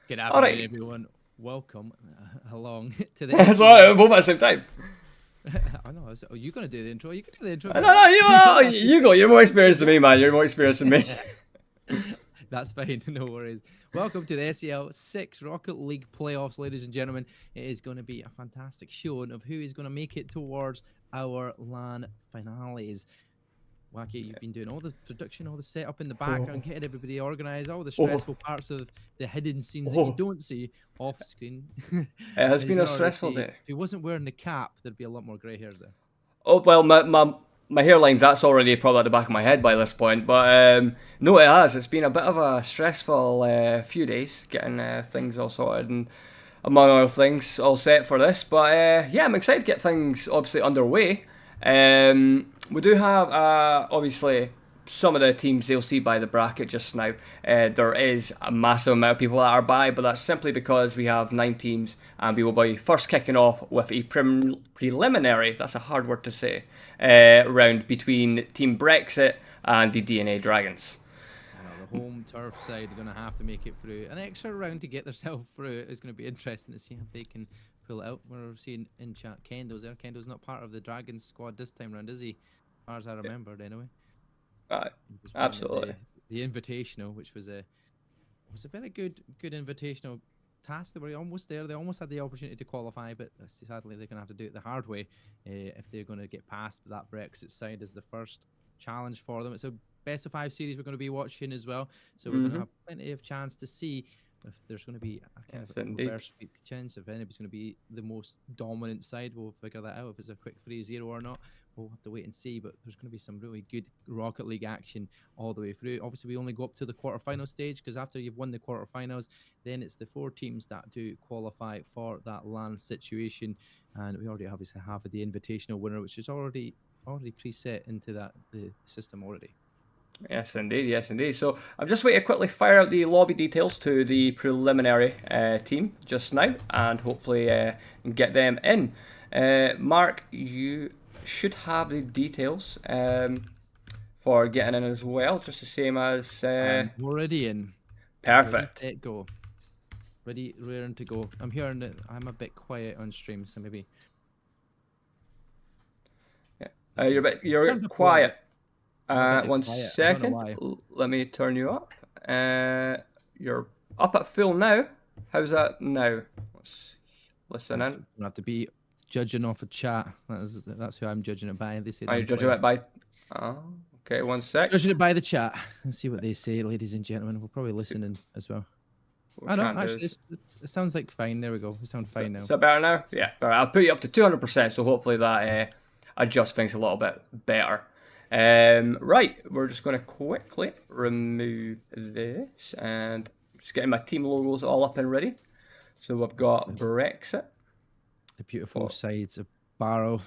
Good All afternoon, right. everyone. Welcome along to the So SEL. both at the same time. I know. You're going to do the intro. You can do the intro if No, you no, want. you, You don't have to. you go. You're more You can say experienced than me, no. man. You're more experienced than me. That's fine. No worries. Welcome to the SEL6 Rocket League playoffs, ladies and gentlemen. It is going to be a fantastic showing of who is going to make it towards our LAN finales. Wacky, you've been doing all the production, all the setup in the background, Oh, getting everybody organized, all the oh, stressful parts of the hidden scenes that you oh. don't see off screen. It has And you been can a already stressful see, day. if he wasn't wearing the cap, there'd be a lot more grey hairs there. Oh well, my hairline that's already probably at the back of my head by this point. But no, it has. It's been a bit of a stressful few days getting things all sorted and among other things all set for this. But yeah, I'm excited to get things obviously underway. We do have obviously some of the teams you'll see by the bracket just now. There is a massive amount of people that are by, but that's simply because we have 9 teams and we will be first kicking off with a preliminary, that's a hard word to say, round between Team Brexit and the DNA Dragons. I know the home turf side are going to have to make it through. An extra round to get themselves through is going to be interesting to see if they can pull it out. We're seeing in chat Kendo's there. Kendo's not part of the Dragons squad this time round, is he? As far as I remembered, anyway. Right, He was playing at absolutely. the Invitational, which was a very good invitational task. They were almost there. They almost had the opportunity to qualify, but sadly they're going to have to do it the hard way if they're going to get past that Brexit side as the first challenge for them. It's a best of 5 series we're going to be watching as well, so we're going to Hmm. have plenty of chance to see if there's going to be a kind Yes, of indeed. reverse sweep chance. If anybody's going to be the most dominant side, we'll figure that out. If it's a quick 3-0 or not, we'll have to wait and see. But there's going to be some really good Rocket League action all the way through. Obviously, we only go up to the quarterfinal stage because after you've won the quarterfinals, then it's the 4 teams that do qualify for that LAN situation. And we already obviously have the invitational winner, which is already preset into the system already. Yes, indeed. Yes, indeed. So I'm just waiting to quickly fire out the lobby details to the preliminary team just now, and hopefully get them in. Mark, you should have the details for getting in as well, just the same as I'm already in. Ready, perfect. set, go. Ready, raring to go. I'm hearing that I'm a bit quiet on stream, so maybe. You're Turned up a little bit. quiet. I'm a bit One quiet. I don't know second. why. Let me turn you up. You're up at full now. How's that now? Let's listen That's, in. don't have to be judging off a chat. That's who I'm judging it by. They say that Are you I'm judging quiet. it by? Oh, okay. One sec. Judging it by the chat. Let's see what they say, ladies and gentlemen. We'll probably listen in as well. We I know. can't do Actually, this. it sounds like fine. There we go. We sound fine now. Is that better now? Yeah. All right. I'll put you up to 200%. So hopefully that adjusts things a little bit better. Right. We're just going to quickly remove this and just getting my team logos all up and ready. So we've got Brexit. The beautiful Oh. sides of Barrow.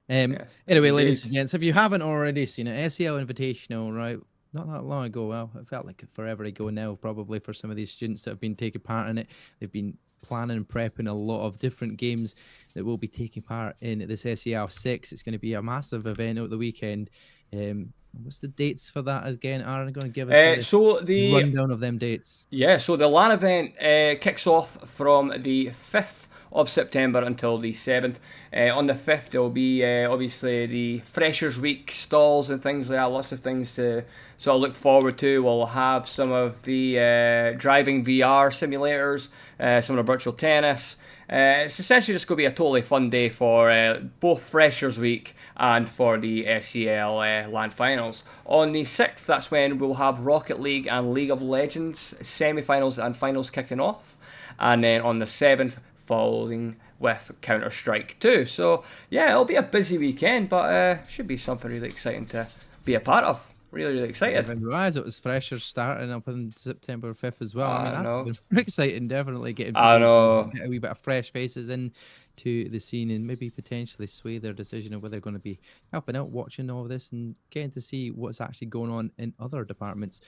Yes, Anyway, indeed. ladies and gents, if you haven't already seen it, SEL Invitational, right? Not that long ago. Well, it felt like forever ago now, probably for some of these students that have been taking part in it. They've been planning and prepping a lot of different games that will be taking part in this SEL6. It's going to be a massive event over the weekend. What's the dates for that again? Aaron, going to give us a So the rundown of them dates. so the LAN event kicks off from the 5th of September until the 7th. On the 5th, there will be obviously the Freshers Week stalls and things like that. Lots of things to sort of look forward to. We'll have some of the driving VR simulators, some of the virtual tennis. It's essentially just going to be a totally fun day for both Freshers Week and for the SEL LAN finals. On the 6th, that's when we'll have Rocket League and League of Legends semi-finals and finals kicking off. And then on the 7th, following with Counter-Strike 2. So, yeah, it'll be a busy weekend, but should be something really exciting to be a part of. Really, really I excited. didn't realize it was Freshers starting up on September 5th as well. I mean, I that's know. been exciting. Definitely getting I people know. get a wee bit of fresh faces in to the scene and maybe potentially sway their decision of whether they're going to be helping out, watching all of this, and getting to see what's actually going on in other departments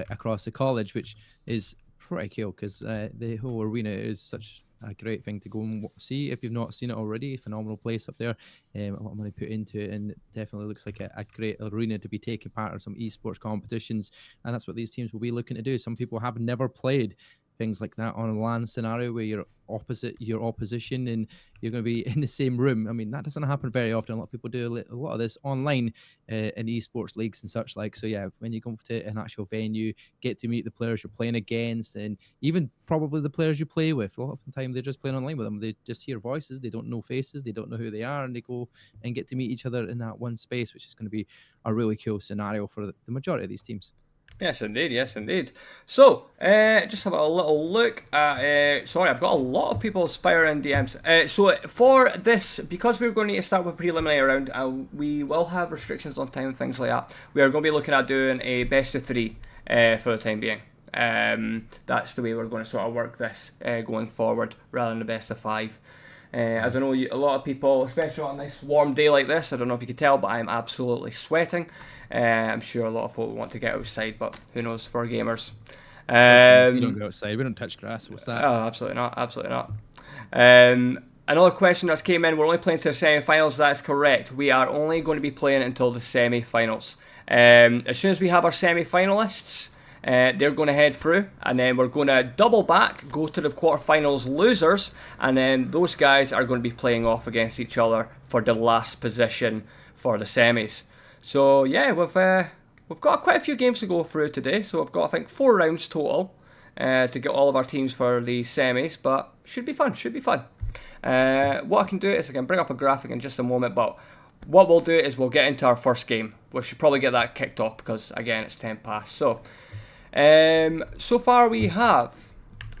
across the college, which is pretty cool because the whole arena is such a great thing to go and see if you've not seen it already. Phenomenal place up there. A lot of money put into it, and it definitely looks like a great arena to be taking part in some esports competitions. And that's what these teams will be looking to do. Some people have never played things like that on a LAN scenario where you're opposite your opposition and you're going to be in the same room. I mean, that doesn't happen very often. A lot of people do a lot of this online in esports leagues and such like. So yeah, when you go to an actual venue, get to meet the players you're playing against, and even probably the players you play with. A lot of the time they're just playing online with them. They just hear voices, they don't know faces, they don't know who they are, and they go and get to meet each other in that one space, which is going to be a really cool scenario for the majority of these teams. Yes, indeed. Yes, indeed. So, just have a little look at. Sorry, I've got a lot of people aspiring DMs. So, for this, because we're going to need to start with preliminary round, we will have restrictions on time and things like that. We are going to be looking at doing a best of 3 for the time being. That's the way we're going to sort of work this going forward, rather than the best of 5. As I know a lot of people, especially on this warm day like this, I don't know if you can tell, but I'm absolutely sweating. I'm sure a lot of folk want to get outside, but who knows, we're gamers. We don't go outside, we don't touch grass, what's that? Oh, absolutely not, absolutely not. Another question that's came in, we're only playing to the semi-finals. That's correct. We are only going to be playing until the semi-finals. As soon as we have our semi-finalists, they're going to head through, and then we're going to double back, go to the quarterfinals losers, and then those guys are going to be playing off against each other for the last position for the semis. So yeah, we've got quite a few games to go through today. So we've got, I think, 4 rounds total to get all of our teams for the semis, but should be fun. Should be fun. What I can do is I can bring up a graphic in just a moment, but what we'll do is we'll get into our first game. We should probably get that kicked off because again it's 10 past. So. So far we have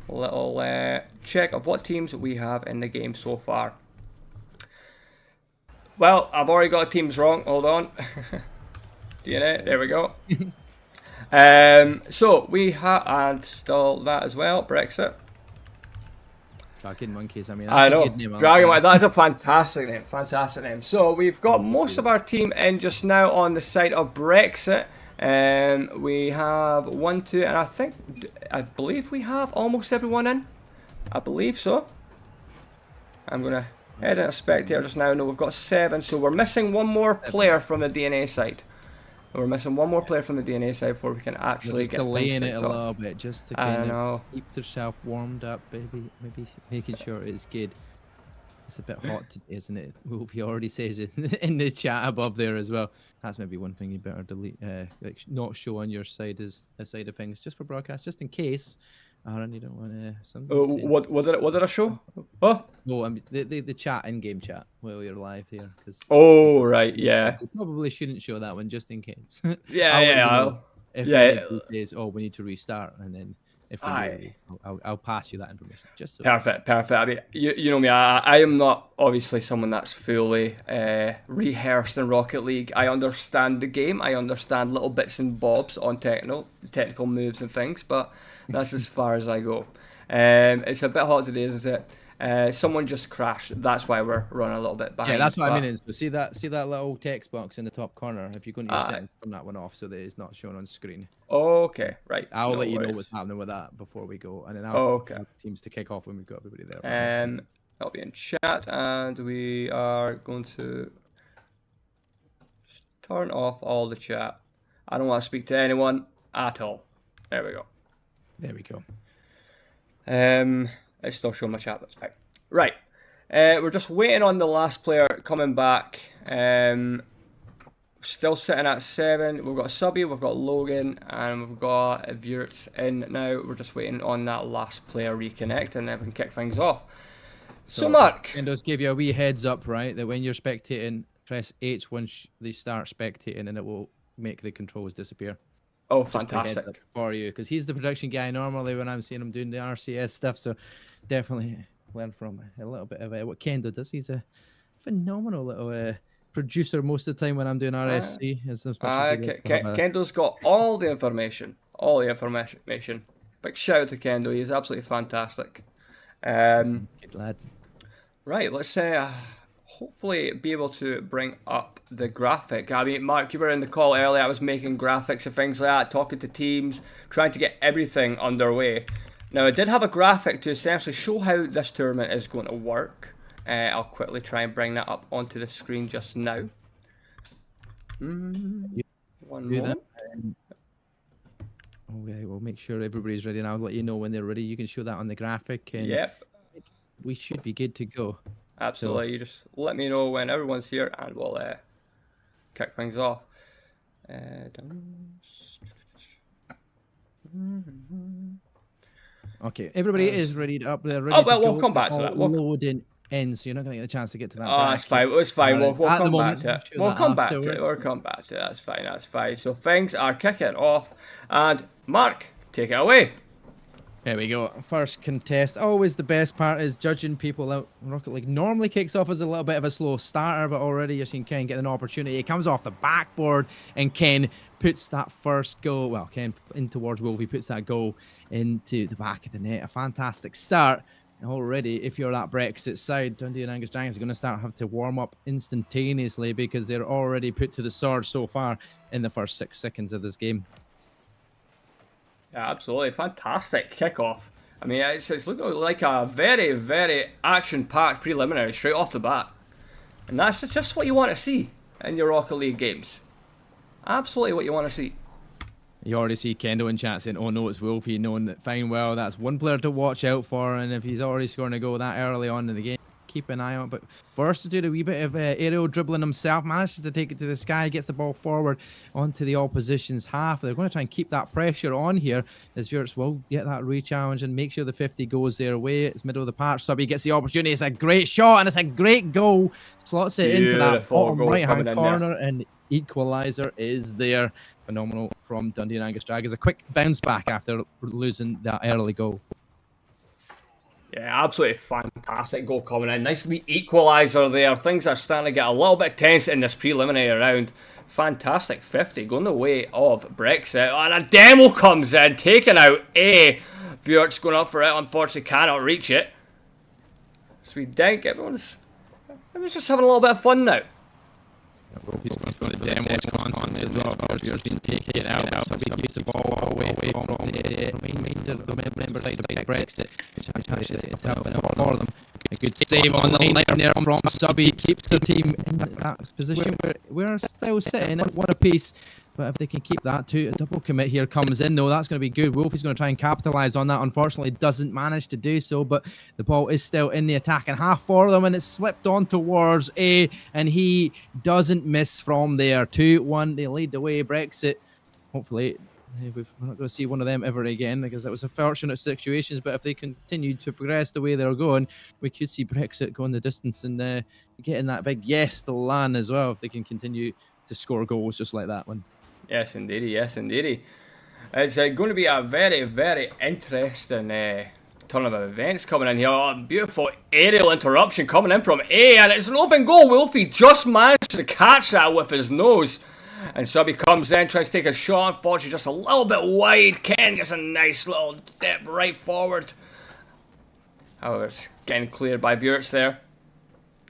a little check of what teams we have in the game so far. Well, I've already got teams wrong. Hold on. DNA, there we go. So we have, and still that as well, Brexit. Dragon Monkeys, I mean, I know. A good name, Dragon Monkeys, that's a fantastic name. Fantastic name. So we've got most of our team in just now on the side of Brexit. We have 1, 2, and I believe we have almost everyone in. I believe so. I'm gonna head into spectator just now. No, we've got 7, so we're missing one more player from the DNA side. We're missing one more player from the DNA side before we can actually get delaying it a little bit just to kind of keep yourself warmed up, baby. Maybe making sure it's good. It's a bit hot today, isn't it? He already says it in the chat above there as well. That's maybe one thing you better delete, like not show on your side is a side of things, just for broadcast, just in case. Aaron, you don't want to. What did I show? Oh, no, I mean the chat, in-game chat while you're live here. Oh right, yeah. You probably shouldn't show that one just in case. Yeah, if anybody says, "Oh, we need to restart," and then. If I'll pass you that information. Just so perfect. I mean, you know me. I am not obviously someone that's fully rehearsed in Rocket League. I understand the game. I understand little bits and bobs on technical moves and things, but that's as far as I go. It's a bit hot today, isn't it? Someone just crashed. That's why we're running a little bit behind. Yeah, that's what I mean. So see that little text box in the top corner. If you're going to use settings, turn that one off so that it's not shown on screen. Okay, right. I'll let you know what's happening with that before we go, and then I'll have teams to kick off when we've got everybody there. I'll be in chat, and we are going to turn off all the chat. I don't want to speak to anyone at all. There we go. There we go. It's still showing my chat, that's fine. Right. We're just waiting on the last player coming back. Still sitting at 7. We've got Subby, we've got Logan, and we've got Vurts in now. We're just waiting on that last player reconnect, and then we can kick things off. So Mark. And just give you a wee heads up, right, that when you're spectating, press H once they start spectating, and it will make the controls disappear. Oh, just fantastic. For you, because he's the production guy normally when I'm seeing him doing the RCS stuff, so definitely learn from a little bit of what Kendo does. He's a phenomenal little producer most of the time when I'm doing RSC. Kendo's got all the information. Big shout out to Kendo. He's absolutely fantastic. Good lad. Right, let's hopefully be able to bring up the graphic. I mean, Mark, you were in the call earlier. I was making graphics and things like that, talking to teams, trying to get everything underway. Now, I did have a graphic to essentially show how this tournament is going to work. I'll quickly try and bring that up onto the screen just now. One moment. Okay, we'll make sure everybody's ready, and I'll let you know when they're ready. You can show that on the graphic, and Yep, we should be good to go. absolutely. So, You just let me know when everyone's here, and we'll kick things off. okay, everybody is ready up there, ready Oh, well, to go. we'll come back to that. Loading in, so you're not going to get a chance to get to that. Oh, it's fine. It's fine. We'll At the come back moment, to it. show We'll that come back to it. afterwards. We'll come back to it. That's fine. That's fine. So things are kicking off, and Mark, take it away. There we go. First contest. Always the best part is judging people out. Rocket League normally kicks off as a little bit of a slow starter, but already you're seeing Ken get an opportunity. He comes off the backboard, and Ken puts that first goal. Well, Ken in towards Wolf. He puts that goal into the back of the net. A fantastic start. And already, if you're that Brexit side, Dundee and Angus Dragons are going to start having to warm up instantaneously because they're already put to the sword so far in the first 6 seconds of this game. Yeah, absolutely. Fantastic kickoff. I mean, it's looking like a very, very action-packed preliminary straight off the bat. And that's just what you want to see in your Rocket League games. Absolutely what you want to see. You already see Kendo in chat saying, oh no, it's Wolfie, knowing that fine well, that's one player to watch out for, and if he's already scoring a goal that early on in the game, keep an eye on it. But first to do a wee bit of aerial dribbling himself, manages to take it to the sky, gets the ball forward onto the opposition's half. They're going to try and keep that pressure on here, as Vierts will get that re-challenge and make sure the 50 goes their way. It's middle of the patch, Subby gets the opportunity. It's a great shot, and it's a great goal. Slots it into that bottom right-hand corner, and equaliser is there. Phenomenal from Dundee and Angus Dragons. A quick bounce back after losing that early goal. Yeah, absolutely fantastic goal coming in. Nice wee equaliser there. Things are starting to get a little bit tense in this preliminary round. Fantastic 50 going the way of Brexit. And a demo comes in, taking out A. Viert's going up for it. Unfortunately, cannot reach it. Sweet dink. Everyone's just having a little bit of fun now. He's going to demo constantly as well. Viert's been taking it out. So he keeps the ball away from the remainder side of Brexit, which actually is helping out for them. A good save on the line there from Subby. Keeps the team in that position where we're still sitting at one apiece. But if they can keep that too, a double commit here comes in. No, that's going to be good. Wolfie's going to try and capitalise on that. Unfortunately, doesn't manage to do so. But the ball is still in the attacking half for them, and it's slipped on towards A, and he doesn't miss from there. 2-1. They lead the way. Brexit. Hopefully, we're not going to see one of them ever again, because that was a fortunate situations. But if they continue to progress the way they're going, we could see Brexit going the distance and getting that big yes to LAN as well, if they can continue to score goals just like that one. Yes, indeed. Yes, indeed. It's going to be a very, very interesting turn of events coming in here. Oh, beautiful aerial interruption coming in from A, and it's an open goal. Wolfie just managed to catch that with his nose. And Subby comes in, tries to take a shot. Unfortunately, just a little bit wide. Ken gets a nice little dip right forward. However, it's getting cleared by Vierts there.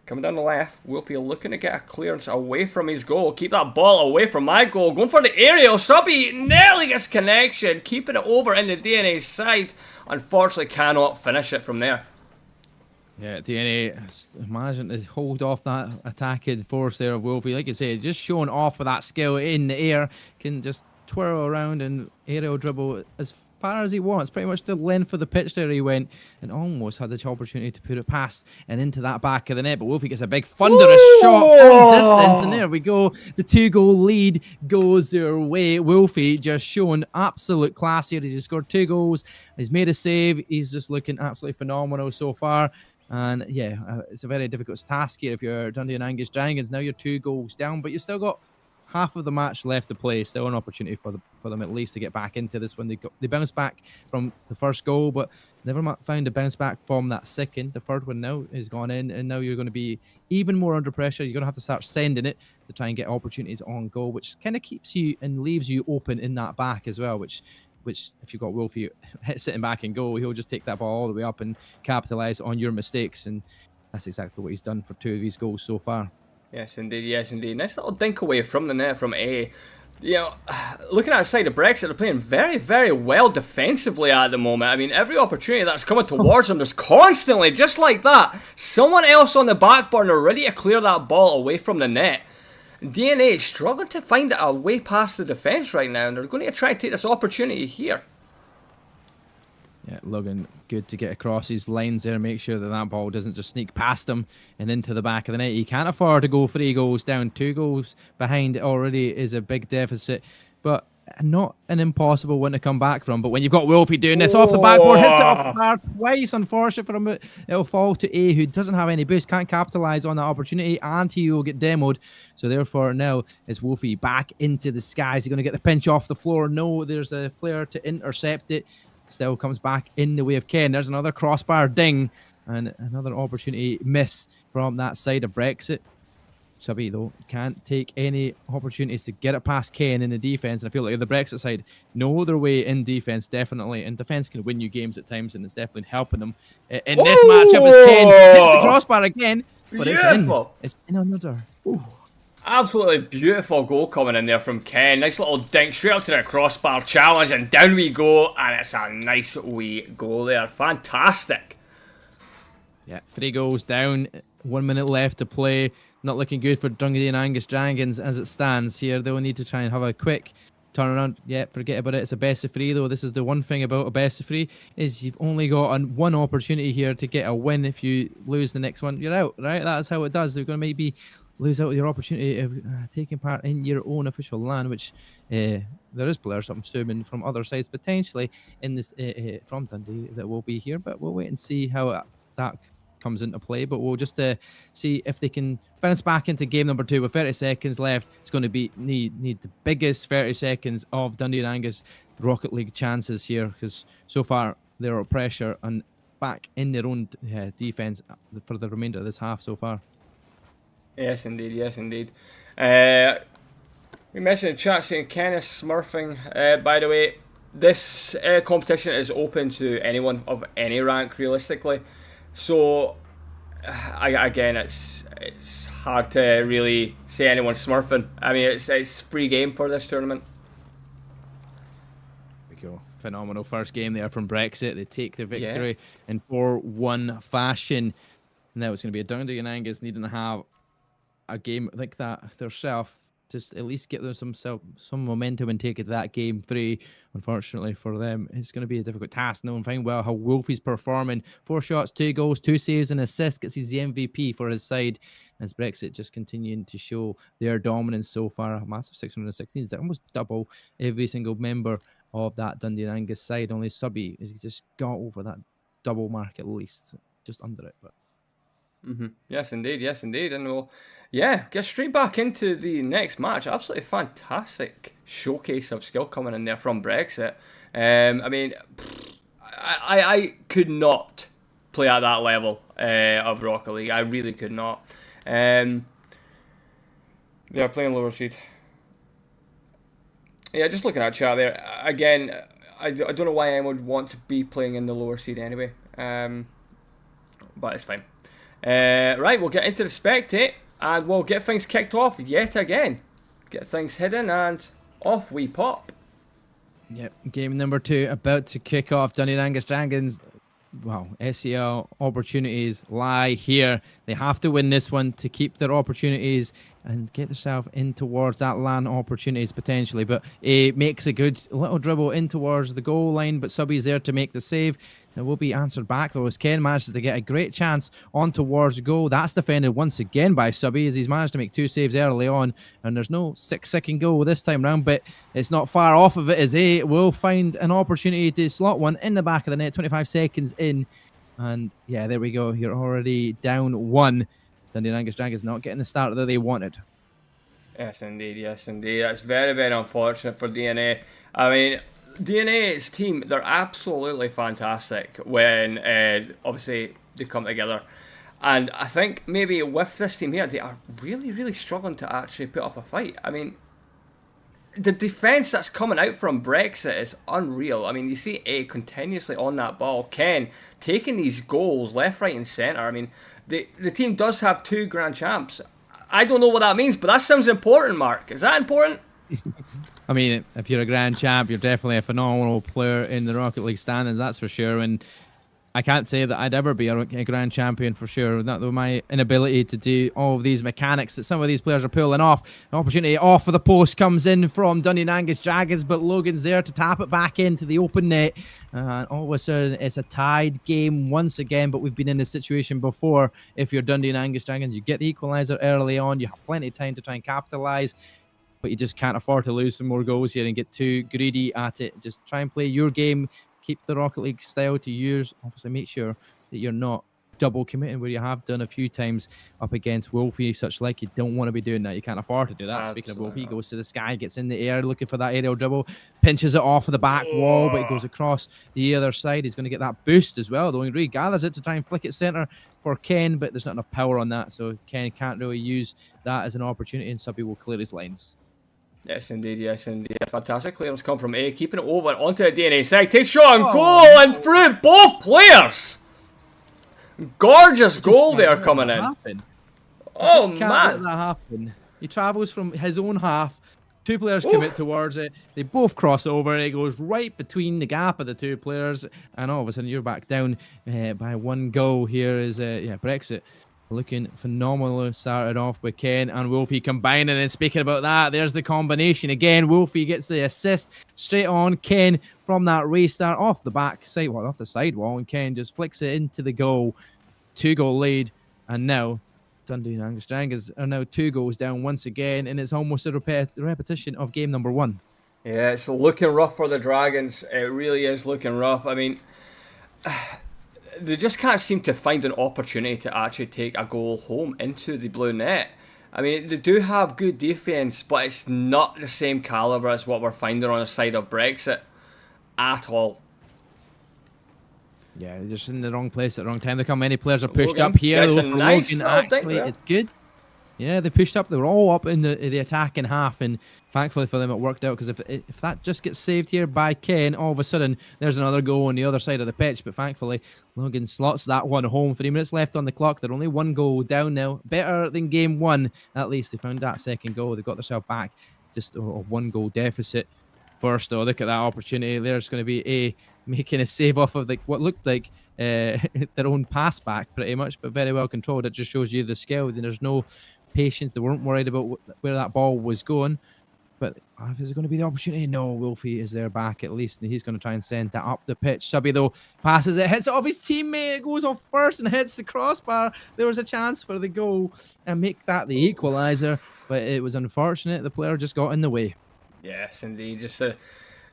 Coming down the left, Wolfie looking to get a clearance away from his goal. Keep that ball away from my goal. Going for the aerial. Subby nearly gets connection. Keeping it over in the DNA side. Unfortunately, cannot finish it from there. Yeah, DNA managing to hold off that attacking force there of Wolfie. Like you say, just showing off with that skill in the air. Can just twirl around and aerial dribble as far as he wants. Pretty much the length of the pitch there he went, and almost had the opportunity to put it past and into that back of the net. But Wolfie gets a big thunderous shot from distance, and there we go. The 2-goal lead goes their way. Wolfie just showing absolute class here. He's scored 2 goals. He's made a save. He's just looking absolutely phenomenal so far. And yeah, it's a very difficult task here if you're Dundee and Angus Dragons. Now you're 2 goals down, but you've still got half of the match left to play. Still an opportunity for them at least to get back into this one. They bounced back from the first goal, but never found a bounce back from that second. The third one now has gone in, and now you're going to be even more under pressure. You're going to have to start sending it to try and get opportunities on goal, which kind of keeps you and leaves you open in that back as well, which if you've got Wolfie sitting back in goal, he'll just take that ball all the way up and capitalise on your mistakes, and that's exactly what he's done for 2 of his goals so far. Yes, indeed. Yes, indeed. Nice little dink away from the net from A. You know, looking at the side of Brexit, they're playing very, very well defensively at the moment. I mean, every opportunity that's coming towards them, there's constantly, just like that, someone else on the back burner ready to clear that ball away from the net. DNA is struggling to find a way past the defence right now, and they're going to try and take this opportunity here. Yeah, Logan, good to get across his lines there, make sure that that ball doesn't just sneak past him and into the back of the net. He can't afford to go 3 goals down. 2 goals behind already is a big deficit, but not an impossible one to come back from. But when you've got Wolfie doing this off the backboard, hits it off the bar twice, unfortunate for him, but it'll fall to A, who doesn't have any boost, can't capitalise on that opportunity, and he will get demoed. So therefore now it's Wolfie back into the skies. He's going to get the pinch off the floor. No, there's a player to intercept it. Still comes back in the way of Ken. There's another crossbar ding and another opportunity miss from that side of Brexit. Subby, though, can't take any opportunities to get it past Ken in the defence. I feel like the Brexit side know their way in defence, definitely. And defence can win you games at times, and it's definitely helping them. In this matchup, as Ken hits the crossbar again, but Beautiful. It's in another. Ooh. Absolutely beautiful goal coming in there from Ken. Nice little dink straight up to the crossbar challenge, and down we go, and it's a nice wee goal there. Fantastic. Yeah, 3 goals down, 1 minute left to play. Not looking good for Dundee and Angus Dragons as it stands here. They'll need to try and have a quick turnaround. Yeah, forget about it. It's a best of 3 though. This is the one thing about a best of 3 is you've only got one opportunity here to get a win. If you lose the next one, you're out, right? That's how it does. They're going to maybe lose out your opportunity of taking part in your own official land, which there is players, I'm assuming, from other sides potentially in this from Dundee that will be here, but we'll wait and see how that comes into play. But we'll just see if they can bounce back into game number 2 with 30 seconds left. It's going to be need the biggest 30 seconds of Dundee and Angus Rocket League chances here, because so far they're at pressure and back in their own defense for the remainder of this half so far. Yes, indeed. Yes, indeed. We mentioned in chat saying Ken is smurfing. By the way, this competition is open to anyone of any rank, realistically. So, again, it's hard to really say anyone's smurfing. I mean, it's free game for this tournament. There we go. Phenomenal first game there from Brexit. They take the victory in 4-1 fashion. Now it's going to be a Dundee and Angus needing to have a game like that themselves, just at least get them some momentum and take it to that game 3. Unfortunately for them, it's going to be a difficult task, knowing fine well how Wolfie's performing. 4 shots, 2 goals, 2 saves and assists, gets his MVP for his side, as Brexit just continuing to show their dominance so far. A massive 616, they almost double every single member of that Dundee and Angus side. Only Subby has just got over that double mark at least, just under it, but Yes, indeed. Yes, indeed. And we'll, get straight back into the next match. Absolutely fantastic showcase of skill coming in there from Brexit. I mean, I could not play at that level of Rocket League. I really could not. They are playing lower seed. Yeah, just looking at chat there. Again, I don't know why I would want to be playing in the lower seed anyway. But it's fine. Right, we'll get into the spectate and we'll get things kicked off yet again. Get things hidden and off we pop. Yep, game number 2 about to kick off. Dundee and Angus Dragons. Wow, SEL opportunities lie here. They have to win this one to keep their opportunities and get themselves in towards that LAN opportunities potentially. But it makes a good little dribble in towards the goal line, but Subby's there to make the save. It will be answered back though as Ken manages to get a great chance on towards goal. That's defended once again by Subby as he's managed to make 2 saves early on, and there's no 6-second goal this time round, but it's not far off of it as A will find an opportunity to slot one in the back of the net, 25 seconds in, and yeah, there we go. You're already down 1. Dundee and Angus Dragons not getting the start that they wanted. Yes, indeed. Yes, indeed. That's very, very unfortunate for DNA. I mean, DNA's team, they're absolutely fantastic when obviously they come together. And I think maybe with this team here, they are really, really struggling to actually put up a fight. I mean, the defence that's coming out from Brexit is unreal. I mean, you see A continuously on that ball. Ken taking these goals left, right and centre. I mean, the team does have 2 grand champs. I don't know what that means, but that sounds important, Mark. Is that important? I mean, if you're a grand champ, you're definitely a phenomenal player in the Rocket League standings, that's for sure. And I can't say that I'd ever be a grand champion for sure. Not with my inability to do all of these mechanics that some of these players are pulling off. An opportunity off of the post comes in from Dundee and Angus Dragons, but Logan's there to tap it back into the open net. And all of a sudden, it's a tied game once again, but we've been in this situation before. If you're Dundee and Angus Dragons, you get the equaliser early on. You have plenty of time to try and capitalise, but you just can't afford to lose some more goals here and get too greedy at it. Just try and play your game. Keep the Rocket League style to yours. Obviously, make sure that you're not double committing where you have done a few times up against Wolfie, such like. You don't want to be doing that. You can't afford to do that. Absolutely. Speaking of Wolfie, he goes to the sky, gets in the air, looking for that aerial dribble, pinches it off of the back wall, but he goes across the other side. He's going to get that boost as well, though. He regathers it to try and flick it centre for Ken, but there's not enough power on that, so Ken can't really use that as an opportunity, and Subby will clear his lines. Yes, indeed. Yes, indeed. Fantastic clearance come from A. Keeping it over onto the DNA side. Takes shot and goal and through both players. Gorgeous goal there coming in. Oh, man. Can't let that happen. He travels from his own half. Two players commit towards it. They both cross over. It goes right between the gap of the two players. And all of a sudden, you're back down by one goal. Here is Brexit. Looking phenomenal. Started off with Ken and Wolfie combining, and speaking about that, there's the combination again. Wolfie gets the assist straight on Ken from that restart off the back side, well, off the sidewall, and Ken just flicks it into the goal. 2-goal lead, and now Dundee and Angus Dragons are now 2 goals down once again, and it's almost a repetition of game number 1. Yeah, it's looking rough for the Dragons. It really is looking rough. I mean, they just can't seem to find an opportunity to actually take a goal home into the blue net. I mean, they do have good defence, but it's not the same calibre as what we're finding on the side of Brexit at all. Yeah, they're just in the wrong place at the wrong time. Look how many players are pushed up here. Though, for nice Logan, actually, it's good. Yeah, they pushed up. They were all up in the attacking half, and thankfully for them, it worked out. Because if that just gets saved here by Ken, all of a sudden there's another goal on the other side of the pitch. But thankfully, Logan slots that one home. 3 minutes left on the clock. They're only 1 goal down now. Better than game 1 at least. They found that second goal. They got themselves back just a 1-goal deficit. First, though, look at that opportunity. There's going to be A making a save off of what looked like their own pass back, pretty much, but very well controlled. It just shows you the skill. There's no patience. They weren't worried about where that ball was going. But is it going to be the opportunity? No, Wolfie is there back at least, and he's going to try and send that up the pitch. Subby, though, passes it, hits it off his teammate. It goes off first and hits the crossbar. There was a chance for the goal and make that the equaliser, but it was unfortunate. The player just got in the way. Yes, indeed. Just the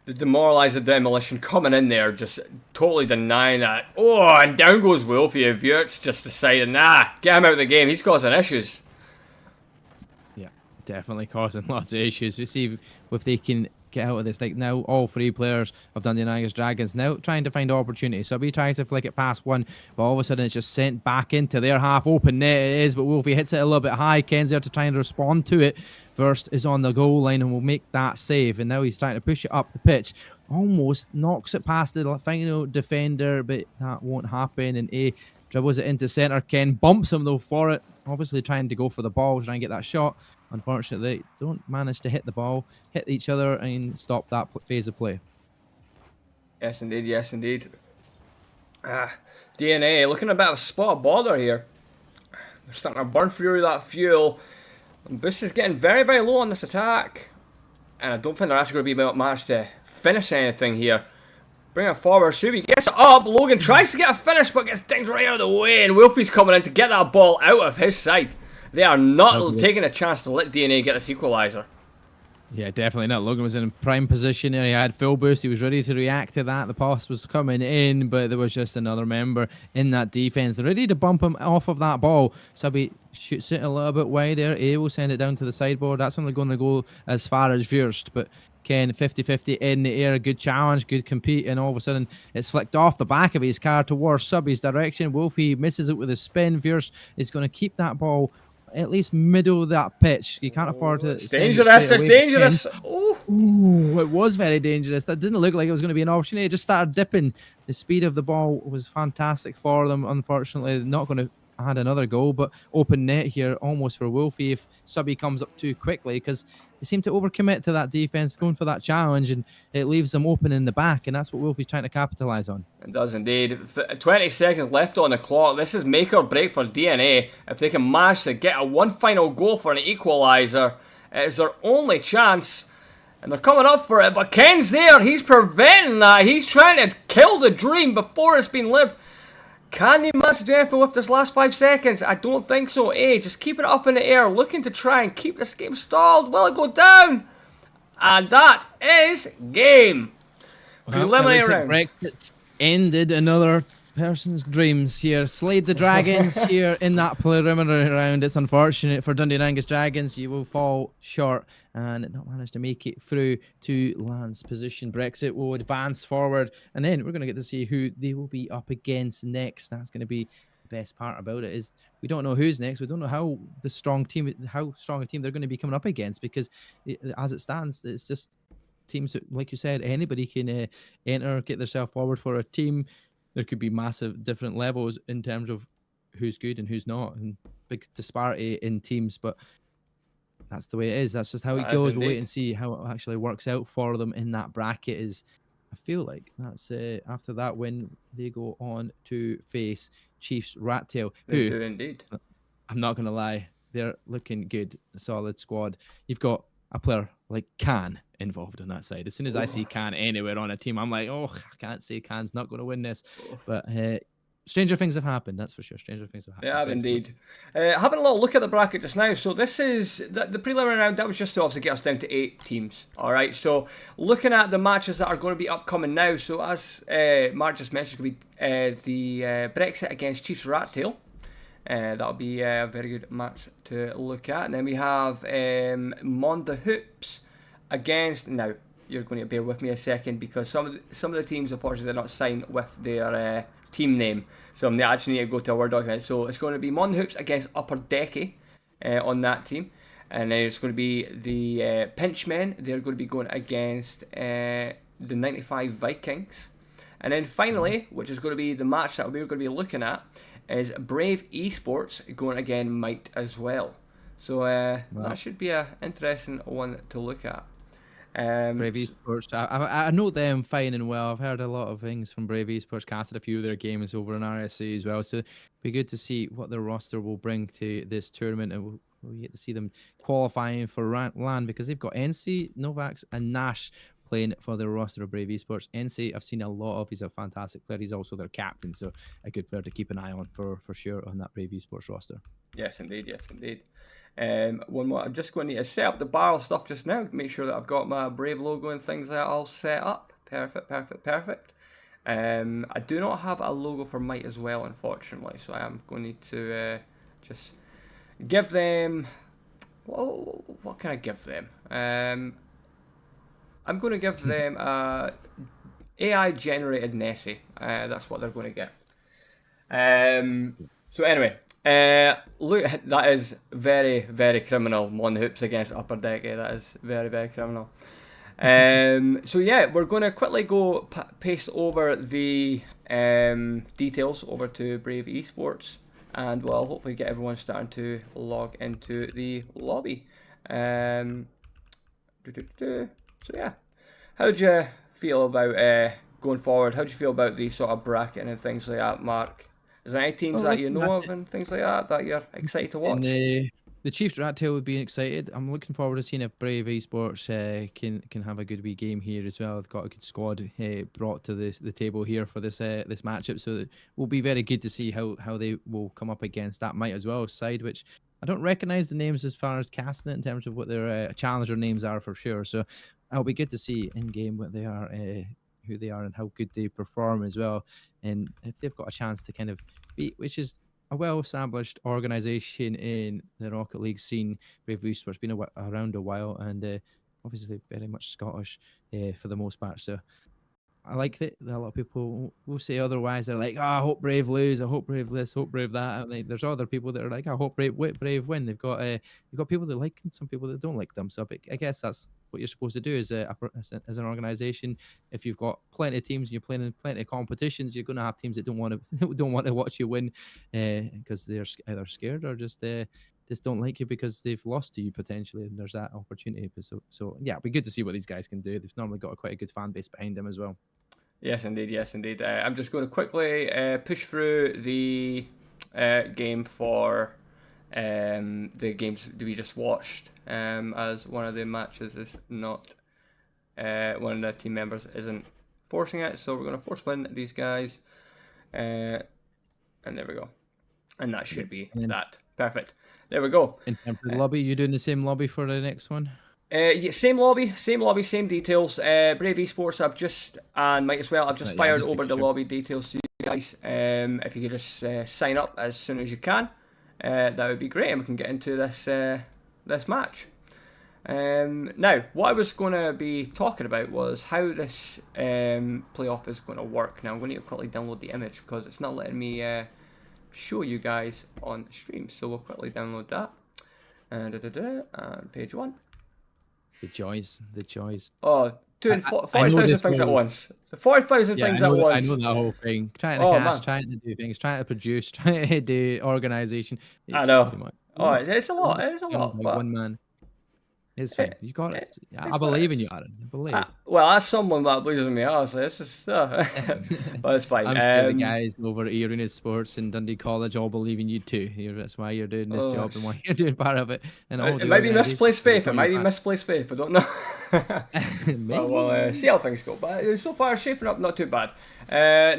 demoralised demolition coming in there, just totally denying that. Oh, and down goes Wolfie. Viert's just decided, nah, get him out of the game. He's causing issues. Yeah, definitely causing lots of issues. We see if they can get out of this. Like now, all 3 players of Dundee and Angus Dragons now trying to find opportunities. So he tries to flick it past one, but all of a sudden it's just sent back into their half. Open net it is, but Wolfie hits it a little bit high. Ken's there to try and respond to it. First is on the goal line and will make that save. And now he's trying to push it up the pitch. Almost knocks it past the final defender, but that won't happen. And A dribbles it into centre. Ken bumps him though for it. Obviously trying to go for the ball, trying to get that shot. Unfortunately, they don't manage to hit the ball, hit each other, and stop that phase of play. Yes, indeed. Yes, indeed. DNA looking a bit of a spot of bother here. They're starting to burn through that fuel. And Boost is getting very, very low on this attack. And I don't think they're actually going to be able to manage to finish anything here. Bring it forward. Subi gets it up. Logan tries to get a finish, but gets dinged right out of the way. And Wolfie's coming in to get that ball out of his side. They are not taking a chance to let DNA get this equaliser. Yeah, definitely not. Logan was in prime position. He had full boost. He was ready to react to that. The pass was coming in, but there was just another member in that defense ready to bump him off of that ball. Subby shoots it a little bit wider. A will send it down to the sideboard. That's only going to go as far as Vierst, but Ken 50-50 in the air. Good challenge, good compete, and all of a sudden it's flicked off the back of his car towards Subby's direction. Wolfie misses it with a spin. Vierst is going to keep that ball at least middle of that pitch. You can't afford to. It's dangerous. It's dangerous. Ooh, it was very dangerous. That didn't look like it was going to be an opportunity. It just started dipping. The speed of the ball was fantastic for them. Unfortunately, not going to had another goal, but open net here almost for Wolfie if Subby comes up too quickly, because they seem to overcommit to that defense, going for that challenge, and it leaves them open in the back, and that's what Wolfie's trying to capitalize on. It does indeed. 20 seconds left on the clock. This is make or break for DNA. If they can manage to get a one final goal for an equaliser, it is their only chance. And they're coming up for it, but Ken's there. He's preventing that. He's trying to kill the dream before it's been lived. Can they manage to do anything with this last 5 seconds? I don't think so. Just keeping it up in the air, looking to try and keep this game stalled. Will it go down? And that is game. Preliminary round. Brexit's ended another person's dreams here. Slayed the Dragons here in that preliminary round. It's unfortunate for Dundee and Angus Dragons. You will fall short and not manage to make it through to Lance position. Brexit will advance forward, and then we're going to get to see who they will be up against next. That's going to be the best part about it, is we don't know who's next. We don't know how strong a team they're going to be coming up against, because as it stands, it's just teams that, like you said, anybody can enter, get themselves forward for a team. There could be massive different levels in terms of who's good and who's not, and big disparity in teams, but that's the way it is. That's just how it goes. We'll wait and see how it actually works out for them in that bracket. I feel like that's after that win, they go on to face Chiefs Rattail. They do indeed. I'm not going to lie, they're looking good. A solid squad. You've got a player like Can involved on that side. As soon as I see Can anywhere on a team, I'm like, oh, I can't say Can's not going to win this. But stranger things have happened, that's for sure. Stranger things have happened. Yeah, indeed. Having a little look at the bracket just now. So this is the preliminary round. That was just to obviously get us down to 8 teams. All right. So looking at the matches that are going to be upcoming now. So as Mark just mentioned, it's going to be the Brexit against Chiefs Rattail. That'll be a very good match to look at. And then we have Monda Hoops against. Now you're going to bear with me a second, because some of the teams, unfortunately, they're not signed with their team name, so I actually need to go to a Word document. So it's going to be Monda Hoops against Upper Decky on that team, and then it's going to be the Pinchmen. They're going to be going against the 95 Vikings, and then finally, which is going to be the match that we're going to be looking at, is Brave Esports going against Might as well. So that should be an interesting one to look at. Brave Esports, I know them fine and well. I've heard a lot of things from Brave Esports, casted a few of their games over in RSC as well, so it'll be good to see what their roster will bring to this tournament, and we'll get to see them qualifying for LAN, because they've got NC, Novax and Nash playing for their roster of Brave Esports. NC, I've seen a lot of. He's a fantastic player. He's also their captain, so a good player to keep an eye on for sure on that Brave Esports roster. Yes, indeed. Yes, indeed. One more. I'm just going to need to set up the barrel stuff just now. Make sure that I've got my Brave logo and things like that all set up. Perfect. I do not have a logo for Might as well, unfortunately, so I am going to need to just give them. What can I give them? I'm going to give them AI generated Nessie. That's what they're going to get. So anyway. Look, that is very, very criminal. Monda Hoops against Upper Decky. That is very, very criminal. So yeah, we're going to quickly go paste over the details over to Brave Esports, and we'll hopefully get everyone starting to log into the lobby. So yeah, how do you feel about going forward? How do you feel about the sort of bracketing and things like that, Mark? Is there any teams that you know of and things like that you're excited to watch? The Chiefs Rattail would be excited. I'm looking forward to seeing if Brave Esports can have a good wee game here as well. They've got a good squad brought to the table here for this matchup, so it will be very good to see how they will come up against that Might as well side, which I don't recognise the names as far as casting it in terms of what their challenger names are for sure. So it'll be good to see in game what they are. Who they are and how good they perform as well, and if they've got a chance to kind of beat, which is a well-established organisation in the Rocket League scene. Brave Esports been around a while, and obviously very much Scottish for the most part. So I like it. A lot of people will say otherwise. They're like, oh, I hope Brave lose. I hope Brave this. Hope Brave that. And like, there's other people that are like, I hope Brave win. You've got people that like and some people that don't like them. So I guess that's what you're supposed to do as as an organization. If you've got plenty of teams and you're playing in plenty of competitions, you're going to have teams that don't want to don't want to watch you win because they're either scared or just don't like you because they've lost to you potentially, and there's that opportunity. So yeah, it'd be good to see what these guys can do. They've normally got quite a good fan base behind them as well. Yes, indeed. Yes, indeed. I'm just going to quickly push through the game for the games we just watched, as one of the matches is not one of the team members isn't forcing it, so we're going to force win these guys, and there we go, and that should be that. Perfect. There we go. In terms of the lobby, you doing the same lobby for the next one? Yeah, same lobby, same details. Brave Esports, I've just fired over the lobby details to you guys. If you could just sign up as soon as you can, that would be great, and we can get into this match. Now, what I was going to be talking about was how this playoff is going to work. Now, I'm going to quickly download the image because it's not letting me show you guys on stream. So we'll quickly download that. And page 1. The joys. Oh, doing 40,000 things at once. 40,000 things at once. I know that whole thing. Trying to cast, trying to do things, trying to produce, trying to do organization. I know. Too much. Oh, it's a lot. It is a lot. Like one man. It's fine. You got it. I believe in you, Aaron. I believe. Well, as someone that believes in me, honestly, it's just, but it's fine. I'm sure the guys over at Arena Sports and Dundee College all believe in you too. That's why you're doing this job and why you're doing part of it. And all it might be misplaced faith. It might be misplaced faith. I don't know. We'll see how things go. But so far, shaping up not too bad.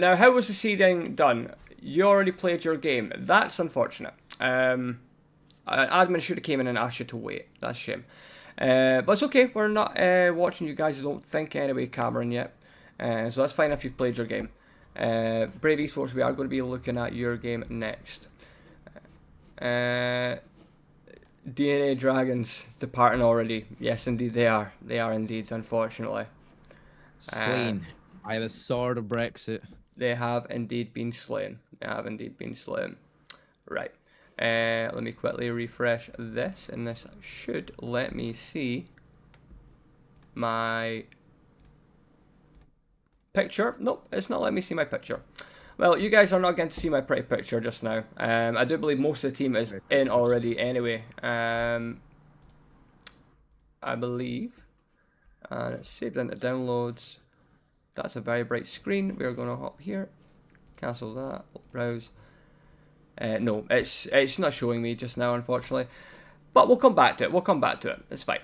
Now, how was the seeding done? You already played your game. That's unfortunate. Admin should have came in and asked you to wait. That's a shame. But it's okay, we're not watching you guys, I don't think, anyway, Cameron, yet. So that's fine if you've played your game. Brave Esports, we are going to be looking at your game next. DNA Dragons departing already. Yes, indeed, they are. They are indeed, unfortunately. Slain by the sword of Brexit. They have indeed been slain. Right. Let me quickly refresh this, and this should let me see my picture. Nope, it's not letting me see my picture. Well, you guys are not going to see my pretty picture just now. I do believe most of the team is in already anyway. I believe. And it's saved into downloads. That's a very bright screen. We're going to hop here. Cancel that. Browse. No, it's not showing me just now, unfortunately. But we'll come back to it. It's fine.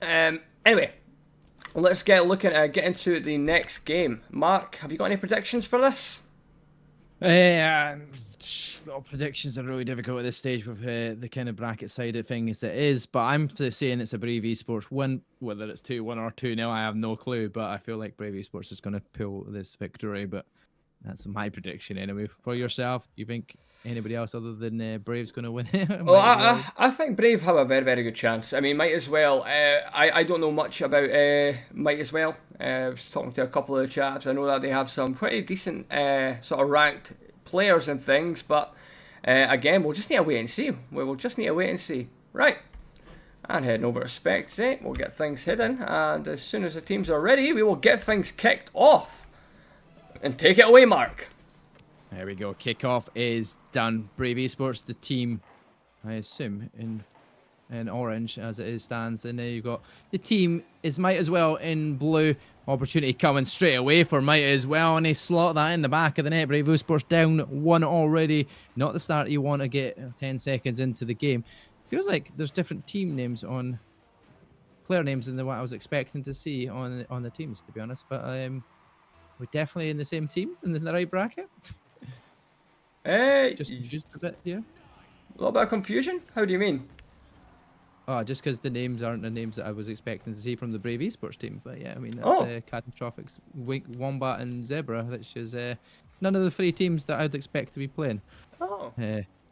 Anyway, let's get into the next game. Mark, have you got any predictions for this? Predictions are really difficult at this stage with the kind of bracket side of things it is. But I'm saying it's a Brave Esports win. Whether it's 2-1 or 2-0, I have no clue. But I feel like Brave Esports is going to pull this victory. But that's my prediction anyway. For yourself, do you think anybody else other than Brave's going to win it? I think Brave have a very, very good chance. I mean, might as well. I don't know much about might as well. I was talking to a couple of the chaps. I know that they have some pretty decent sort of ranked players and things. But again, we'll just need to wait and see. We'll just need to wait and see. Right. And heading over to Specs, we'll get things hidden. And as soon as the teams are ready, we will get things kicked off. And take it away, Mark. There we go. Kickoff is done. Brave Esports, the team, I assume, in orange as it stands. And there you've got the team is Might As Well in blue. Opportunity coming straight away for Might As Well. And they slot that in the back of the net. Brave Esports down 1 already. Not the start you want to get 10 seconds into the game. Feels like there's different team names on player names than what I was expecting to see on the teams, to be honest. But we're definitely in the same team, in the right bracket. Just confused a bit here. A little bit of confusion? How do you mean? Oh, just because the names aren't the names that I was expecting to see from the Brave Esports team. But yeah, I mean, that's Catastrophic, Wink, Wombat and Zebra, which is none of the 3 teams that I'd expect to be playing. Oh.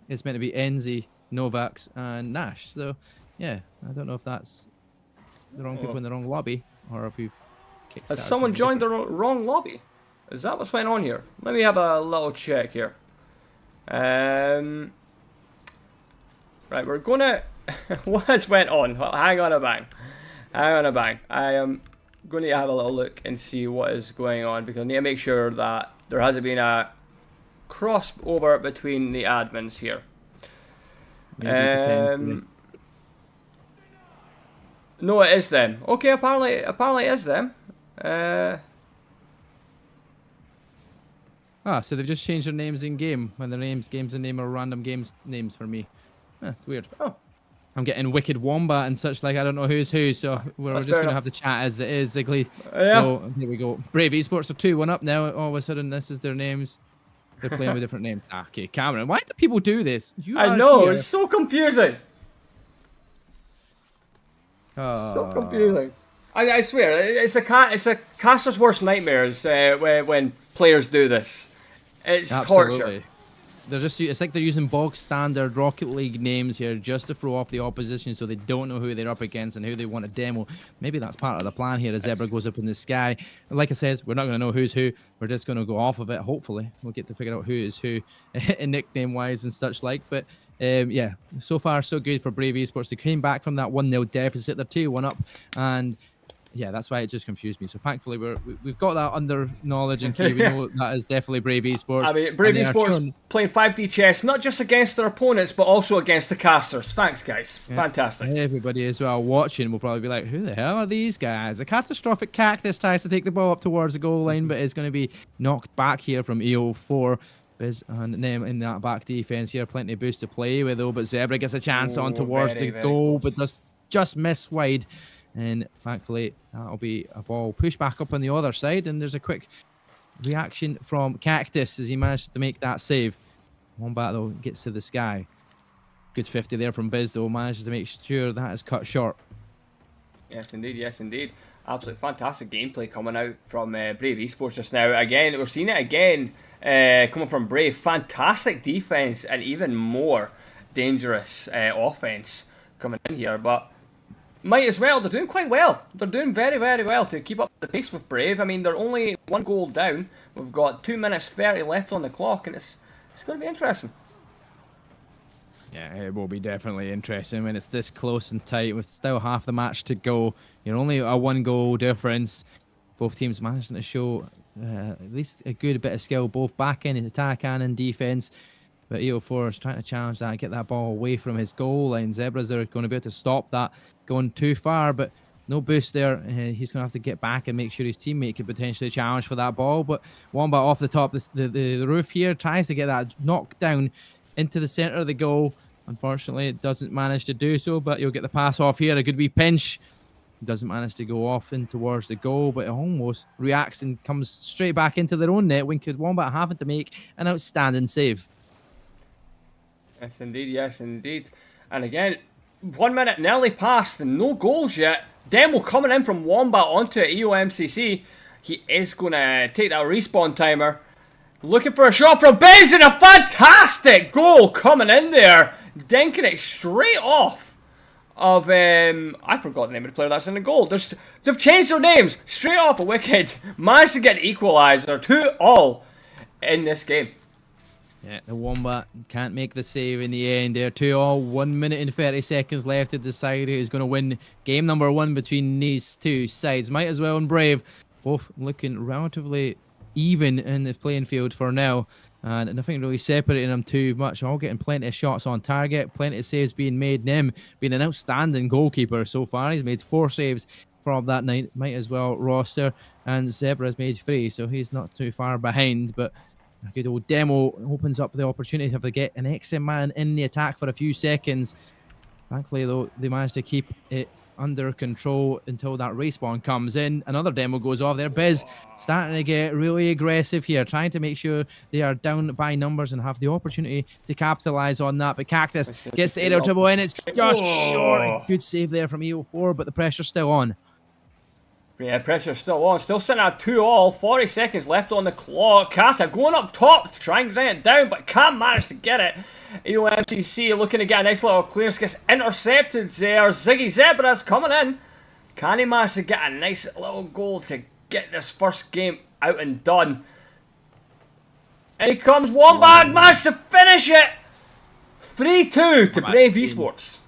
It's meant to be Enzy, Novax and Nash. So yeah, I don't know if that's the wrong people in the wrong lobby or if we've Has someone joined the wrong lobby? Is that what's going on here? Let me have a little check here. Right, we're gonna... what has went on? Hang on a bang. Hang on a bang. I am going to have a little look and see what is going on, because I need to make sure that there hasn't been a crossover between the admins here. No, it is them. Okay, apparently it is them. So they've just changed their names in game. When their games in name are random games names for me. It's weird. Oh. I'm getting Wicked Wombat and such like. I don't know who's who, so we're just going to have to chat as it is, Ziggly. Yeah. So here we go. Brave Esports are 2-1 up now. All of a sudden, this is their names. They're playing with different names. Okay, Cameron, why do people do this? I know, it's so confusing. So confusing. I swear, it's a caster's worst nightmares when players do this. It's torture. It's like they're using bog standard Rocket League names here just to throw off the opposition, so they don't know who they're up against and who they want to demo. Maybe that's part of the plan here as Zebra goes up in the sky. And like I said, we're not going to know who's who. We're just going to go off of it. Hopefully, we'll get to figure out who is who, nickname-wise and such like. But yeah, so far so good for Brave Esports. They came back from that 1-0 deficit. They're 2-1 up, and yeah, that's why it just confused me. So thankfully, we've got that under knowledge and key. We know that is definitely Brave Esports. I mean, Brave Esports playing 5D chess, not just against their opponents, but also against the casters. Thanks, guys. Yeah. Fantastic. Everybody as well watching will probably be like, who the hell are these guys? A catastrophic cactus tries to take the ball up towards the goal line, but is going to be knocked back here from EO4. Biz and them in that back defense here. Plenty of boost to play with, though, but Zebra gets a chance on towards the goal, but does just miss wide. And thankfully, that'll be a ball pushed back up on the other side. And there's a quick reaction from Cactus as he managed to make that save. Wombat, though, gets to the sky. Good 50 there from Biz, though. Manages to make sure that is cut short. Yes, indeed. Yes, indeed. Absolutely fantastic gameplay coming out from Brave Esports just now. Again, we're seeing it again coming from Brave. Fantastic defense and even more dangerous offense coming in here. But might as well. They're doing quite well. They're doing very, very well to keep up the pace with Brave. I mean, they're only 1 goal down. We've got 2 minutes 30 left on the clock, and it's going to be interesting. Yeah, it will be definitely interesting when it's this close and tight with still half the match to go. You're only a 1 goal difference. Both teams managing to show at least a good bit of skill, both back in attack and in defense. But EO4 is trying to challenge that, get that ball away from his goal line. Zebras are going to be able to stop that going too far, but no boost there. He's going to have to get back and make sure his teammate could potentially challenge for that ball. But Wombat off the top, the roof here, tries to get that knocked down into the center of the goal. Unfortunately, it doesn't manage to do so, but you'll get the pass off here. A good wee pinch. Doesn't manage to go off in towards the goal, but it almost reacts and comes straight back into their own net. Winked Wombat having to make an outstanding save. Yes, indeed. Yes, indeed. And again, 1 minute nearly passed and no goals yet. Demo coming in from Wombat onto EOMCC. He is going to take that respawn timer. Looking for a shot from Bez and a fantastic goal coming in there. Dinking it straight off of, I forgot the name of the player that's in the goal. They've changed their names. Straight off of Wicked. Managed to get an equaliser 2-2 in this game. Yeah, the Wombat can't make the save in the end there. 2-2, 1 minute and 30 seconds left to decide who's going to win game number 1 between these two sides. Might as well and Brave, both looking relatively even in the playing field for now. And nothing really separating them too much. All getting plenty of shots on target, plenty of saves being made. Nim being an outstanding goalkeeper so far. He's made 4 saves from that night. Might as well roster. And Zebra's made 3, so he's not too far behind. But a good old Demo opens up the opportunity to have to get an extra man in the attack for a few seconds. Thankfully, though, they managed to keep it under control until that respawn comes in. Another Demo goes off there. Biz starting to get really aggressive here, trying to make sure they are down by numbers and have the opportunity to capitalize on that. But Cactus gets the aerial dribble in. It's just short. Good save there from EO4, but the pressure's still on. Yeah, pressure's still on. Still sitting at 2-2. 40 seconds left on the clock. Kata going up top to try and bring it down, but can't manage to get it. EOMCC looking to get a nice little clearance. Gets intercepted there. Ziggy Zebra's coming in. Can he manage to get a nice little goal to get this first game out and done. And he comes, Wombat managed to finish it! 3-2 to Brave Esports.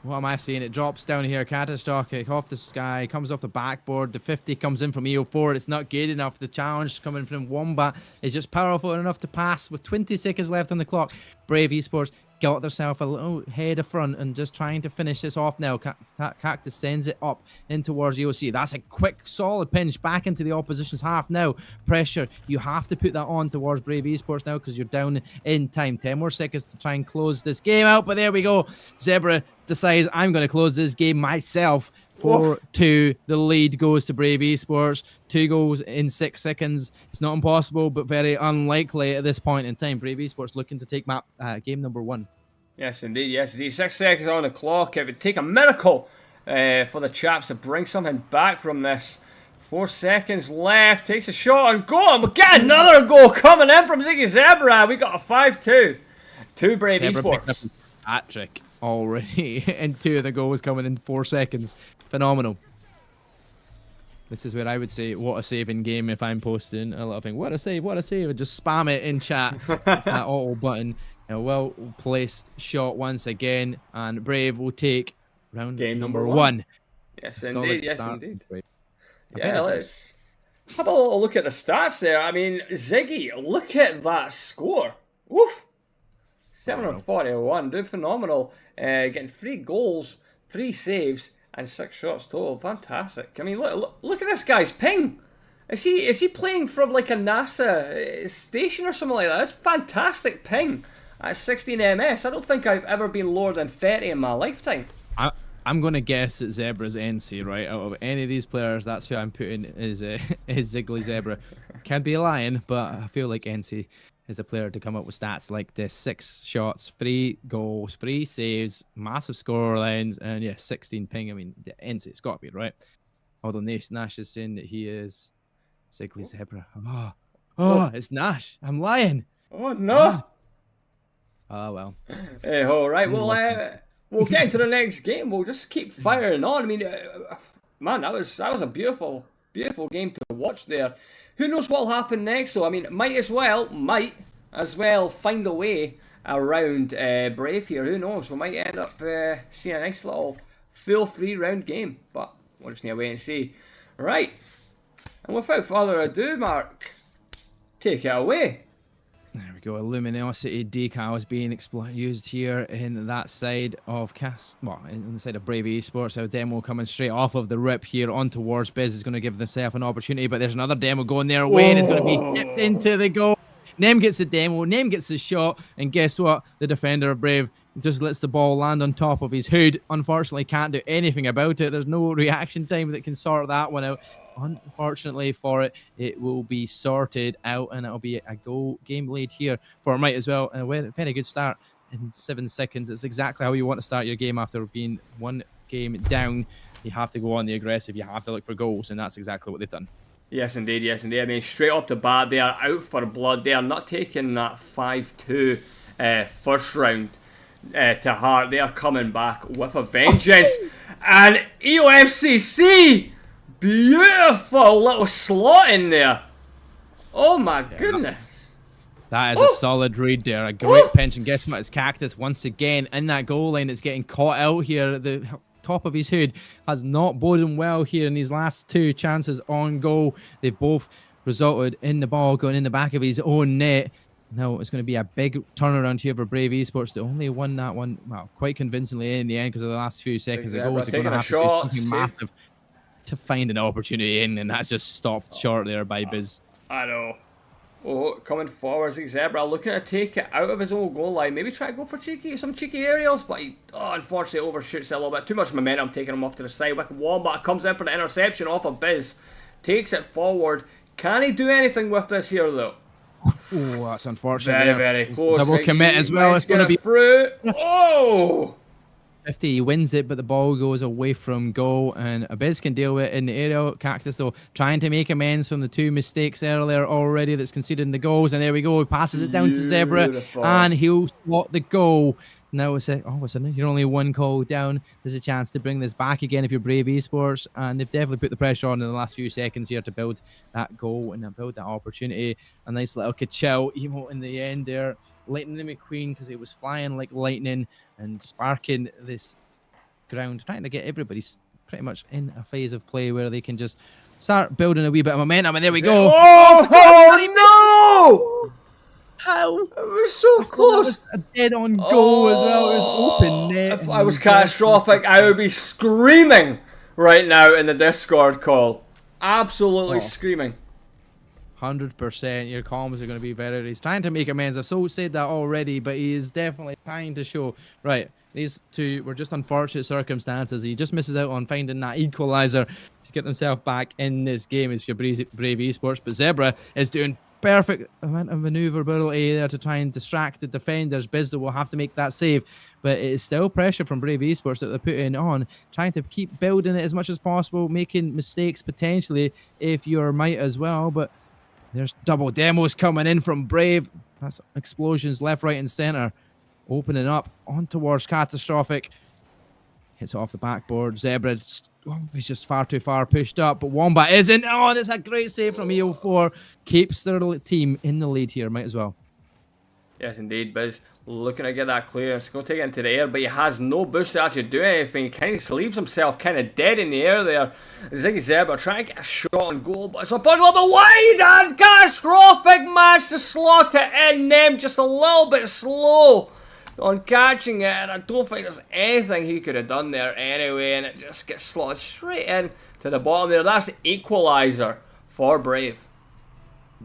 What am I seeing? It drops down here, catastrophic, off the sky, comes off the backboard. The 50 comes in from EO4. It's not good enough. The challenge coming from Wombat is just powerful enough to pass with 20 seconds left on the clock. Brave Esports got themselves a little head of front and just trying to finish this off now. Cactus sends it up in towards EOC. That's a quick, solid pinch back into the opposition's half now. Pressure. You have to put that on towards Brave Esports now because you're down in time. 10 more seconds to try and close this game out. But there we go. Zebra decides I'm going to close this game myself. 4-2. The lead goes to Brave Esports. 2 goals in 6 seconds. It's not impossible, but very unlikely at this point in time. Brave Esports looking to take map game number 1. Yes, indeed. Yes, indeed. 6 seconds on the clock. It would take a miracle for the chaps to bring something back from this. 4 seconds left. Takes a shot and goal. And we get another goal coming in from Ziggy Zebra. We got a 5-2 to Brave Esports. Hat-trick already, and 2 of the goals coming in 4 seconds. Phenomenal. This is where I would say, what a saving game if I'm posting a lot of things. What a save, what a save. Just spam it in chat. That auto button. A well placed shot once again, and Brave will take round game number 1. Yes, indeed. Yes, indeed. Yeah, let's have a little look at the stats there. I mean, Ziggy, look at that score. Woof. 741, doing phenomenal. Getting 3 goals, 3 saves, and 6 shots total. Fantastic. I mean, look at this guy's ping. Is he playing from like a NASA station or something like that? That's fantastic ping at 16 ms. I don't think I've ever been lower than 30 in my lifetime. I'm going to guess that Zebra's NC, right? Out of any of these players, that's who I'm putting is Ziggly Zebra. Can be lying, but I feel like NC is a player to come up with stats like this. 6 shots, 3 goals, 3 saves, massive score lines, and yeah, 16 ping. I mean, the NC, it's got to be, right? Although Nash is saying that he is Ziggly Zebra. Oh, it's Nash. I'm lying. Oh, no. Oh, well. Hey, all right. We'll get into the next game. We'll just keep firing on. I mean, man, that was a beautiful game to watch there. Who knows what'll happen next, though? I mean, might as well find a way around Brave here. Who knows? We might end up seeing a nice little full 3-round game. But we'll just need to wait and see. Right. And without further ado, Mark, take it away. There we go. A luminosity decal is being used here in that side of in the side of Brave Esports. Our demo coming straight off of the rip here on towards Biz is going to give themselves an opportunity, but there's another demo going their way, and it's going to be tipped into the goal. Nem gets the demo, Nem gets the shot, and guess what? The defender of Brave just lets the ball land on top of his hood. Unfortunately, can't do anything about it. There's no reaction time that can sort that one out. Unfortunately for it, it will be sorted out, and it'll be a game lead here for Might as well. And a very good start in 7 seconds. It's exactly how you want to start your game after being 1 game down. You have to go on the aggressive. You have to look for goals, and that's exactly what they've done. Yes, indeed. Yes, indeed. I mean, straight off the bat, they are out for blood. They are not taking that 5-2 first round to heart. They are coming back with a vengeance. And EOMCC, beautiful little slot in there. Oh my goodness. That is a solid read there. A great pinch. And guess what? It's Cactus once again in that goal line. It's getting caught out here. The top of his hood has not boded well here in these last 2 chances on goal. They've both resulted in the ball going in the back of his own net. Now it's going to be a big turnaround here for Brave Esports. They only won that one, well, quite convincingly in the end because of the last few seconds of goals. They're going to have to do something massive to find an opportunity in, and that's just stopped short there by Biz. I know. Oh, coming forward, Zebra looking to take it out of his own goal line. Maybe try to go for some cheeky aerials, but he unfortunately overshoots it a little bit. Too much momentum taking him off to the side. Wicked Wombat comes in for the interception off of Biz. Takes it forward. Can he do anything with this here, though? Oh, that's unfortunate. Very close. Double commit as well. It's going to be through. Oh! 50, he wins it, but the ball goes away from goal, and Abiz can deal with it in the aerial. Cactus, though, trying to make amends from the 2 mistakes earlier already that's conceded in the goals, and there we go. He passes it down to Zebra, and he'll slot the goal Now it's all of a sudden you're only one call down. There's a chance to bring this back again if you're Brave Esports, and they've definitely put the pressure on in the last few seconds here to build that goal and build that opportunity. A nice little Kachel emote in the end there, lightning the McQueen because it was flying like lightning and sparking this ground, trying to get everybody pretty much in a phase of play where they can just start building a wee bit of momentum. And there we go. Oh, no! How? It was so close. A dead on goal as well. It was open net. If I was catastrophic, I would be screaming right now in the Discord call. Absolutely screaming. 100%. Your comments are going to be better. He's trying to make amends. I've so said that already, but he is definitely trying to show. Right, these two were just unfortunate circumstances. He just misses out on finding that equalizer to get himself back in this game. It's your Brave Esports, but Zebra is doing perfect amount of maneuverability there to try and distract the defenders. Bizdo will have to make that save, but it is still pressure from Brave Esports that they're putting on, trying to keep building it as much as possible, making mistakes potentially if you're Might as well. But there's double demos coming in from Brave. That's explosions left, right, and center, opening up on towards Catastrophic. Hits off the backboard. Zebra, he's just far too far pushed up, but Wombat isn't. Oh, that's a great save from EO4. Keeps their team in the lead here, might as well. Yes, indeed. Biz looking to get that clearance. Going to take it into the air, but he has no boost to actually do anything. He kind of leaves himself kind of dead in the air there. Ziggy Zebra trying to get a shot on goal, but it's a little bit wide, and Catastrophic managed to slot it in. Them just a little bit slow on catching it, and I don't think there's anything he could have done there anyway, and it just gets slotted straight in to the bottom there. That's the equaliser for Brave.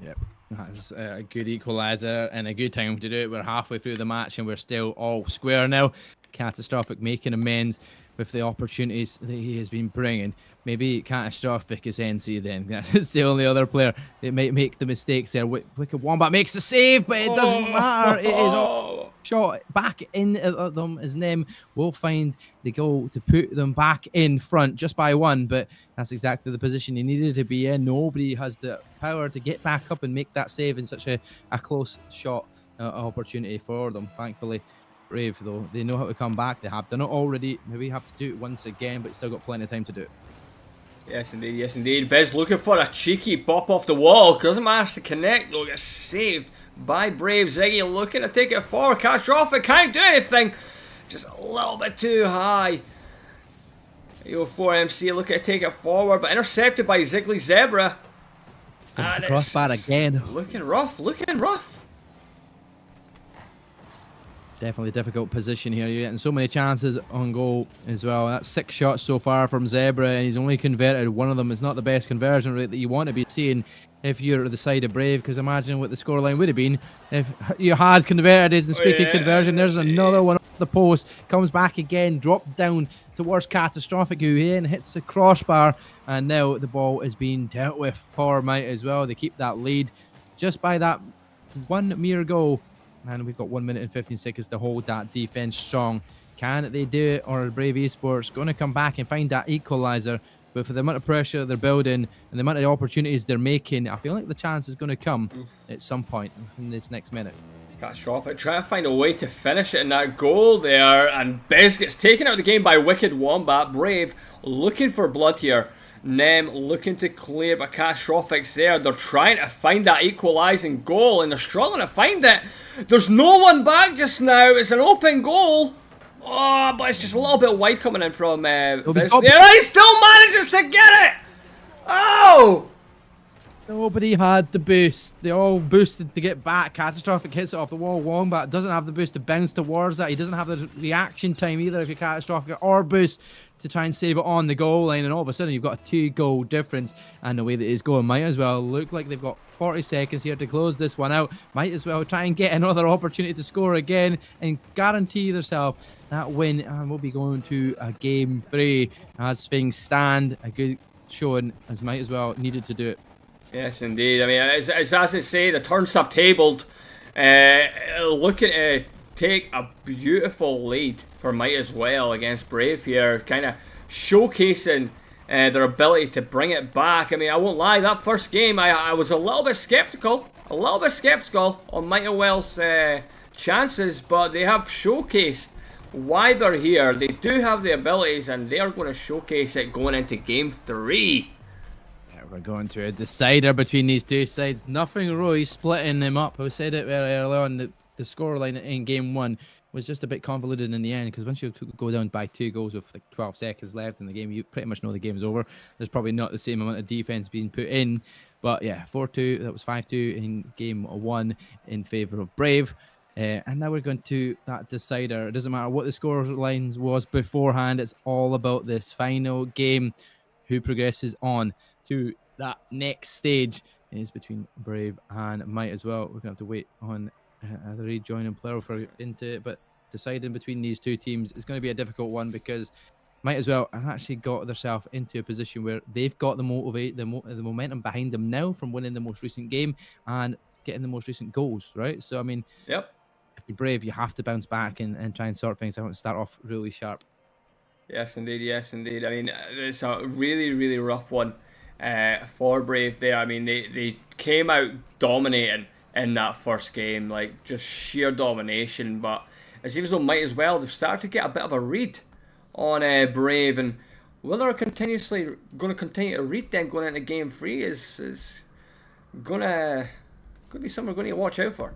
Yep, that's a good equaliser and a good time to do it. We're halfway through the match and we're still all square now. Catastrophic making amends with the opportunities that he has been bringing. Maybe Catastrophic is NC then. That's the only other player that might make the mistakes there. Wicked Wombat makes the save, but it doesn't matter. It is all shot back in them as Nem will find the goal to put them back in front just by one, but that's exactly the position he needed to be in. Nobody has the power to get back up and make that save in such a close shot opportunity for them. Thankfully, Brave, though, they know how to come back. They have done it already. Maybe have to do it once again, but still got plenty of time to do it. Yes, indeed. Yes, indeed. Biz looking for a cheeky pop off the wall. Doesn't manage to connect, though. Gets saved by Brave. Ziggy looking to take it forward. Catastrophic can't do anything. Just a little bit too high. EO4 MC looking to take it forward, but intercepted by Ziggly Zebra. And the crossbar again. Looking rough. Looking rough. Definitely a difficult position here. You're getting so many chances on goal as well. That's 6 shots so far from Zebra, and he's only converted one of them. It's not the best conversion rate that you want to be seeing if you're the side of Brave, because imagine what the scoreline would have been if you had converted his and speaking conversion. There's another one off the post. Comes back again, dropped down towards Catastrophic, who then hits the crossbar, and now the ball is being dealt with for Might as well. They keep that lead just by that one mere goal. And we've got 1 minute and 15 seconds to hold that defense strong. Can they do it, or are Brave Esports going to come back and find that equalizer? But for the amount of pressure they're building and the amount of opportunities they're making, I feel like the chance is going to come at some point in this next minute. Catastrophic trying to find a way to finish it in that goal there, and Bez gets taken out of the game by Wicked Wombat. Brave looking for blood here. Nem looking to clear, but Catastrophic's there. They're trying to find that equalising goal, and they're struggling to find it. There's no one back just now. It's an open goal. Oh, but it's just a little bit wide coming in from Biz. He still manages to get it. Oh! Nobody had the boost. They all boosted to get back. Catastrophic hits it off the wall. Wombat doesn't have the boost to bounce towards that. He doesn't have the reaction time either if you're Catastrophic, or boost to try and save it on the goal line. And all of a sudden you've got a 2-goal difference, and the way that it's going might as well look like they've got 40 seconds here to close this one out. Might as well try and get another opportunity to score again and guarantee themselves that win, and we'll be going to a game 3 as things stand. A good showing, as Might as well needed to do it. Yes, indeed. I mean, as I say, the turnstile tabled, looking to take a beautiful lead for Might as well against Brave here, kind of showcasing their ability to bring it back. I mean, I won't lie, that first game, I was a little bit skeptical on Might as well's chances, but they have showcased why they're here. They do have the abilities, and they are going to showcase it going into Game 3. Yeah, we're going to a decider between these two sides. Nothing really splitting them up. I said it very early on that the scoreline in Game 1 was just a bit convoluted in the end, because once you go down by 2 goals with like 12 seconds left in the game, you pretty much know the game's over. There's probably not the same amount of defense being put in, but yeah, 4-2. That was 5-2 in Game 1 in favor of Brave. And now we're going to that decider. It doesn't matter what the score lines was beforehand. It's all about this final game. Who progresses on to that next stage is between Brave and Might as well. We're going to have to wait on the rejoining player for into it, but deciding between these two teams is going to be a difficult one, because Might as well have actually got themselves into a position where they've got the momentum behind them now from winning the most recent game and getting the most recent goals, right? So I mean, Yep. if you're Brave, you have to bounce back and try and sort things out and start off really sharp. Yes, indeed. Yes, indeed. I mean, it's a really, really rough one for Brave there. I mean, they came out dominating in that first game, like just sheer domination. But it seems though Might as well, they've started to get a bit of a read on Brave, and whether they're continuously going to continue to read them going into Game 3 is gonna be something we're going to watch out for.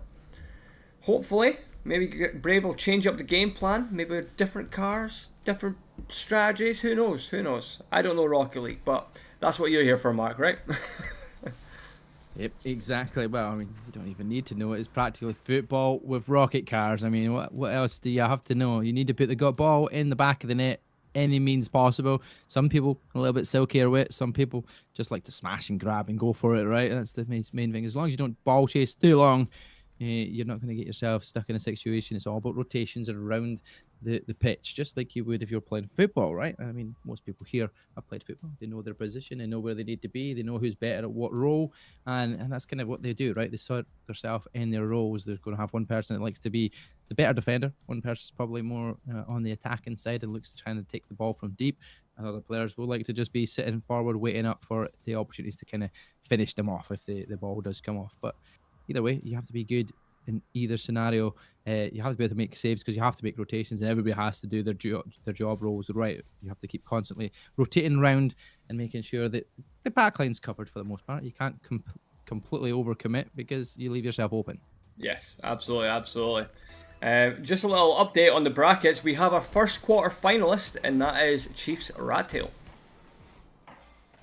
Hopefully, maybe Brave will change up the game plan, maybe with different cars, different strategies. Who knows? Who knows? I don't know Rocket League, but that's what you're here for, Mark, right? Yep, exactly. Well, I mean, you don't even need to know it. It's practically football with rocket cars. I mean, what else do you have to know? You need to put the ball in the back of the net any means possible. Some people a little bit silkier with it. Some people just like to smash and grab and go for it, right? That's the main thing. As long as you don't ball chase too long, you're not going to get yourself stuck in a situation. It's all about rotations around the pitch, just like you would if you're playing football, right? I mean, most people here have played football. They know their position. They know where they need to be. They know who's better at what role. And that's kind of what they do, right? They sort themselves in their roles. They're going to have one person that likes to be the better defender. One person's probably more on the attacking side and looks to try and take the ball from deep. And other players will like to just be sitting forward, waiting up for the opportunities to kind of finish them off if the ball does come off. But either way, you have to be good in either scenario. You have to be able to make saves because you have to make rotations, and everybody has to do their job roles right. You have to keep constantly rotating around and making sure that the backline's covered for the most part. You can't completely overcommit because you leave yourself open. Yes, absolutely, absolutely. Just a little update on the brackets. We have our first quarter finalist, and that is Chiefs Rattail.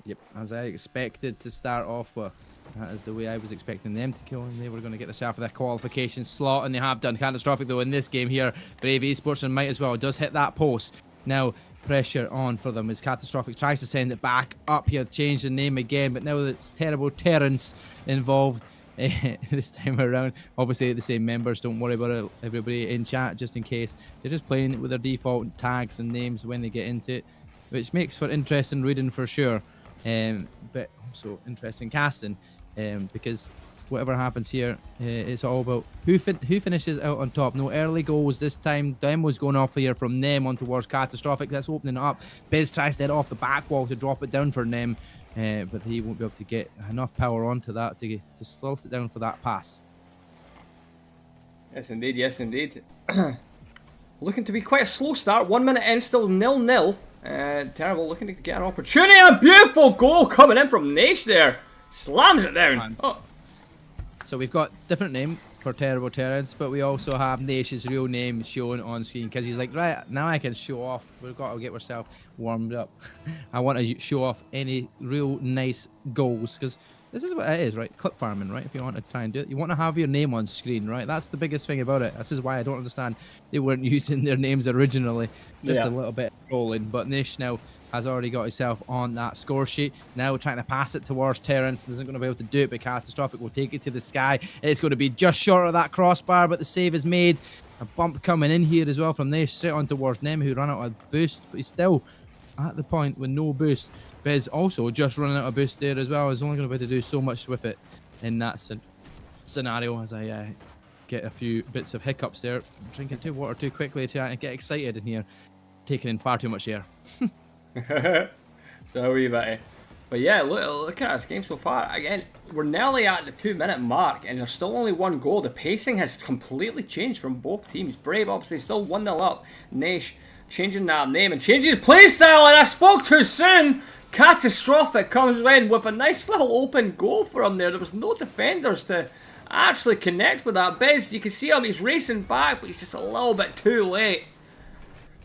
Yep, as I expected to start off with. That is the way I was expecting them to go, and they were going to get the shaft of their qualification slot, and they have done. Catastrophic though in this game here. Brave Esports and Might as well does hit that post. Now pressure on for them as Catastrophic tries to send it back up here, change the name again, but now it's terrible Terrence involved this time around. Obviously the same members, don't worry about it, everybody in chat, just in case. They're just playing with their default tags and names when they get into it, which makes for interesting reading for sure, but also interesting casting. Because whatever happens here, it's all about who finishes out on top. No early goals this time. Demo's going off here from Nem on towards Catastrophic. That's opening it up. Biz tries to head off the back wall to drop it down for Nem, but he won't be able to get enough power onto that to slow it down for that pass. Yes, indeed. Yes, indeed. Looking to be quite a slow start. 1 minute in, still 0-0. Terrible. Looking to get an opportunity. A beautiful goal coming in from Nash there. Slams it down. Oh. So we've got different name for Terrible Terrence, but we also have Nash's real name shown on screen because he's like, right, now I can show off. We've got to get ourselves warmed up. I want to show off any real nice goals because this is what it is, right? Clip farming, right? If you want to try and do it, you want to have your name on screen, right? That's the biggest thing about it. This is why I don't understand they weren't using their names originally. Just a little bit rolling, but Nish now has already got himself on that score sheet. Now trying to pass it towards Terrence. Isn't going to be able to do it, but Catastrophic will take it to the sky. It's going to be just short of that crossbar, but the save is made. A bump coming in here as well from Nish, straight on towards Nem, who ran out of boost, but he's still at the point with no boost. Biz also just running out of boost there as well. He's only going to be able to do so much with it in that scenario as I get a few bits of hiccups there. I'm drinking too water too quickly to get excited in here. Taking in far too much air. So wee bit. But yeah, look at this game so far. Again, we're nearly at the 2-minute mark, and there's still only one goal. The pacing has completely changed from both teams. Brave obviously still 1-0 up. Naish changing that name and changing his play style, and I spoke too soon. Catastrophic comes in with a nice little open goal for him there. There was no defenders to actually connect with that. Biz, you can see him, he's racing back, but he's just a little bit too late.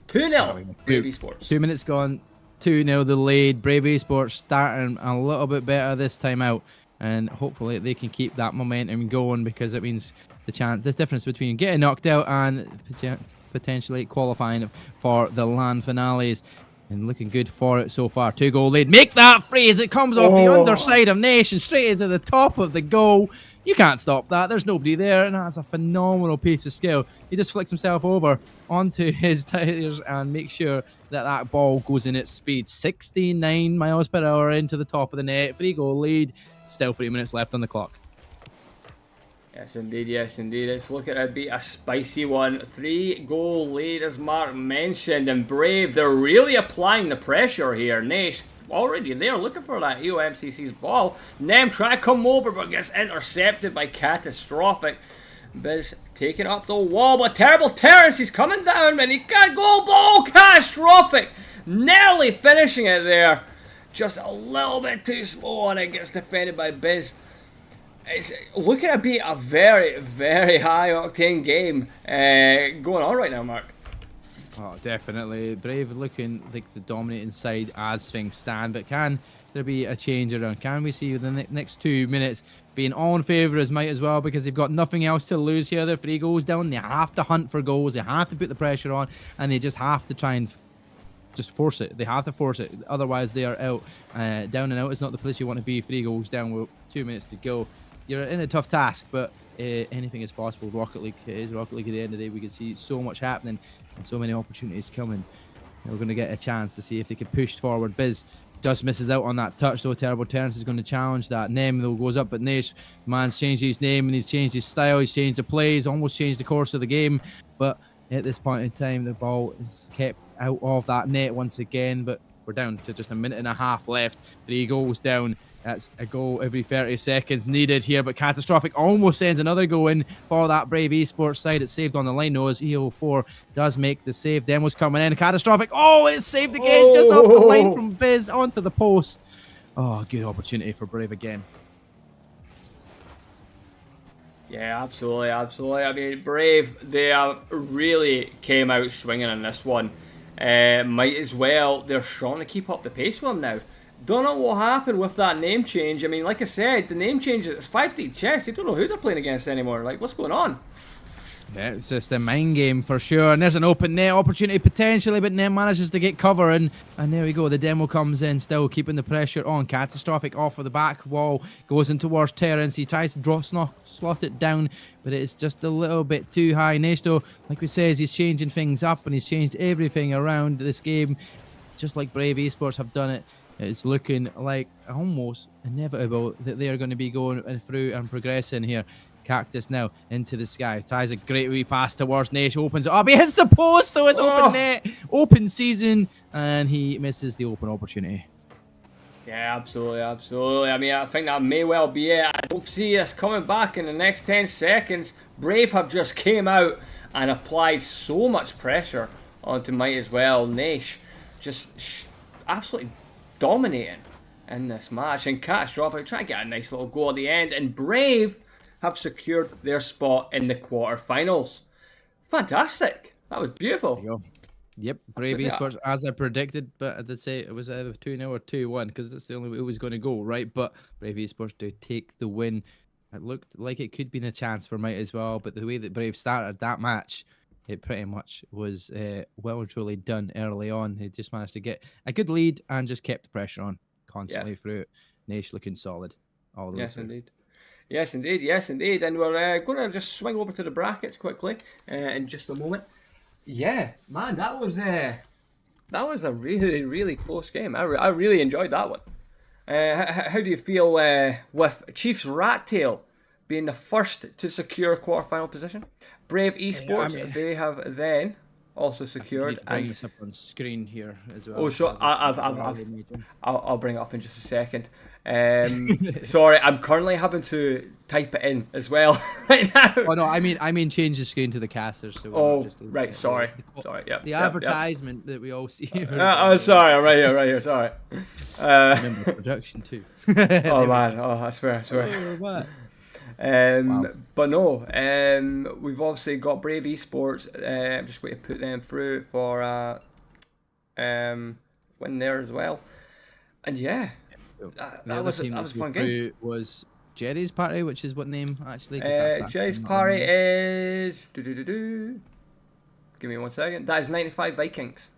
2-0, Brave Esports. 2 minutes gone. 2-0 the lead. Brave Esports starting a little bit better this time out, and hopefully they can keep that momentum going, because it means the difference between getting knocked out and potentially qualifying for the LAN finales. And looking good for it so far. 2-goal lead. Make that free as it comes off the underside of Nation straight into the top of the goal. You can't stop that. There's nobody there, and that's a phenomenal piece of skill. He just flicks himself over onto his tires and makes sure that that ball goes in its speed. 69 miles per hour into the top of the net. 3-goal lead. Still 3 minutes left on the clock. Yes, indeed. Yes, indeed. It's looking to be a spicy one. 3-goal lead, as Mark mentioned. And Brave, they're really applying the pressure here. Nash already there looking for that EOMCC's ball. Nem trying to come over, but gets intercepted by Catastrophic. Biz taking up the wall, but terrible Terrence. He's coming down, and he got goal ball. Catastrophic. Nearly finishing it there. Just a little bit too slow, and it gets defended by Biz. It's looking to be a very, very high-octane game going on right now, Mark. Oh, definitely. Brave looking like the dominating side as things stand, but can there be a change around? Can we see the next 2 minutes being all in favour as might as well, because they've got nothing else to lose here? They're 3 goals down. They have to hunt for goals. They have to put the pressure on, and they just have to try and just force it. They have to force it. Otherwise, they are out. Down and out is not the place you want to be. 3 goals down with 2 minutes to go. You're in a tough task, but anything is possible. Rocket League is Rocket League. At the end of the day, we can see so much happening and so many opportunities coming. We're going to get a chance to see if they can push forward. Biz just misses out on that touch, though. Terrible Terrence is going to challenge that. Nem, though, goes up, but Nash, man's changed his name and he's changed his style. He's changed the plays, almost changed the course of the game. But at this point in time, the ball is kept out of that net once again. But we're down to just a minute and a half left. 3 goals down. That's a goal every 30 seconds needed here, but Catastrophic almost sends another goal in for that Brave Esports side. It's saved on the line, though, as EO4 does make the save. Demo's coming in. Catastrophic. Oh, it's saved again, just off the line from Biz onto the post. Oh, good opportunity for Brave again. Yeah, absolutely, absolutely. I mean, Brave, they really came out swinging on this one. Might as well. They're trying to keep up the pace with them now. Don't know what happened with that name change. I mean, like I said, the name change is 5D chess. They don't know who they're playing against anymore. Like, what's going on? Yeah, it's just a mind game for sure. And there's an open net opportunity potentially, but Nem manages to get cover. And there we go. The demo comes in, still keeping the pressure on. Catastrophic off of the back wall. Goes in towards Terrence. He tries to slot it down, but it's just a little bit too high. Nesto, like we said, he's changing things up, and he's changed everything around this game, just like Brave Esports have done it. It's looking like almost inevitable that they are going to be going through and progressing here. Cactus now into the sky. Tries a great wee pass towards Nash. Opens it up. He hits the post, though. It's open net. Open season. And he misses the open opportunity. Yeah, absolutely, absolutely. I mean, I think that may well be it. I don't see us coming back in the next 10 seconds. Brave have just came out and applied so much pressure onto Might as well. Nash just absolutely dominating in this match, and Catastrophic trying to get a nice little goal at the end, and Brave have secured their spot in the quarterfinals. Fantastic. That was beautiful. There you go. Yep, Brave Esports, as I predicted, but I did say it was either 2-0 or 2-1, because that's the only way it was going to go, right? But Brave Esports do take the win. It looked like it could be a chance for Might as well, but the way that Brave started that match, it pretty much was well and truly done early on. They just managed to get a good lead and just kept the pressure on constantly through it. Nash looking solid all the way through. Indeed. Yes, indeed. Yes, indeed. And we're going to just swing over to the brackets quickly in just a moment. Yeah, man, that was a really, really close game. I really enjoyed that one. How do you feel with Chiefs Rat Tail being the first to secure quarterfinal position? Brave Esports, they have then also I think you need secured. to bring And this up on screen here as well. oh, so Rally major. I'll bring it up in just a second. Sorry, I'm currently having to type it in as well right now. Oh no, I mean change the screen to the casters, so we're not Oh, just looking right. at Sorry. the, Sorry. Yep. the advertisement that we all see. I'm sorry. I'm right here. Right here. Sorry. Remember production too. Oh man. Oh, I swear. I swear. Oh, what? But no, we've obviously got Brave Esports. I'm just waiting to put them through for win there as well. And yeah, that was a fun game. Was Jerry's Party, which is what name actually? Jerry's Party is. Give me 1 second. That is 95 Vikings.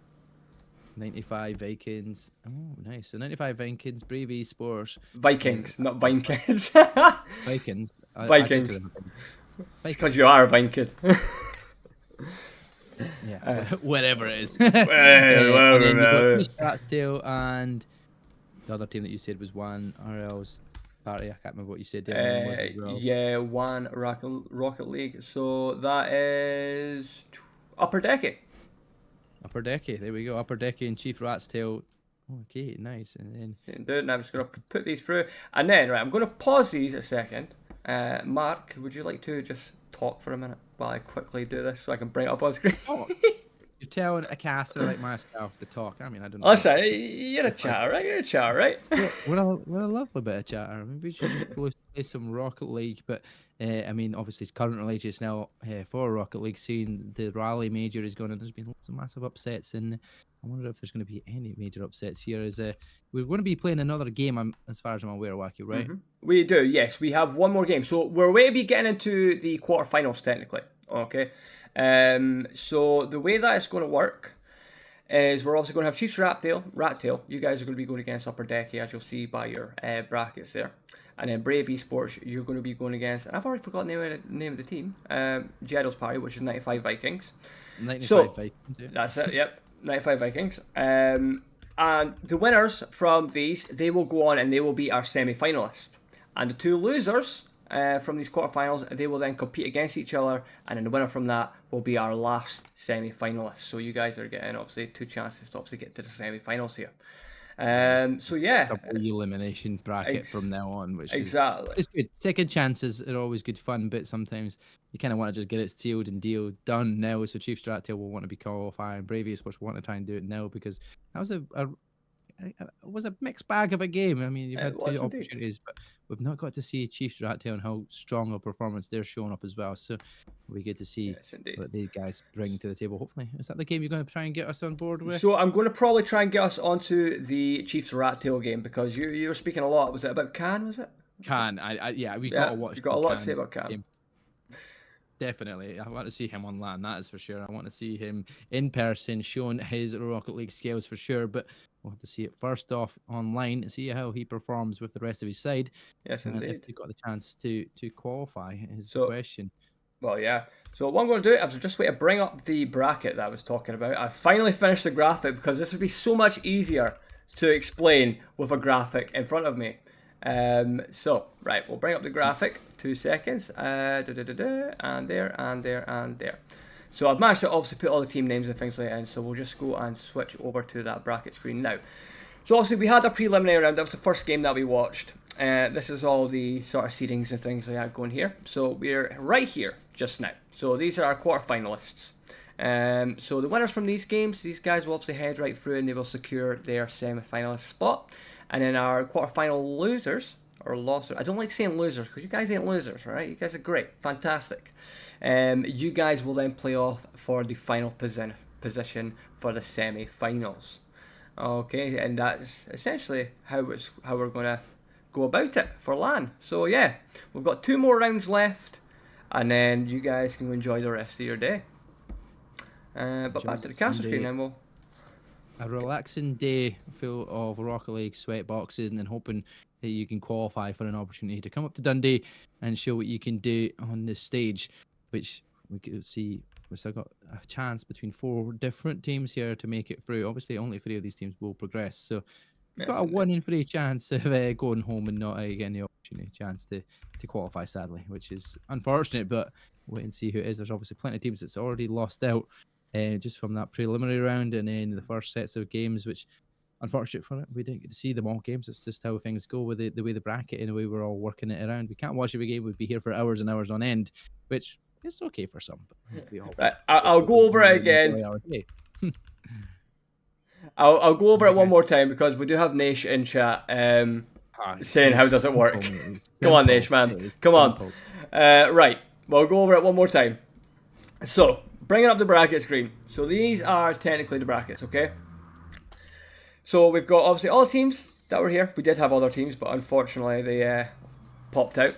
95 Vikings. Oh, nice. So 95 Vikings, Brave Esports. Vikings, not Vikings. Vikings. Vikings. Because you are a Viking. Yeah, whatever it is. Tail and the other team that you said was one RL's Party. I can't remember what you said. Their name was as well. Yeah, one Rocket League. So that is Upper Decky. Upper Decky, there we go. Upper Decky and Chief Rat's Tail. Okay, nice. And then I'm just going to put these through. And then, right, I'm going to pause these a second. Mark, would you like to just talk for a minute while I quickly do this so I can bring it up on screen? oh, you're telling a caster like myself to talk. I mean, I don't know. Listen, you're a chatter, right? You're a chatter, right? We're a lovely bit of chatter. Maybe we should just play some Rocket League, but I mean, obviously, currently just now for Rocket League, seeing the rally major is going, and there's been lots of massive upsets, and I wonder if there's going to be any major upsets here. As we're going to be playing another game, as far as I'm aware, Wacky, right? Mm-hmm. We do, yes. We have one more game, so we're way to be getting into the quarterfinals technically. Okay, so the way that it's going to work is we're also going to have Chiefs Rat Tail. You guys are going to be going against Upper Decky, as you'll see by your brackets there. And then Brave Esports, you're going to be going against, and I've already forgotten the name of the team, Jeddo's Party, which is 95 Vikings. 95 Vikings, yeah. That's it, yep, 95 Vikings. And the winners from these, they will go on and they will be our semi-finalists. And the two losers from these quarterfinals, they will then compete against each other, and then the winner from that will be our last semi-finalist. So you guys are getting, obviously, 2 chances to obviously get to the semi-finals here. So yeah, double elimination bracket from now on, which exactly is good. Second chances are always good fun, but sometimes you kind of want to just get it sealed and deal done now. So Chief Strat will want to be qualifying, Brave Esports want to try and do it now, because that was a mixed bag of a game. I mean, you've had 2 opportunities, but we've not got to see Chief Strat and how strong a performance they're showing up as well. So it'll be good to see what these guys bring to the table. Hopefully, is that the game you're going to try and get us on board with? So I'm going to probably try and get us onto the Chiefs Rat Tail game, because you were speaking a lot. Was it about Can? Was it? Can we got to watch. You got a lot to say about Can. Definitely, I want to see him on land. That is for sure. I want to see him in person, showing his Rocket League skills for sure. But we'll have to see it first off online and see how he performs with the rest of his side. Yes, indeed. If he got the chance to qualify is the question. Well, yeah. So what I'm going to do, I was just waiting to bring up the bracket that I was talking about. I finally finished the graphic, because this would be so much easier to explain with a graphic in front of me. So, right, we'll bring up the graphic. 2 seconds. And there, and there, and there. So I've managed to obviously put all the team names and things like that in, so we'll just go and switch over to that bracket screen now. So obviously we had a preliminary round. That was the first game that we watched. This is all the sort of seedings and things like that going here. So we're right here just now. So these are our quarterfinalists. So the winners from these games, these guys will obviously head right through and they will secure their semi-finalist spot. And then our quarterfinal losers, or losers, I don't like saying losers because you guys ain't losers, right? You guys are great, fantastic. You guys will then play off for the final position for the semi-finals. Okay, and that's essentially how we're going to go about it for LAN. So yeah, we've got 2 more rounds left, and then you guys can enjoy the rest of your day. But back to the caster screen, and we'll... A relaxing day full of Rocket League sweat boxes, and then hoping that you can qualify for an opportunity to come up to Dundee and show what you can do on this stage, which we could see we've still got a chance between 4 different teams here to make it through. Obviously, only 3 of these teams will progress, so we've got a 1 in 3 chance of going home and not getting the opportunity chance to qualify, sadly, which is unfortunate, but wait and see who it is. There's obviously plenty of teams that's already lost out just from that preliminary round, and then the first sets of games, which unfortunate for it, we didn't get to see them all games. It's just how things go with the way the bracket and the way we're all working it around. We can't watch every game. We'd be here for hours and hours on end, which is okay for some. But we all Right, I'll go over it again. I'll go over it one more time because we do have Nash in chat saying how does it work. Come on, Nash, man. Come on. Right, we'll go over it one more time. So, bringing up the bracket screen. So these are technically the brackets, okay? So we've got obviously all the teams that were here. We did have other teams, but unfortunately they popped out.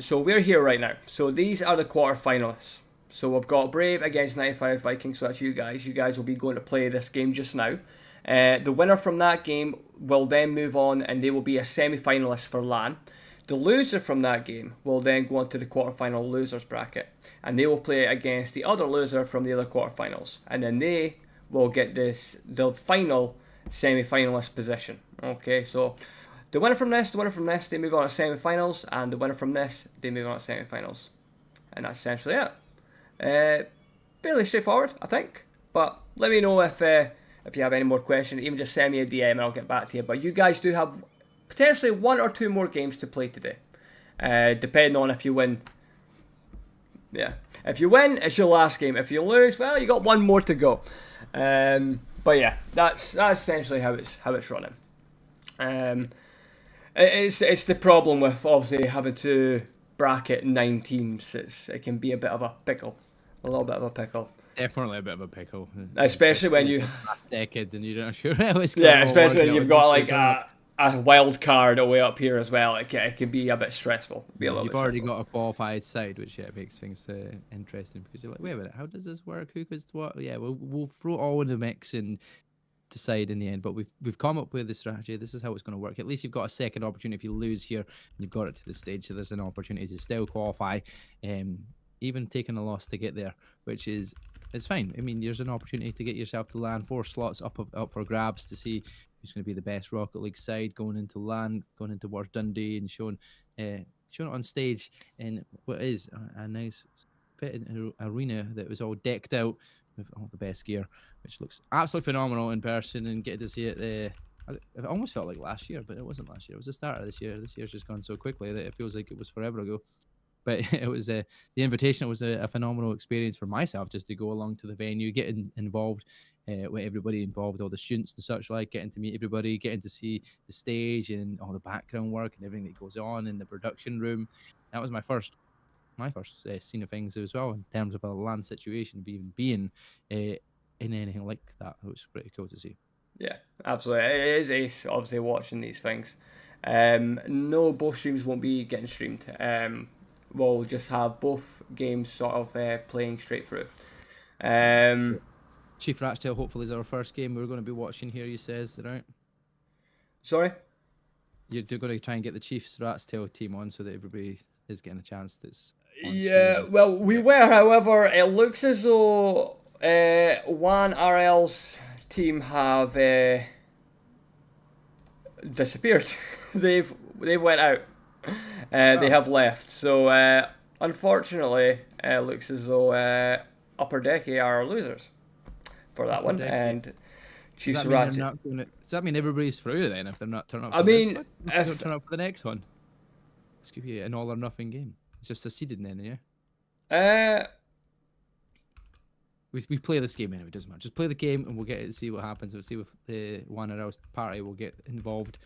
So we're here right now. So these are the quarterfinalists. So we've got Brave against 95 Vikings. So that's you guys. You guys will be going to play this game just now. The winner from that game will then move on, and they will be a semi-finalist for LAN. The loser from that game will then go on to the quarterfinal losers bracket, and they will play against the other loser from the other quarterfinals, and then they will get the final semi-finalist position. Okay, so the winner from this, they move on to semi-finals, and the winner from this, they move on to semi-finals, and that's essentially it. Fairly straightforward, I think. But let me know if you have any more questions. Even just send me a DM and I'll get back to you. But you guys do have potentially 1 or 2 more games to play today, depending on if you win. Yeah, if you win, it's your last game. If you lose, well, you got 1 more to go. But yeah, that's essentially how it's running. It's the problem with obviously having to bracket 9 teams. It can be a bit of a pickle, a little bit of a pickle. Definitely a bit of a pickle, especially when you second and you're not sure how it's going. Yeah, especially when you've got like a wild card away up here as well. It can be a bit stressful. You've already got a qualified side, which makes things interesting because you're like, wait a minute, how does this work? Who goes to what? Yeah, we'll throw it all in the mix and decide in the end. But we've come up with the strategy. This is how it's going to work. At least you've got a second opportunity if you lose here, and you've got it to the stage. So there's an opportunity to still qualify, even taking a loss to get there, which is. It's fine. I mean, there's an opportunity to get yourself to LAN, 4 slots up for grabs to see who's going to be the best Rocket League side going into LAN, going into towards Dundee and showing it on stage in what is a nice fitting arena that was all decked out with all the best gear, which looks absolutely phenomenal in person, and get to see it there. It almost felt like last year, but it wasn't last year. It was the start of this year. This year's just gone so quickly that it feels like it was forever ago. But it was the invitation was a phenomenal experience for myself, just to go along to the venue, getting involved with everybody involved, all the students and such like, getting to meet everybody, getting to see the stage and all the background work and everything that goes on in the production room. That was my first scene of things as well, in terms of a LAN situation, being in anything like that. It was pretty cool to see. Yeah, absolutely. It is ace, obviously, watching these things. No, both streams won't be getting streamed. We'll just have both games sort of playing straight through. Chief Ratchtail hopefully is our first game we're going to be watching here, you says, right? Sorry? You're going to try and get the Chiefs Ratchtail team on so that everybody is getting a chance that's on yeah, well, we were, however, it looks as though one RL's team have disappeared. They've went out. They have left. So unfortunately, it looks as though Upper Decky are losers for that one. And Chiefs Does that mean everybody's through then if they're not turning up? This one? If they don't turn up for the next one, it's gonna be an all or nothing game. It's just a seeded then, yeah. We play this game anyway. Doesn't matter. Just play the game and we'll get to see what happens. We'll see if the one or else party will get involved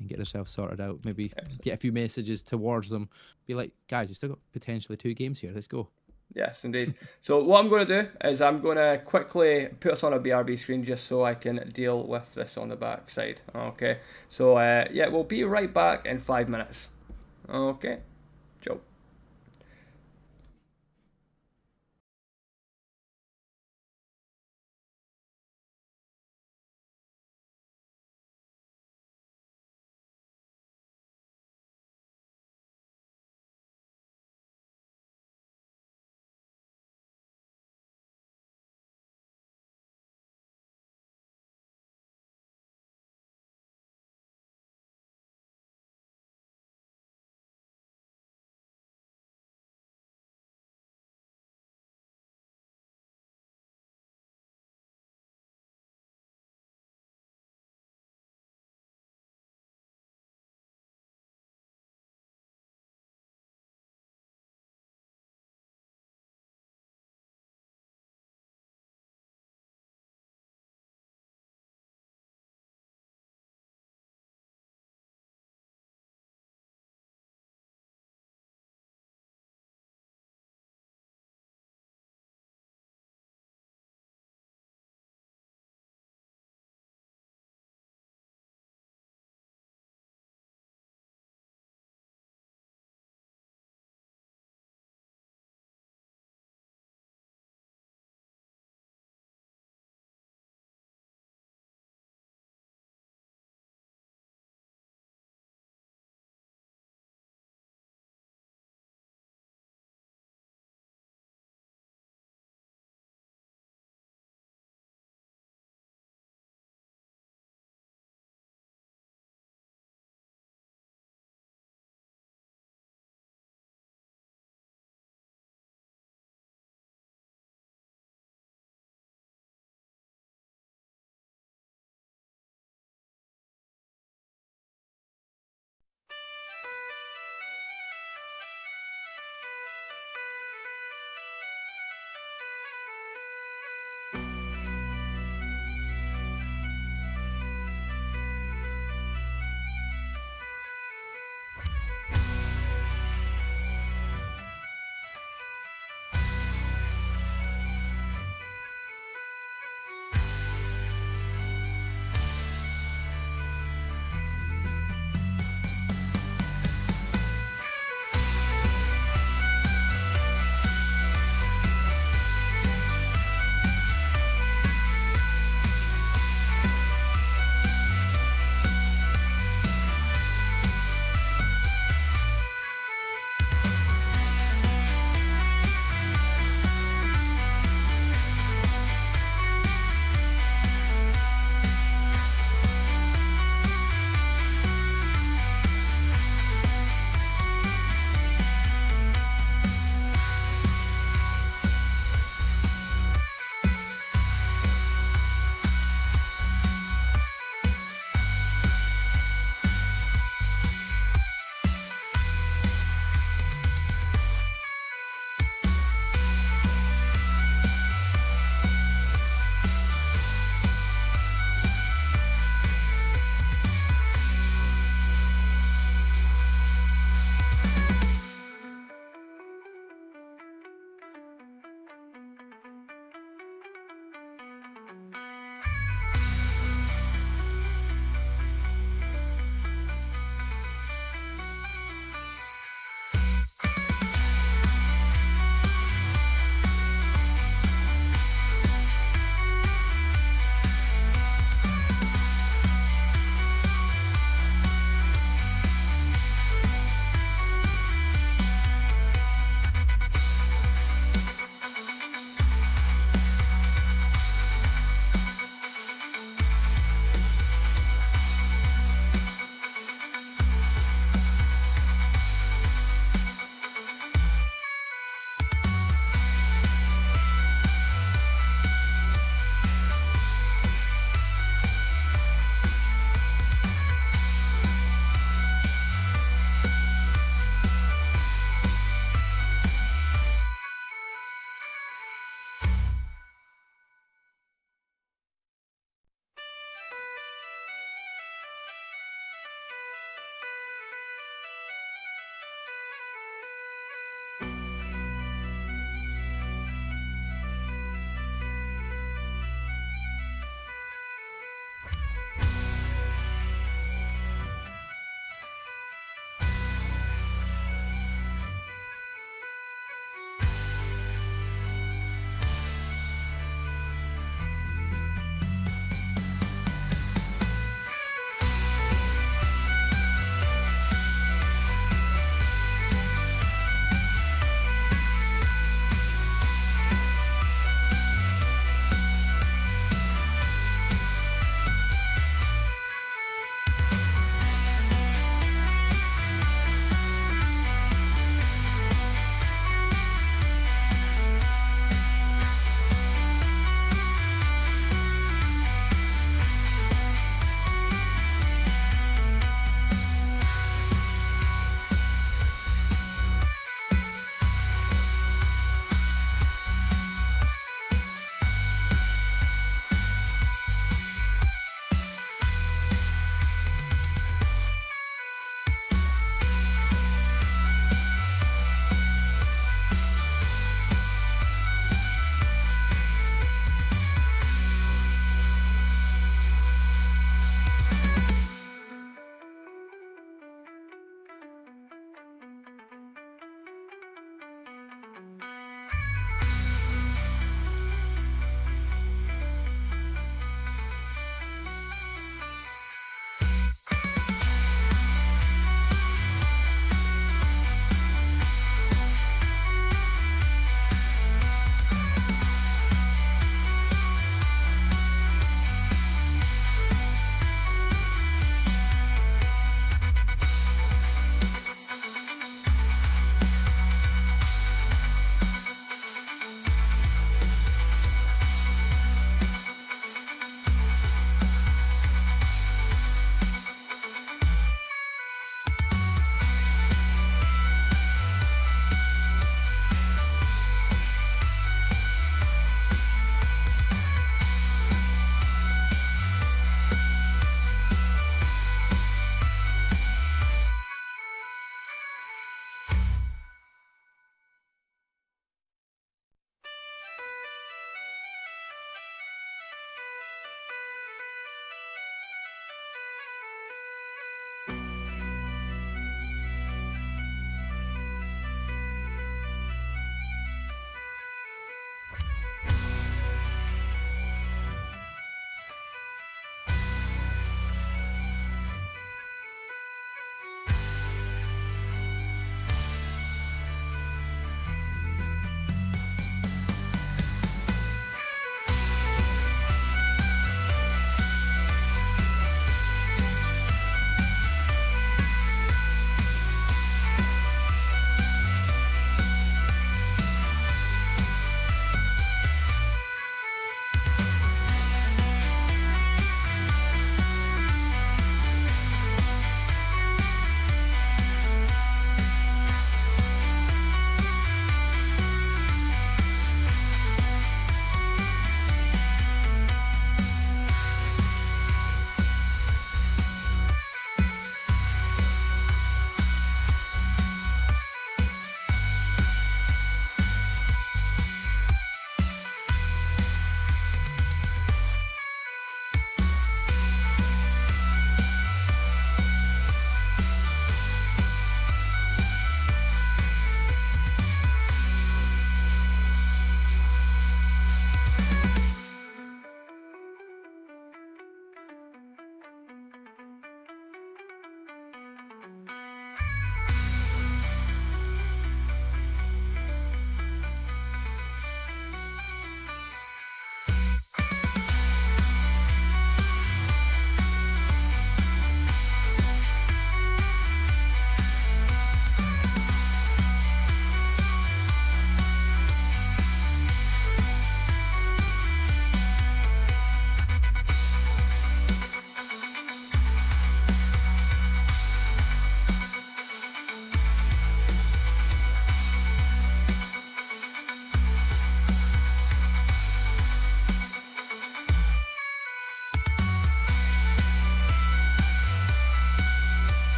and get themselves sorted out. Maybe get a few messages towards them. Be like, guys, you've still got potentially 2 games here. Let's go. Yes, indeed. So what I'm going to do is I'm going to quickly put us on a BRB screen just so I can deal with this on the back side. Okay. So yeah, we'll be right back in 5 minutes. Okay. Ciao.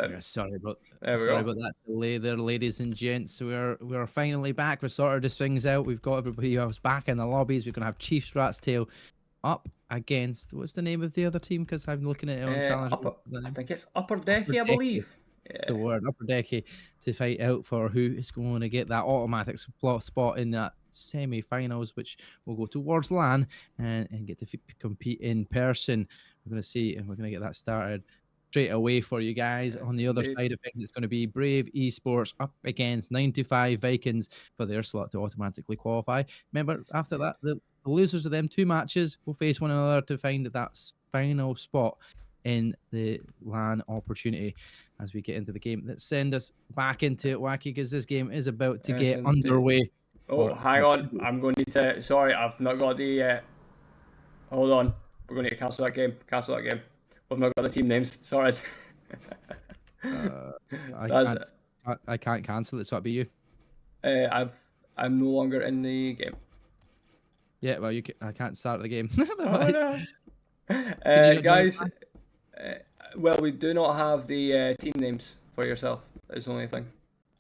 Yeah, There we sorry go. about that delay there, ladies and gents. We're finally back. We're sorted this things out. We've got everybody else back in the lobbies. We're gonna have Chiefs Rat's Tail up against what's the name of the other team? Because I'm looking at it on Challenge. I think it's Upper Upper Decky, I Deck. believe. The Yeah. word Upper Decky to fight out for who is going to get that automatic spot in that semi-finals, which will go towards LAN and get to compete in person. We're going to see, and we're going to get that started straight away for you guys. Yes, On the other indeed. side of things, it's going to be Brave Esports up against 95 Vikings for their slot to automatically qualify. Remember, Yes, after indeed. that, the losers of them 2 matches will face one another to find that final spot in the LAN opportunity as we get into the game. Let's send us back into it, Wacky, because this game is about to Yes, get indeed. underway. Oh, hang on. I'm going to need to. Sorry, I've not got the. Hold on. We're going to cancel that game. Cancel that game. We've not got the team names. Sorry. Uh, I That's can't. I can't cancel it, so it'll be you. I'm no longer in the game. Yeah, well, I can't start the game. Oh Otherwise, no. can you not join Guys, it? well, we do not have the team names for yourself. That's the only thing.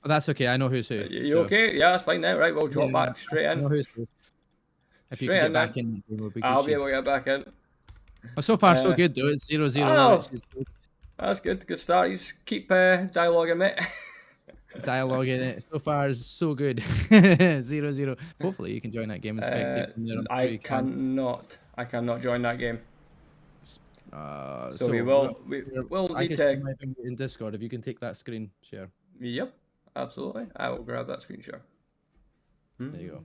Oh, that's okay. I know who's who. You So okay? Yeah, that's fine now. Right, we'll drop yeah, back straight I in. know who's who. If you could Straight get in then. back in, it would be good. I'll be able to get back in. Well, so far so good though. It's 0-0, Oh, which is good. that's good. Good start. You just keep dialoguing, mate. Dialogue in it so far is so good. 0-0. Hopefully you can join that game and spectate from there. I'm sure I you can. cannot. I cannot join that game. So we So will. We will I need can share to. my thing in Discord if you can take that screen share. Yep, absolutely. I will grab that screen share. There you go.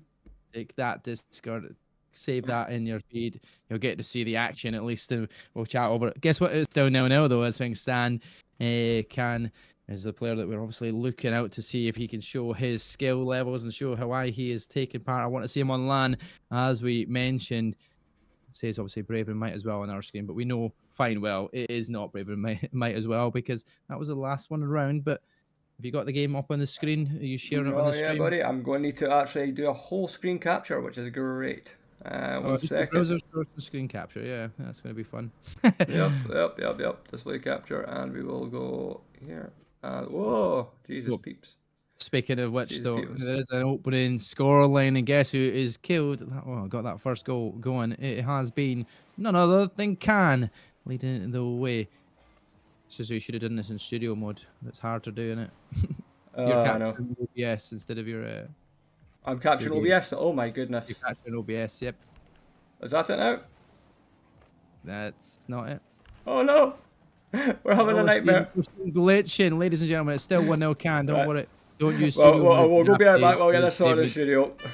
Take that Discord, save that in your feed. You'll get to see the action at least, and we'll chat over it. Guess what? It's still 0-0 though, as things stand. Can is the player that we're obviously looking out to see if he can show his skill levels and show how high he is taking part. I want to see him on LAN, as we mentioned. It says obviously Brave and Might as well on our screen, but we know fine well it is not Brave and Might as well, because that was the last one around. But have you got the game up on the screen? Are you sharing it on No, the yeah, stream? buddy. I'm going to need to actually do a whole screen capture, which is great. Oh, One just the second. browser source the screen capture. Yeah, that's going to be fun. Yep. Display capture, and we will go here. Whoa, Jesus Well, peeps. speaking of which, Jesus though, peeps. there's an opening score line, and guess who is killed? Oh, got that first goal going. It has been none other than Can leading the way. It's just you should have done this in studio mode. It's hard to do, isn't it? You're I know. capturing OBS instead of I'm your capturing game. OBS. Oh my You're goodness. capturing OBS. Yep, Is that it now? that's not it. Oh no. We're having a nightmare. It's been glitching, ladies and gentlemen. It's still 1-0 Can. Don't Right. worry. Don't use Well, studio mode. we'll You go have be right to back. We'll get use this sorted in the David. studio.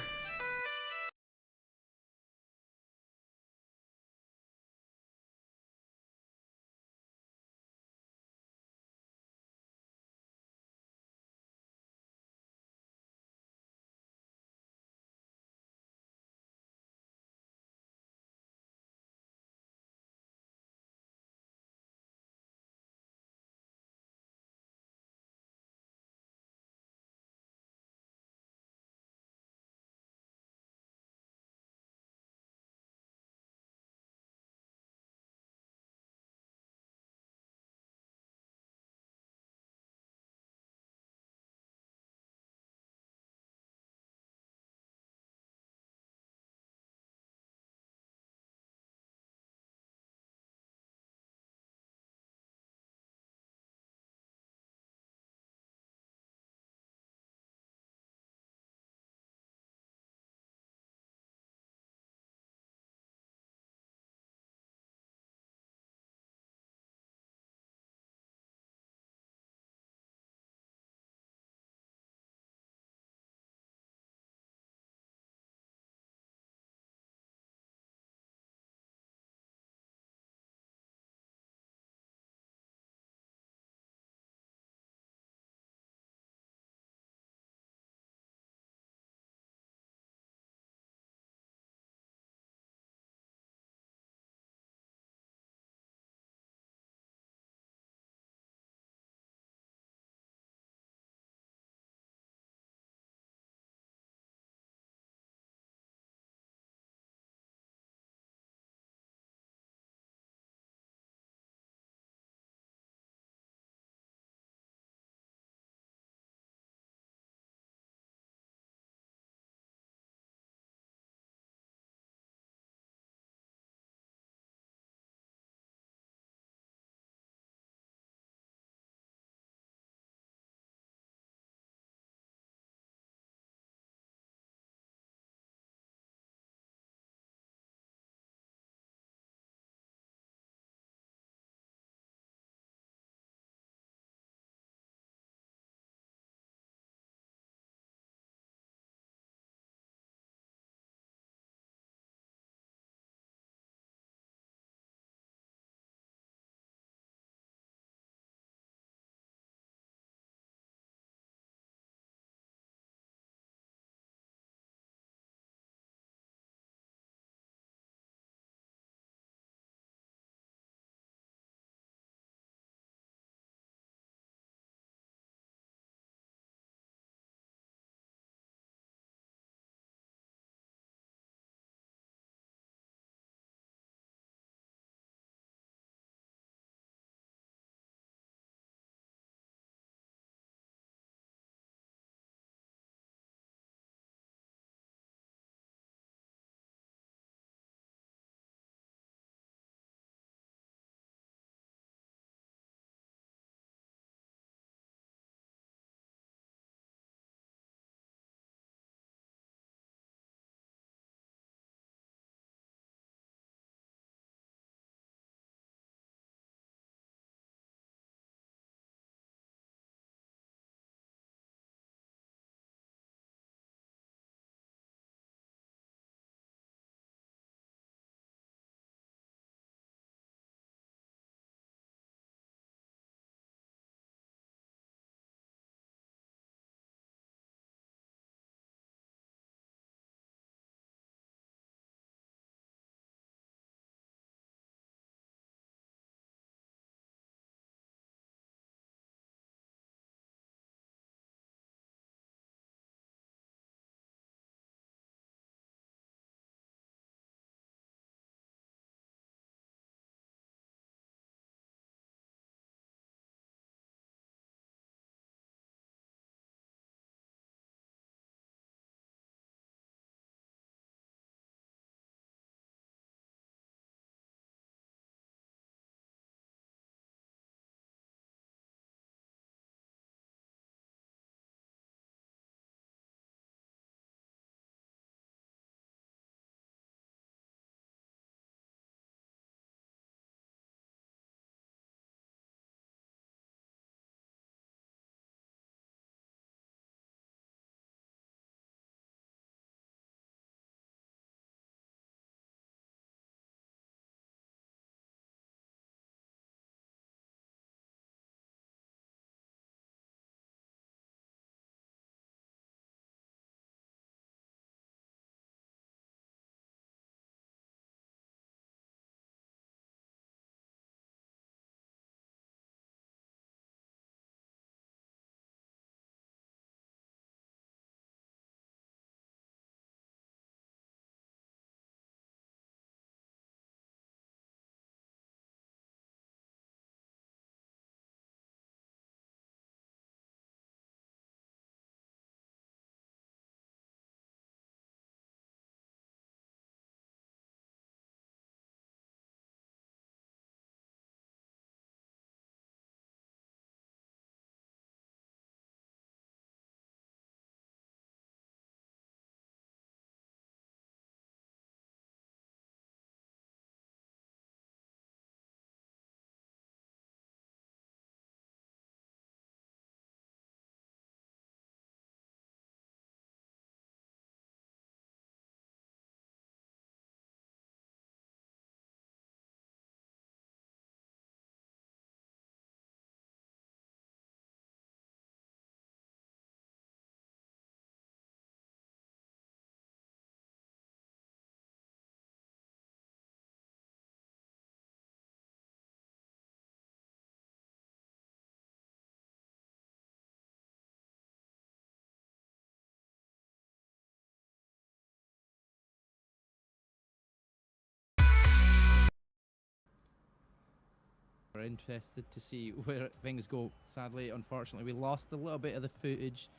We're interested to see where things go. Sadly, unfortunately, we lost a little bit of the footage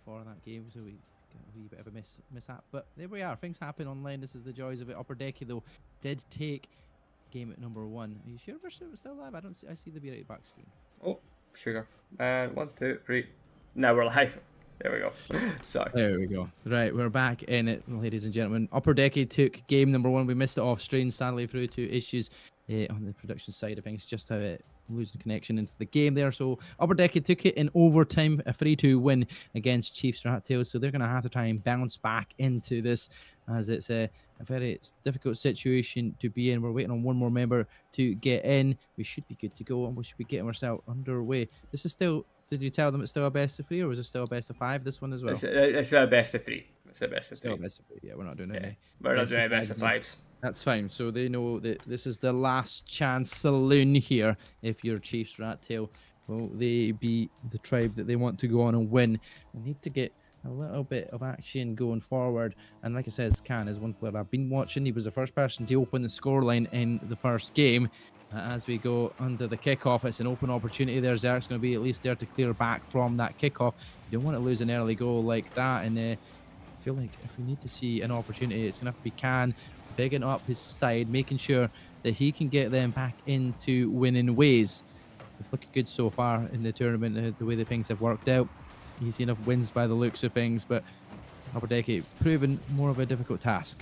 for that game, so we got a wee bit of a mishap. But there we are. Things happen online. This is the joys of it. Upper Decky, though, did take game at number 1. Are you sure we're still live? I see the be right back screen. Oh, sugar. 1, 2, 3. Now we're live. There we go. Sorry. There we go. Right, we're back in it, ladies and gentlemen. Upper Decky took game number 1. We missed it off screen, sadly, through to issues on the production side of things, just losing connection into the game there. So Upper Decky took it in overtime, a 3-2 win against Chiefs Rat Tails. So they're going to have to try and bounce back into this, as it's a very difficult situation to be in. We're waiting on one more member to get in. We should be good to go, and we should be getting ourselves underway. This is still... Did you tell them it's still a best of 3, or is it still a best of 5? This one as well. It's a best of 3. It's a best of 3. Still a best of 3. Yeah, we're not doing any. We're not doing any best of 5s. That's fine. So they know that this is the last chance saloon here. If you're Chiefs Rat Tail, will they be the tribe that they want to go on and win? They need to get a little bit of action going forward. And like I said, Khan is one player I've been watching. He was the first person to open the scoreline in the first game. As we go under the kickoff, it's an open opportunity there. Zerk's going to be at least there to clear back from that kickoff. You don't want to lose an early goal like that. And I feel like if we need to see an opportunity, it's going to have to be Khan bigging up his side, making sure that he can get them back into winning ways. It's looking good so far in the tournament, the way that things have worked out. Easy enough wins by the looks of things, but Upper Decky proving more of a difficult task.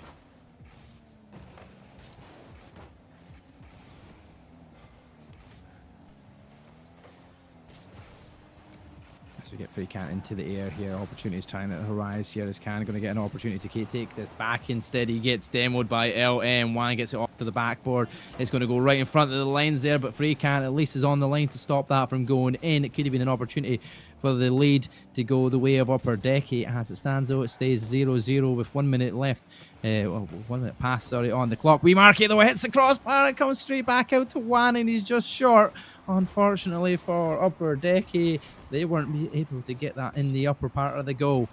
We get Free Kant into the air here. Opportunities trying to arise here. Is Khan going to get an opportunity to take this back? Instead, he gets demoed by LM. One gets it off to the backboard. It's going to go right in front of the lines there, but Free Kant at least is on the line to stop that from going in. It could have been an opportunity for the lead to go the way of Upper Decky. As it stands, though, it stays 0-0 with 1 minute left. 1 minute pass, sorry, on the clock. We mark it, though. It hits the crossbar. It comes straight back out to Wan, and he's just short. Unfortunately for Upper Decky, they weren't able to get that in the upper part of the goal.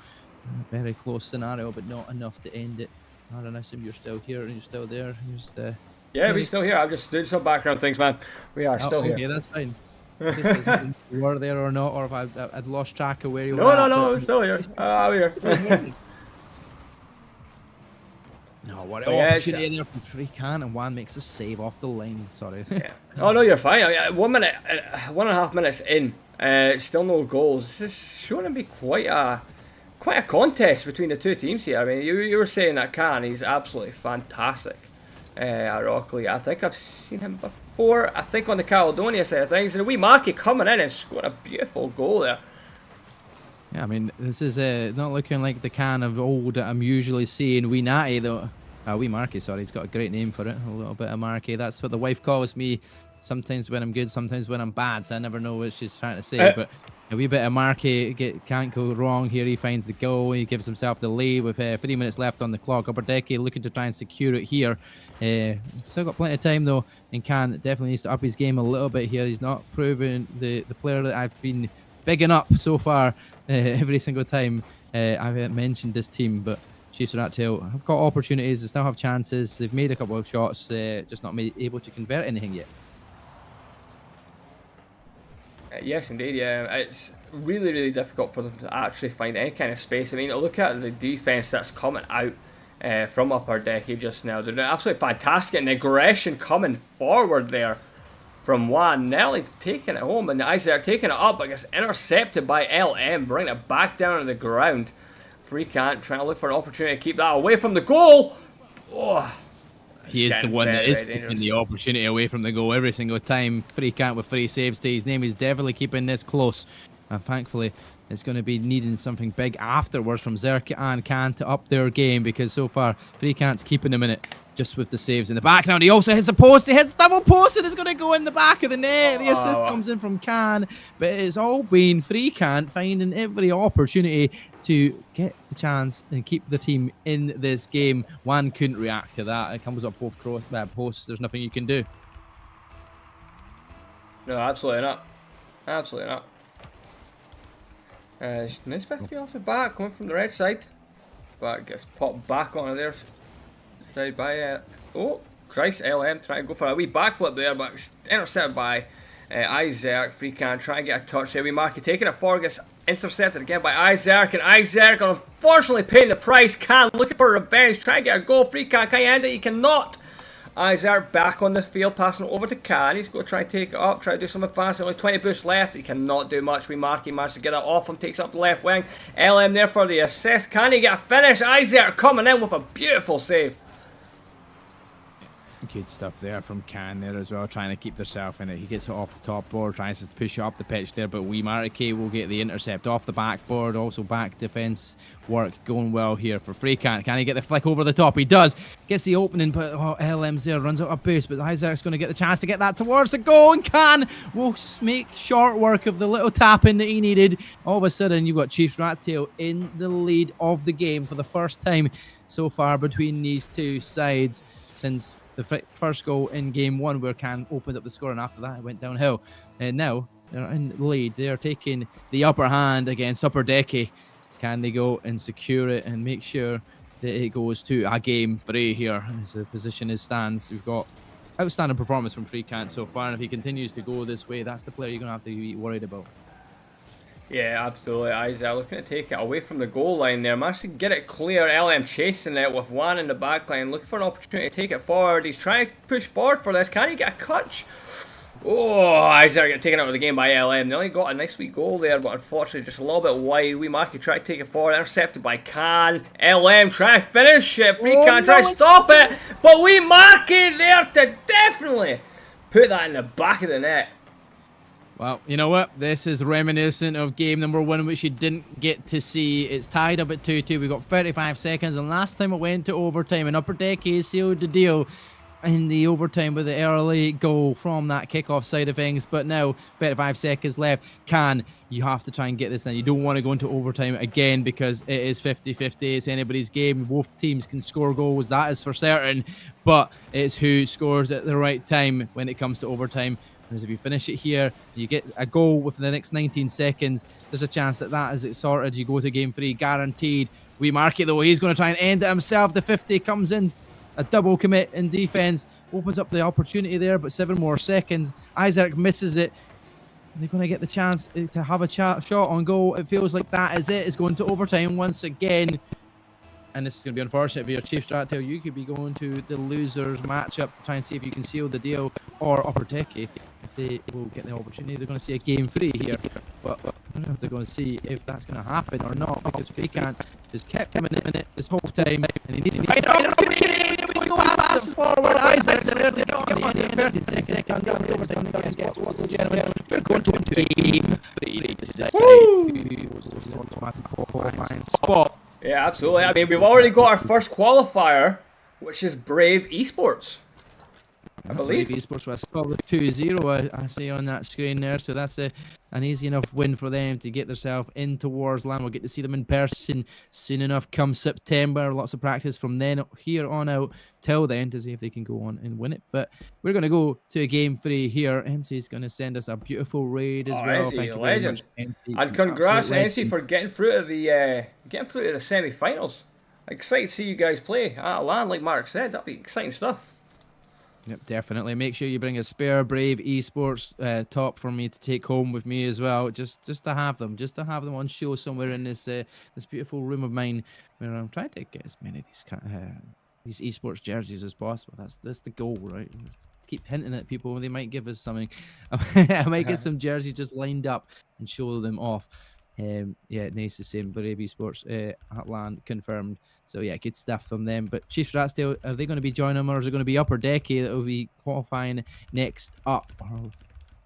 Very close scenario, but not enough to end it. Aaron, I assume you're still here and you're still there. Yeah, we're still here. I'm just doing some background things, man. We are still here. Okay, that's fine. Just if you were there or not, or if I'd lost track of where you were at. No, I'm still here. I'm here. No, what an opportunity there from Free Kant, and Wan makes a save off the line. Sorry. Yeah. Oh, no, you're fine. 1 minute, 1.5 minutes in, still no goals. This is showing to be quite a contest between the two teams here. I mean, you were saying that Khan, he's absolutely fantastic at Rock League. I think I've seen him before. I think on the Caledonia side of things, and a wee Marky coming in and scoring a beautiful goal there. Yeah, I mean, this is not looking like the Khan of old that I'm usually seeing. Wee Natty, though. Wee Marky, sorry, he's got a great name for it. A little bit of Marky. That's what the wife calls me. Sometimes when I'm good, sometimes when I'm bad. So I never know what she's trying to say. But a wee bit of Marky can't go wrong here. He finds the goal. He gives himself the lead with 3 minutes left on the clock. Upper Decky looking to try and secure it here. Still got plenty of time, though. And Khan definitely needs to up his game a little bit here. He's not proven the player that I've been bigging up so far every single time I've mentioned this team. But Chiefs Rat Tail have got opportunities. They still have chances. They've made a couple of shots, just not able to convert anything yet. Yes, indeed. Yeah, it's really, really difficult for them to actually find any kind of space. I mean, look at the defense that's coming out from Upper Decky just now. They're absolutely fantastic, and the aggression coming forward there from Wan. Nelly taking it home, and the Isaac taking it up, but gets intercepted by LM, bringing it back down to the ground. Free Kant trying to look for an opportunity to keep that away from the goal. Oh, he is the one that is keeping the opportunity away from the goal every single time. Free Kant with 3 saves to his name. He's definitely keeping this close. And thankfully, it's going to be needing something big afterwards from Zerk and Khan to up their game, because so far, Free Kant's keeping them in it just with the saves in the background. He also hits the post. He hits double post, and it's going to go in the back of the net. The assist comes in from Khan, but it's all been Free Kant finding every opportunity to get the chance and keep the team in this game. Wan couldn't react to that. It comes up both posts. There's nothing you can do. No, absolutely not. Absolutely not. Nice 50 off the back, coming from the red side. But gets popped back onto their side by Christ, LM trying to go for a wee backflip there, but it's intercepted by Isaac. Freecan trying to get a touch there. We Marky taking it forward, gets intercepted again by Isaac, and Isaac unfortunately paying the price. Can looking for revenge, trying to get a goal. Freecan, can you end it? He cannot. Isaac back on the field, passing it over to Can. He's going to try and take it up, try to do something fast. Only 20 boosts left. He cannot do much. We Marky managed to get it off him, takes up the left wing. LM there for the assist. Can he get a finish? Isaac coming in with a beautiful save. Good stuff there from Can there as well, trying to keep themselves in it. He gets it off the top board, tries to push it up the pitch there, but Wee Marike will get the intercept off the backboard. Also back defence work going well here for Freecan. Can he get the flick over the top? He does. Gets the opening, but LM's there, runs out of boost, but Isaac's going to get the chance to get that towards the goal, and Can will make short work of the little tap-in that he needed. All of a sudden, you've got Chiefs Rattail in the lead of the game for the first time so far between these two sides since the first goal in game one, where Can opened up the score, and after that it went downhill. And now they're in the lead. They are taking the upper hand against Upper Decky. Can they go and secure it and make sure that it goes to a game 3 here as the position is stands? We've got outstanding performance from Freecan so far, and if he continues to go this way, that's the player you're going to have to be worried about. Yeah, absolutely. Isaac looking to take it away from the goal line there. Managed to get it clear. LM chasing it with one in the back line. Looking for an opportunity to take it forward. He's trying to push forward for this. Can he get a catch? Oh, Isaac got taken out of the game by LM. They only got a nice wee goal there, but unfortunately just a little bit wide. Wee Marky tried to take it forward. Intercepted by Can. LM trying to finish it. Freecan trying to stop it. But Wee Marky there to definitely put that in the back of the net. Well, you know what? This is reminiscent of game number 1, which you didn't get to see. It's tied up at 2-2. We've got 35 seconds, and last time it went to overtime, and Upper Decky sealed the deal in the overtime with the early goal from that kickoff side of things. But now, 35 seconds left. You have to try and get this now. You don't want to go into overtime again because it is 50-50. It's anybody's game. Both teams can score goals, that is for certain. But it's who scores at the right time when it comes to overtime. Because if you finish it here, you get a goal within the next 19 seconds, there's a chance that is it sorted. You go to game 3, guaranteed. We mark it though. He's going to try and end it himself. The 50 comes in. A double commit in defense. Opens up the opportunity there, but 7 more seconds. Isaac misses it. They're going to get the chance to have a shot on goal. It feels like that is it. It's going to overtime once again. And this is going to be unfortunate for your Chiefs Rattail. You could be going to the losers matchup to try and see if you can seal the deal, or Upper Decky if they will get the opportunity. They're going to see a game 3 here, but I don't know if they're going to see if that's going to happen or not, because Freecan just kept coming in it this whole time, and he needs to find out forward. Isaac there to go on the 36 seconds. We're going to game 3 to decide who was the automatic qualifying spot. Yeah, absolutely. I mean, we've already got our first qualifier, which is Brave Esports, I believe. Brave Esports with a solid 2-0, I see on that screen there. So that's an easy enough win for them to get themselves in towards land. We'll get to see them in person soon enough come September. Lots of practice from then here on out till then to see if they can go on and win it. But we're going to go to a game 3 here. NC is going to send us a beautiful raid as well. Thank you very much, NC. And congrats, NC, for getting through to the semi-finals. Excited to see you guys play at land, like Mark said. That'd be exciting stuff. Yep, definitely. Make sure you bring a spare Brave Esports top for me to take home with me as well. Just to have them on show somewhere in this this beautiful room of mine, where I'm trying to get as many of these esports jerseys as possible. That's the goal, right? Keep hinting at people, they might give us something. I might get some jerseys just lined up and show them off. Yeah, nice to see Brave Esports at land confirmed. So yeah, good stuff from them. But Chiefs Rattail, are they going to be joining them, or is it going to be Upper Decky that will be qualifying next up? Or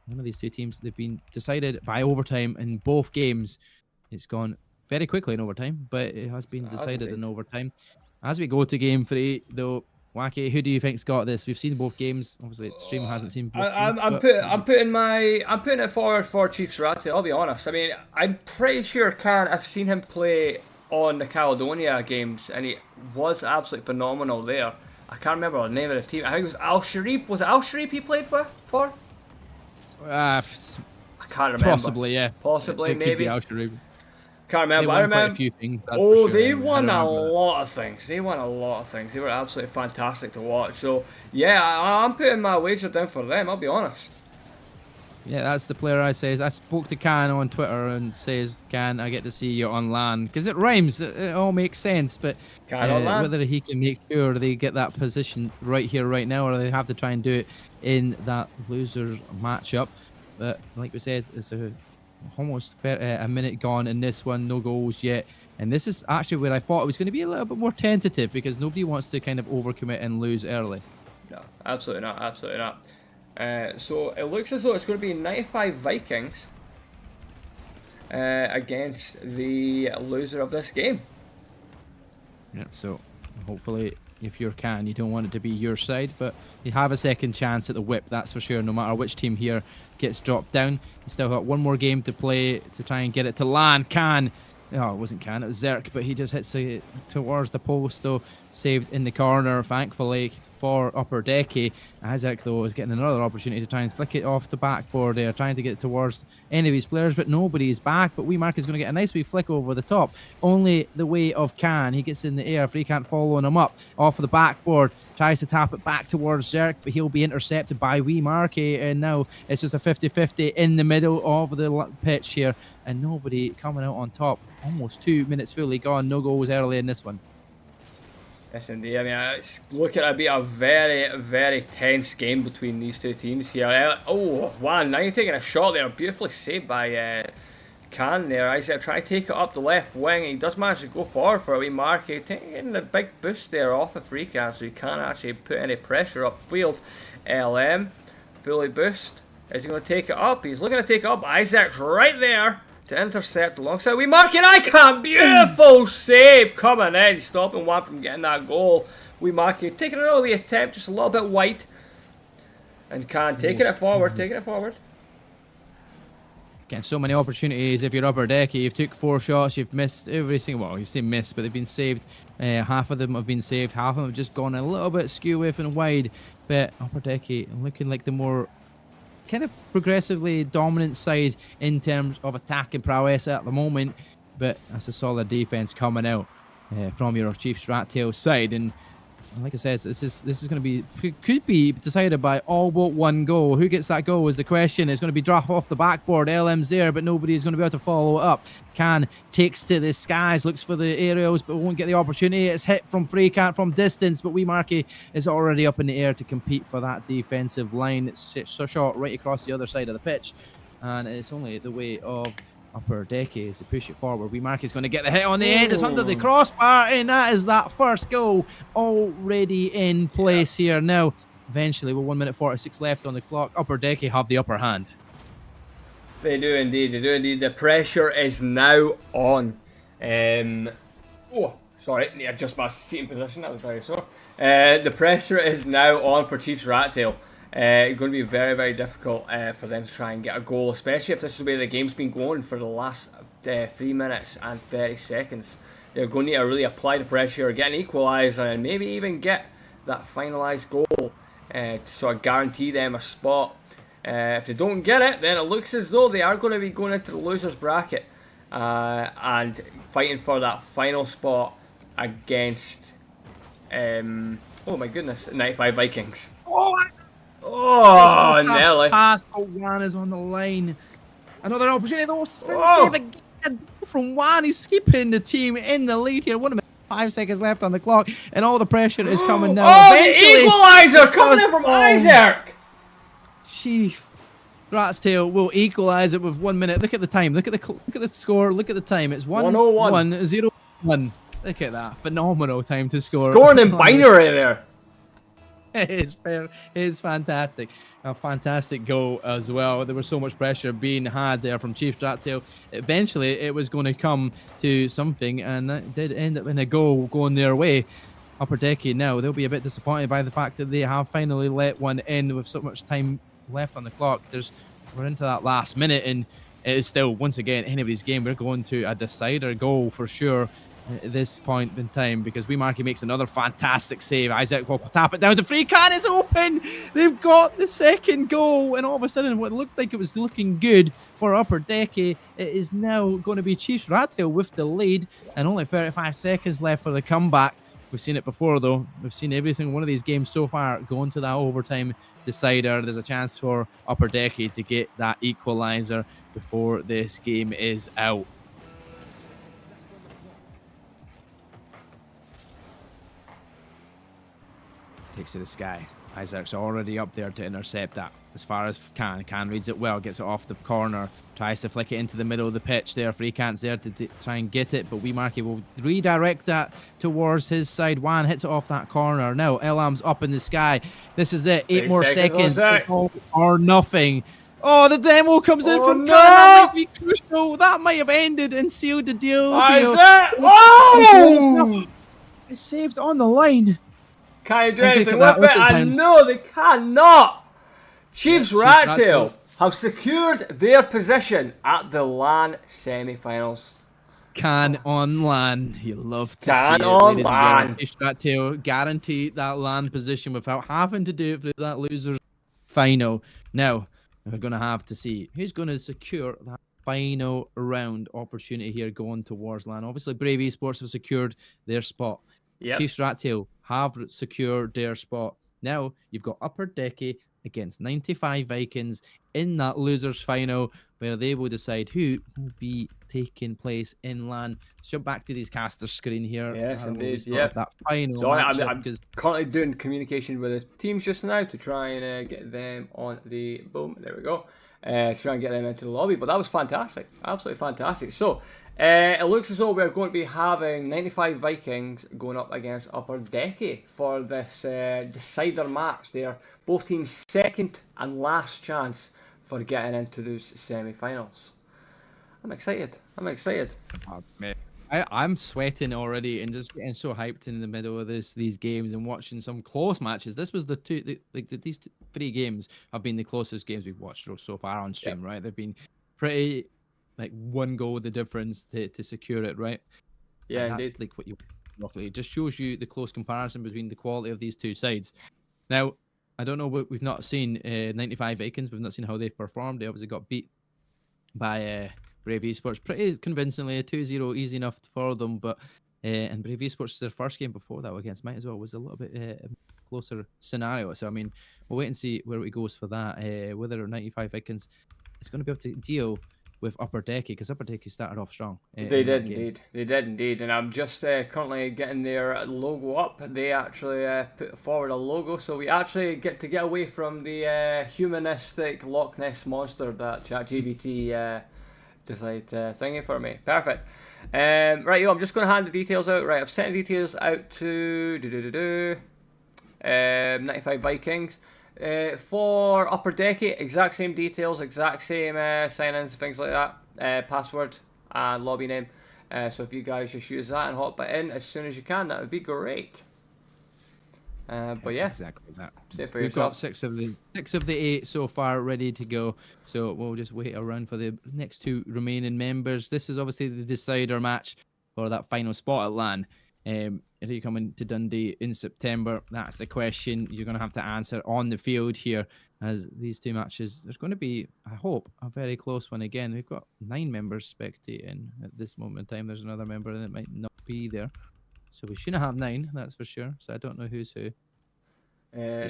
one of these two teams, they've been decided by overtime in both games. It's gone very quickly in overtime, but it has been decided in overtime. As we go to game 3, though, Wacky, who do you think's got this? We've seen both games. Obviously, the stream hasn't seen both games, I'm putting it forward for Chiefs Rattail. I'll be honest. I mean, I'm pretty sure I've seen him play on the Caledonia games, and he was absolutely phenomenal there. I can't remember the name of his team. I think it was Al Sharif. Was it Al Sharif he played for? I can't remember. Possibly, yeah. Possibly, maybe. Al Sharif. Can't remember. They I won quite a remember. few things. That's Oh, for sure. they Anyway, I won a remember that. lot of things. They won a lot of things. They were absolutely fantastic to watch. So yeah, I'm putting my wager down for them. I'll be honest. Yeah, that's the player I says. I spoke to Can on Twitter and says, Can, I get to see you on LAN. Because it rhymes. It all makes sense. But Can on LAN. whether he can make sure they get that position right here, right now, or they have to try and do it in that losers matchup. But like we said, it's almost a minute gone in this one. No goals yet. And this is actually where I thought it was going to be a little bit more tentative because nobody wants to kind of overcommit and lose early. No, absolutely not. Absolutely not. So it looks as though it's going to be 95 Vikings against the loser of this game. Yeah, so hopefully if you're Can, you don't want it to be your side, but you have a second chance at the whip, that's for sure, no matter which team here gets dropped down. You still got one more game to play to try and get it to land. Can, oh, it wasn't Can, it was Zerk, but he just hits it towards the post, though, saved in the corner, thankfully, for Upper Decky. Isaac, though, is getting another opportunity to try and flick it off the backboard there, trying to get it towards any of his players, but nobody's back. But Mark is going to get a nice wee flick over the top. Only the way of Can. He gets in the air. Free can't following him up off the backboard. Tries to tap it back towards Zerk, but he'll be intercepted by Marky. And now it's just a 50-50 in the middle of the pitch here. And nobody coming out on top. Almost 2 minutes fully gone. No goals early in this one. Yes, indeed. I mean, it's looking to be a very, very tense game between these two teams here. Oh, wow, now you're taking a shot there. Beautifully saved by Can there. I said, try to take it up the left wing. He does manage to go forward for a wee mark. Taking the big boost there off the free can, so he can't actually put any pressure upfield. LM, fully boost. Is he going to take it up? He's looking to take it up. Isaac's right there to intercept alongside we marking Icon. Beautiful save coming in, stopping one from getting that goal. We marking taking another wee attempt, just a little bit wide, and Can taking it forward, Getting so many opportunities. If you're Upper Decky, you've took 4 shots, you've missed every single. Well, you say missed, but they've been saved. Half of them have been saved. Half of them have just gone a little bit skew away from wide. But Upper Decky looking like the more kind of progressively dominant side in terms of attack and prowess at the moment, but that's a solid defense coming out from your Chiefs rat tail side. And like I said, this is going to be, could be decided by all but one goal. Who gets that goal is the question. It's going to be dropped off the backboard. LM's there, but nobody's going to be able to follow it up. Can takes to the skies, looks for the aerials, but won't get the opportunity. It's hit from free can't from distance, but Marky is already up in the air to compete for that defensive line. It's so shot right across the other side of the pitch, and it's only the way of Upper Decky as they push it forward. Marky's going to get the hit on the end. It's under the crossbar, and that is that first goal already in place here. Now, eventually, with 1 minute 46 left on the clock, Upper Decky have the upper hand. They do indeed. The pressure is now on. Oh, sorry, need to adjust my seating position. That was very sore. The pressure is now on for Chiefs Rattail. It's going to be very, very difficult for them to try and get a goal, especially if this is the way the game's been going for the last 3 minutes and 30 seconds. They're going to need to really apply the pressure, get an equaliser, and maybe even get that finalised goal to sort of guarantee them a spot. If they don't get it, then it looks as though they are going to be going into the losers bracket and fighting for that final spot against, oh my goodness, 95 Vikings. Oh, Nelly. Pass, Juan is on the line. Another opportunity, though. Save again from Juan. He's keeping the team in the lead here. 1 minute, 5 seconds left on the clock, and all the pressure is coming now. Oh, eventually, the equaliser coming in from Isaac. Chief Rat's Tail will equalise it with 1 minute. Look at the time. Look at the score. Look at the time. It's 1:01:01. Look at that. Phenomenal time to score. Scoring in binary there. It is fair. It is fantastic. A fantastic goal as well. There was so much pressure being had there from Chief Rattail. Eventually, it was going to come to something, and that did end up in a goal going their way. Upper Decky now, they'll be a bit disappointed by the fact that they have finally let one in with so much time left on the clock. We're into that last minute, and it is still, once again, anybody's game. We're going to a decider goal for sure. at this point in time, because Weemarky makes another fantastic save. Isaac will tap it down to free. Can is open. They've got the second goal, and all of a sudden, what looked like it was looking good for Upper Decky, it is now going to be Chiefs Rattail with the lead, and only 35 seconds left for the comeback. We've seen it before, though. We've seen every single one of these games so far go into that overtime decider. There's a chance for Upper Decky to get that equalizer before this game is out. Takes to the sky. Isaac's already up there to intercept that as far as can. Can reads it well, gets it off the corner, tries to flick it into the middle of the pitch there. Freekant's there to try and get it, but Weemarky will redirect that towards his side. Wan hits it off that corner. Now Elam's up in the sky. This is it. 8 more seconds. It's all or nothing. Oh, the demo comes in from Can. That might be crucial. That might have ended and sealed the deal. Isaac! Oh! It's saved on the line. Can you do anything with it? I know they cannot. Chiefs Rattail have secured their position at the LAN semi-finals. Can on LAN. You love to can see it, on LAN. Chiefs Rattail guarantee that LAN position without having to do it for that loser's final. Now, we're going to have to see who's going to secure that final round opportunity here going towards LAN. Obviously, Brave Esports have secured their spot. Yep. Chiefs Rattail have secured their spot. Now you've got Upper Decky against 95 Vikings in that losers final, where they will decide who will be taking place in LAN. Let's jump back to these caster screen here. Yes, indeed. Yep. That final. So I'm currently doing communication with the teams just now to try and get them on the boom. There we go. Try and get them into the lobby. But that was fantastic. Absolutely fantastic. So it looks as though we're going to be having 95 Vikings going up against Upper Decky for this decider match. They're both teams' second and last chance for getting into those semi-finals. I'm excited. Oh, man. I'm sweating already and just getting so hyped in the middle of these games and watching some close matches. This was these 3 games have been the closest games we've watched so far on stream, right? They've been pretty like 1 goal the difference to secure it, right? Yeah, and that's indeed. like what you it just shows you the close comparison between the quality of these two sides. Now, I don't know what we've not seen 95 Vikings. We've not seen how they've performed. They obviously got beat by Brave Esports pretty convincingly, a 2-0, easy enough for them. But and Brave Esports, their first game before that against Might as well was a little bit closer scenario. So I mean, we'll wait and see where it goes for that. Whether 95 Vikings is going to be able to deal with Upper Decky, because Upper Decky started off strong. They did indeed, and I'm just currently getting their logo up. They actually put forward a logo, so we actually get away from the humanistic Loch Ness monster that ChatGPT decided thingy for me. Perfect. Right, I'm just going to hand the details out. Right, I've sent the details out to 95 Vikings. For Upper Decky, exact same details, exact same sign-ins, things like that, password and lobby name. So if you guys just use that and hop it in as soon as you can, that would be great. But yeah, exactly that. We've got 6 of the 8 so far ready to go. So we'll just wait around for the next 2 remaining members. This is obviously the decider match for that final spot at LAN. Are you coming to Dundee in September? That's the question you're going to have to answer on the field here, as these 2 matches, there's going to be, I hope, a very close one again. We've got 9 members spectating at this moment in time. There's another member that might not be there. So we shouldn't have 9, that's for sure. So I don't know who's who. Yeah.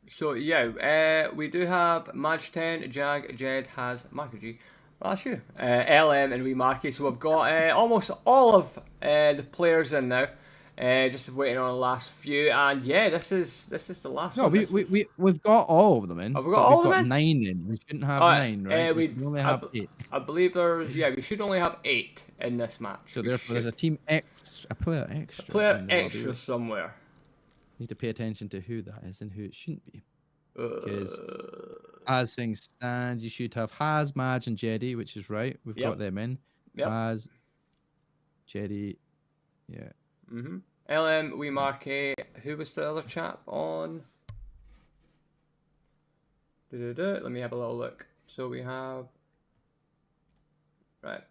So yeah, we do have Maj 10, Jag, Jed, has Marky G. Well, that's you. LM and Weemarky. So we've got almost all of the players in now. Just waiting on the last few, and yeah, this is the last one. No, we've got all of them in. Have we got all of them in? 9 in. We shouldn't have 9, right? We only have 8. I believe we should only have 8 in this match. So therefore, there's a team X, a player extra. A player extra somewhere. Need to pay attention to who that is and who it shouldn't be. Because as things stand, you should have Haz, Maj, and Jedi, which is right. We've got them in. Yep. Haz, Jedi, yeah. LM, Weemarky. Who was the other chap on? Let me have a little look. So we have. Right.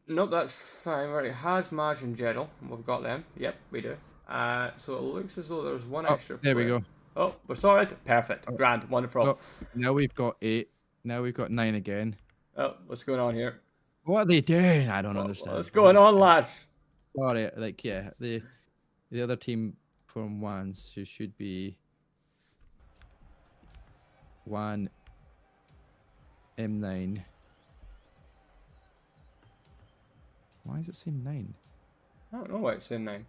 Nope, that's fine. Right, it has Maj and Jedel. We've got them. Yep, we do. So it looks as though there's one Oh, extra there we player. go. Oh, we're sorted. Perfect. Oh, Grand. Wonderful. oh, now we've got 8. Now we've got 9 again. Oh, what's going on here? What are they doing? I don't understand. What's going on, lads? Sorry, like yeah, the other team from Wands who should be 1 M9. Why is it saying 9? I don't know why it's saying 9.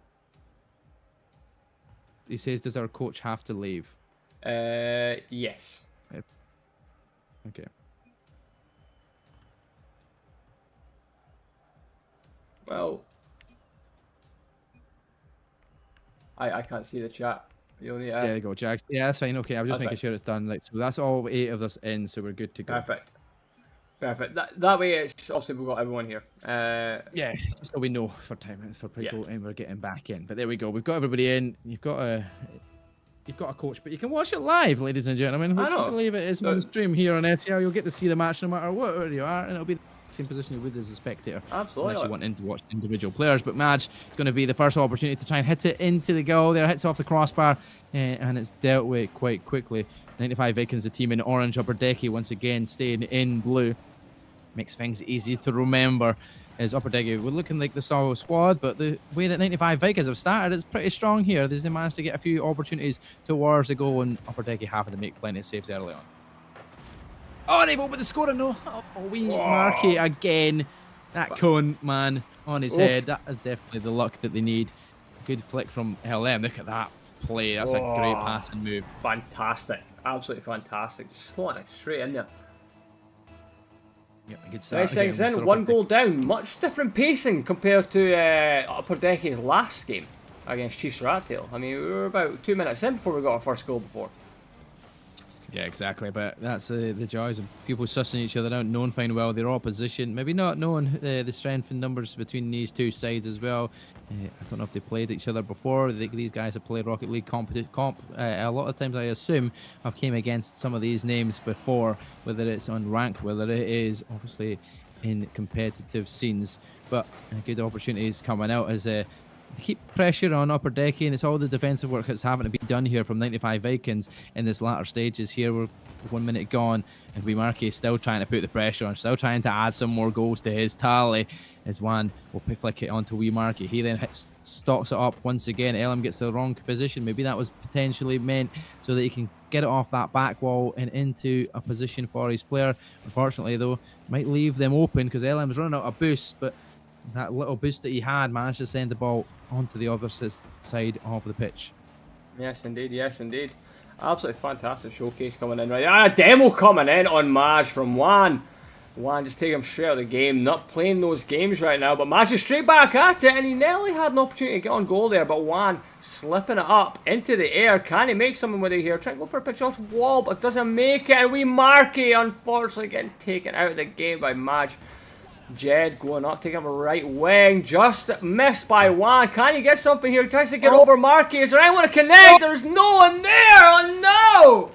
He says, does our coach have to leave? Yes. Okay. Well, I can't see the chat. You only, Yeah, there you go, Jags. Yeah, that's fine. Okay, I was just That's making fine. sure it's done. Like, so that's all 8 of us in, so we're good to go. Perfect. Perfect. That way, it's obviously we've got everyone here. Yeah, just so we know for time for people, and we're getting back in. But there we go. We've got everybody in. You've got a coach, but you can watch it live, ladies and gentlemen. Would you believe it is on stream here on SEL? You'll get to see the match no matter where you are, and it'll be the same position you would as a spectator. Absolutely. Unless you want in to watch individual players. But Madge is going to be the first opportunity to try and hit it into the goal. There, hits off the crossbar, and it's dealt with quite quickly. 95 Vikings, the team in orange. Upper Decky once again staying in blue. Makes things easy to remember. As Upper Decky, we're looking like the solo squad, but the way that 95 Vikings have started is pretty strong here. They managed to get a few opportunities towards the goal, and Upper Decky having to make plenty of saves early on. Oh, they've opened the score, no. Oh, we Marky again. That cone, man, on his head. That is definitely the luck that they need. Good flick from LM. Look at that play. That's a great passing move. Fantastic. Absolutely fantastic. Just slotting it straight in there. Yeah, good start. Nice things in. 1 goal down. Much different pacing compared to Upper Decky's last game against Chiefs Rattail. I mean, we were about 2 minutes in before we got our first goal before. Yeah, exactly. But that's the joys of people sussing each other out, knowing fine well their opposition. Maybe not knowing the strength and numbers between these two sides as well. I don't know if they played each other before. These guys have played Rocket League comp. A lot of times, I assume, I've came against some of these names before, whether it's on rank, whether it is obviously in competitive scenes. But good opportunities coming out as they keep pressure on Upper Decky, and it's all the defensive work that's having to be done here from 95 Vikings in this latter stages here. We're 1 minute gone, and Wimarki is still trying to put the pressure on, still trying to add some more goals to his tally. As Juan will flick it onto Wimarki. He then stocks it up once again. Elam gets the wrong position. Maybe that was potentially meant so that he can get it off that back wall and into a position for his player. Unfortunately, though, might leave them open because Elam's running out of boost, but that little boost that he had managed to send the ball onto the other side of the pitch. Yes, indeed. Yes, indeed. Absolutely fantastic showcase coming in right. Demo coming in on Maj from Juan. Juan just taking him straight out of the game. Not playing those games right now, but Maj is straight back at it, and he nearly had an opportunity to get on goal there, but Juan slipping it up into the air. Can he make something with it here? Trying to go for a pitch off wall, but doesn't make it, and Wimarki unfortunately getting taken out of the game by Maj. Jed going up, taking him a right wing, just missed by Juan. Can he get something here? He tries to get over Marky. Is there anyone to connect? There's no one there. Oh no!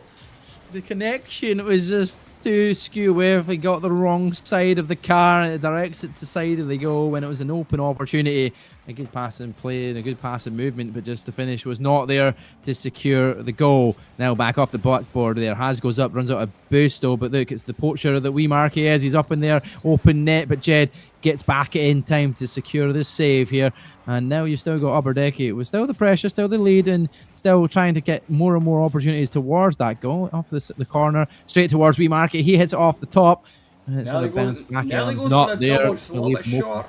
The connection was just too skew away. If he got the wrong side of the car, and it directs it to side of the goal when it was an open opportunity. A good passing play and a good passing movement, but just the finish was not there to secure the goal. Now back off the blackboard there. Has goes up, runs out a boost though, but look, it's the poacher that Wimarki is. He's up in there, open net, but Jed gets back in time to secure this save here. And now you've still got Upper Decky. It was still the pressure, still the lead, and still trying to get more and more opportunities towards that goal. Off the corner, straight towards Wimarki. He hits it off the top, and it's going to bounce back. It's not there. Just a little bit short.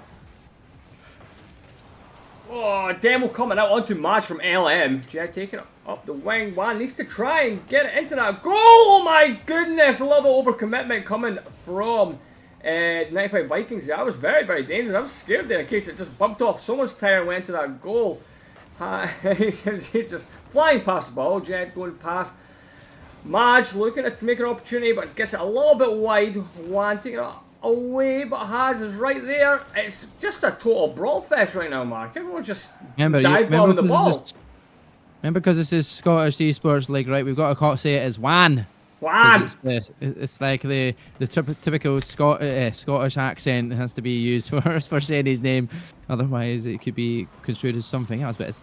Oh, demo coming out onto Maj from LM. Jed taking it up the wing. Juan needs to try and get it into that goal. Oh my goodness, a little bit overcommitment coming from 95 Vikings. That was very, very dangerous. I was scared there in case it just bumped off someone's tire and went to that goal. He's just flying past the ball. Jed going past. Maj looking to make an opportunity, but gets it a little bit wide. Juan taking it away, but Haz is right there. It's just a total brawl fest right now, Mark. Everyone's just dive bombing the ball. Remember, because this is Scottish Esports League, right? We've got to say it as Juan. Juan! It's like the typical Scottish accent has to be used for saying his name. Otherwise, it could be construed as something else. But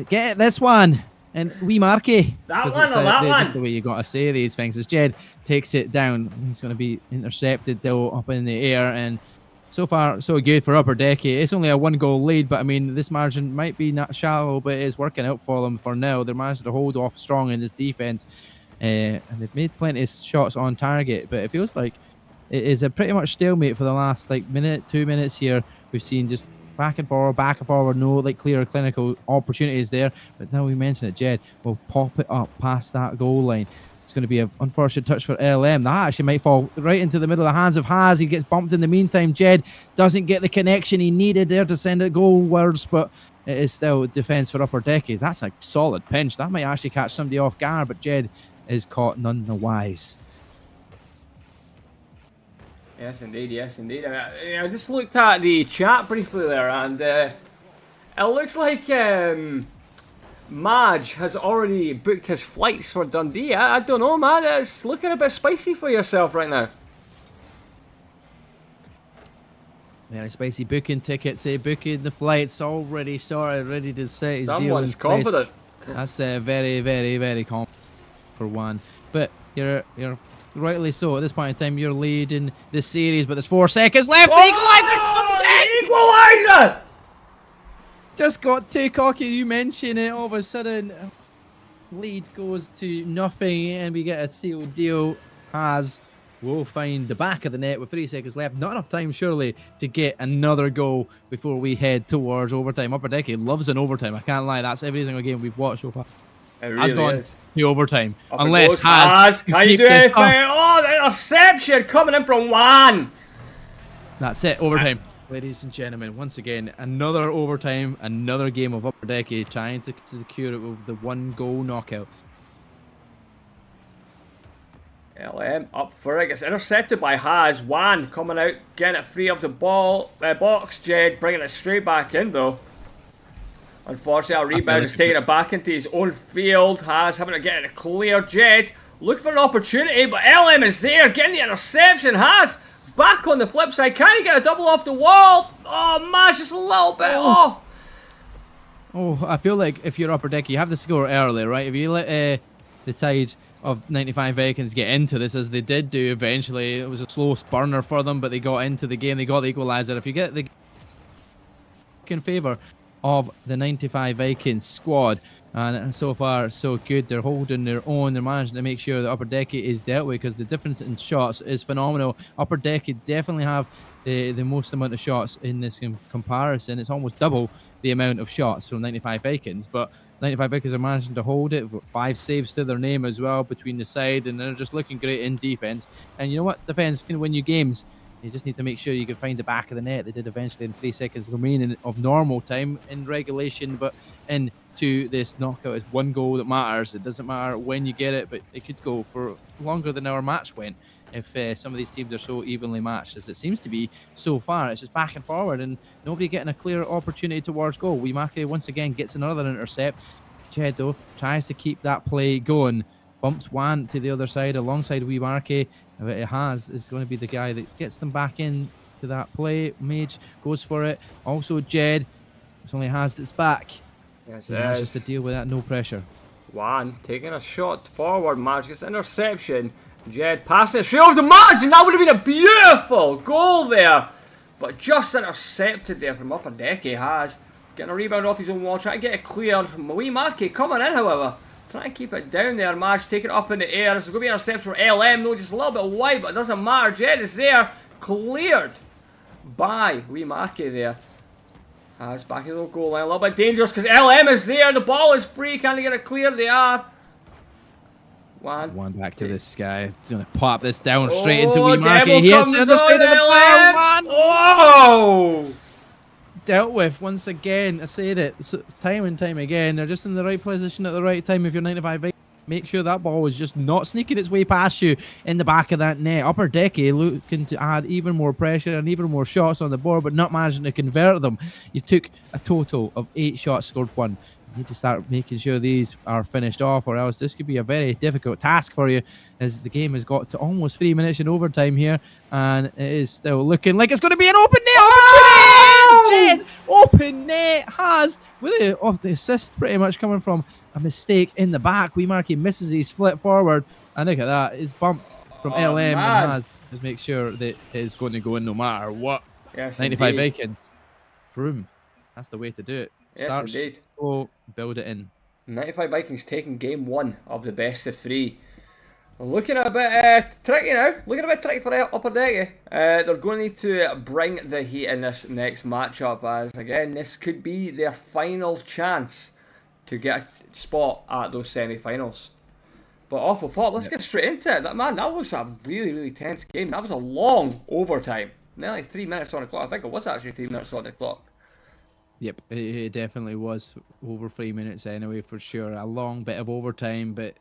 get this one. And wee Marky. That Because one it's or that one? just the way you got to say these things. As Jed takes it down, he's going to be intercepted though up in the air. And so far, so good for Upper Decky. It's only a 1-goal lead, but I mean, this margin might be not shallow, but it is working out for them for now. They're managed to hold off strong in this defense. And they've made plenty of shots on target, but it feels like it is a pretty much stalemate for the last like minute, 2 minutes here. We've seen just back and forward, no like clear clinical opportunities there. But now we mention it, Jed will pop it up past that goal line. It's going to be an unfortunate touch for LM. That actually might fall right into the middle of the hands of Haz. He gets bumped in the meantime. Jed doesn't get the connection he needed there to send it goalwards, but it is still defense for Upper Decky. That's a solid pinch. That might actually catch somebody off guard, but Jed is caught none the wise. Yes, indeed. Yes, indeed. I just looked at the chat briefly there, and it looks like Madge has already booked his flights for Dundee. I don't know, man. It's looking a bit spicy for yourself right now. Very spicy booking tickets, booking the flights already sorted, ready to set his deal in Someone's place. confident. That's very, very, very confident for one. But you're rightly so. At this point in time, you're leading this series, but there's 4 seconds left. Oh, the equaliser! Just got too cocky. You mention it. All of a sudden, lead goes to nothing, and we get a sealed deal. We'll find the back of the net with 3 seconds left. Not enough time, surely, to get another goal before we head towards overtime. Upper Decky loves an overtime. I can't lie. That's every single game we've watched so far. It really gone is. to overtime. Up Unless Haz. Can you do anything? Up. Oh, the interception coming in from Juan. That's it. Overtime. Ladies and gentlemen, once again, another overtime, another game of Upper Decky trying to secure it with the 1-goal knockout. LM up for it, gets intercepted by Haz. Juan coming out, getting it free of the ball box. Jed bringing it straight back in though. Unfortunately, our rebound is taking it back into his own field. Haz having to get it clear. Jed looking for an opportunity, but LM is there, getting the interception. Haz back on the flip side. Can he get a double off the wall? Oh, man, just a little bit off. Oh, I feel like if you're Upper Decky, you have to score early, right? If you let the tide of 95 Vikings get into this, as they did do eventually, it was a slow burner for them, but they got into the game. They got the equaliser. If you get the in favour of the 95 Vikings squad, and so far so good. They're holding their own. They're managing to make sure that Upper Decky is dealt with, because the difference in shots is phenomenal. Upper Decky definitely have the most amount of shots in this comparison. It's almost double the amount of shots from 95 Vikings, but 95 Vikings are managing to hold it. 5 saves to their name as well between the side, and they're just looking great in defense. And you know what? Defense can win you games. You just need to make sure you can find the back of the net. They did eventually in 3 seconds remaining of normal time in regulation, but into this knockout, it's 1 goal that matters. It doesn't matter when you get it, but it could go for longer than our match went if some of these teams are so evenly matched as it seems to be so far. It's just back and forward and nobody getting a clear opportunity towards goal. Wimake once again gets another intercept. Jed though tries to keep that play going. Bumps Juan to the other side alongside Wimake. It is going to be the guy that gets them back in to that play. Mage goes for it. Also Jed. It's only Haz that's back. Yes, he manages to deal with that, no pressure. Juan taking a shot forward. Madge gets interception. Jed passing it straight over to Madge, and that would have been a beautiful goal there. But just intercepted there from Upper Decky. Haz getting a rebound off his own wall, trying to get it cleared. Wimake coming in, however. Trying to keep it down there. Madge taking it up in the air. This is going to be an interception for LM. No, just a little bit wide, but it doesn't matter. Jed is there. Cleared by Wimake there. It's back in the goal line. A little bit dangerous because LM is there. The ball is free. Can they get it clear? They are. One back to this guy. He's going to pop this down straight into Wimake. He hits the other side of the player. One. Oh! Dealt with once again. I said it time and time again. They're just in the right position at the right time. If you're 95, make sure that ball is just not sneaking its way past you in the back of that net. Upper Decky looking to add even more pressure and even more shots on the board, but not managing to convert them. You took a total of 8 shots, scored 1. need to start making sure these are finished off, or else this could be a very difficult task for you, as the game has got to almost 3 minutes in overtime here, and it is still looking like it's going to be an open net opportunity. Jed, open net has, with the assist pretty much coming from a mistake in the back. Wee Marky misses his flip forward, and look at that, it's bumped from LM, and has to make sure that it is going to go in no matter what. Yes, 95 indeed. Vikings. Broom. That's the way to do it. Yes, Start indeed. slow, build it in. 95 Vikings taking game 1 of the best of 3. Looking a bit tricky now. Looking a bit tricky for Upper Decky. They're going to need to bring the heat in this next matchup, as again, this could be their final chance to get a spot at those semi-finals. But off the pop, let's get straight into it. That was a really, really tense game. That was a long overtime. Nearly 3 minutes on the clock. I think it was actually 3 minutes on the clock. Yep, it definitely was over 3 minutes anyway, for sure. A long bit of overtime, but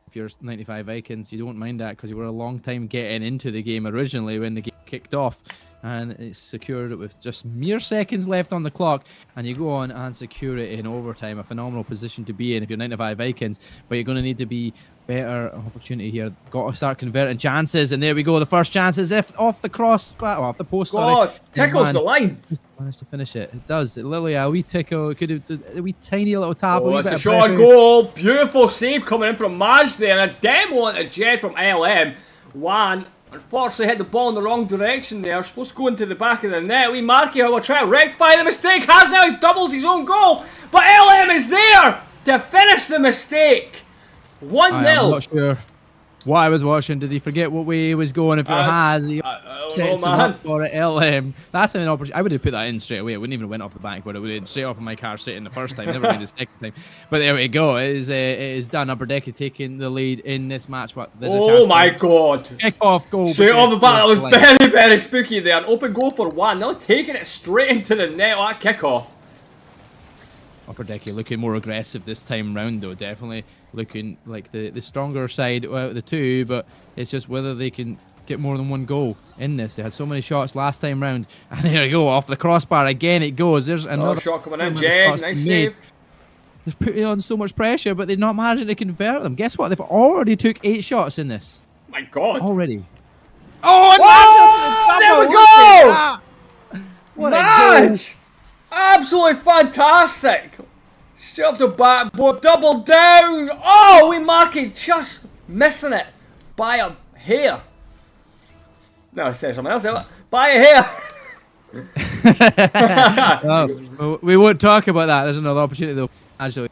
if you're 95 Vikings, you don't mind that, because you were a long time getting into the game originally when the game kicked off, and it's secured it with just mere seconds left on the clock, and you go on and secure it in overtime. A phenomenal position to be in if you're 95 Vikings, but you're going to need to be better opportunity here. Got to start converting chances, and there we go. The first chance is off the cross, off the post. God, tickles the line. Just managed to finish it. It does. It literally a wee tickle. Could have a wee tiny little tap. Oh, it's a shot on goal. Beautiful save coming in from Maj there. And a demo onto Jed from LM. Juan unfortunately hit the ball in the wrong direction there. Supposed to go into the back of the net. Wee Marky, who will try to rectify the mistake, has now doubles his own goal. But LM is there to finish the mistake. 1-0. I'm not sure what I was watching. Did he forget what way he was going? If he has, he sets him up for it. LM. That's an opportunity. I would have put that in straight away. It wouldn't even went off the back, but it would have straight off of my car straight in the first time. Never been the second time. But there we go. It is done. Upper Decky taking the lead in this match. Oh my God! Kick off goal. Straight off the back. That was very, very spooky there. An open goal for Juan. Now taking it straight into the net. That kick off. Upper Decky looking more aggressive this time round, though. Definitely looking like the stronger side out of the two, but it's just whether they can get more than one goal in this. They had so many shots last time round, and there you go, off the crossbar again it goes. There's another shot coming in. Jed, nice save. They're putting on so much pressure, but they're not managing to convert them. Guess what? They've already took 8 shots in this. My God. Already. Oh, and there we go! What a goal! Absolutely fantastic! Straight off the backboard, double down! Oh, Wee Marky just missing it by a hair. No, I said something else. By a hair. Well, we won't talk about that. There's another opportunity though. Actually,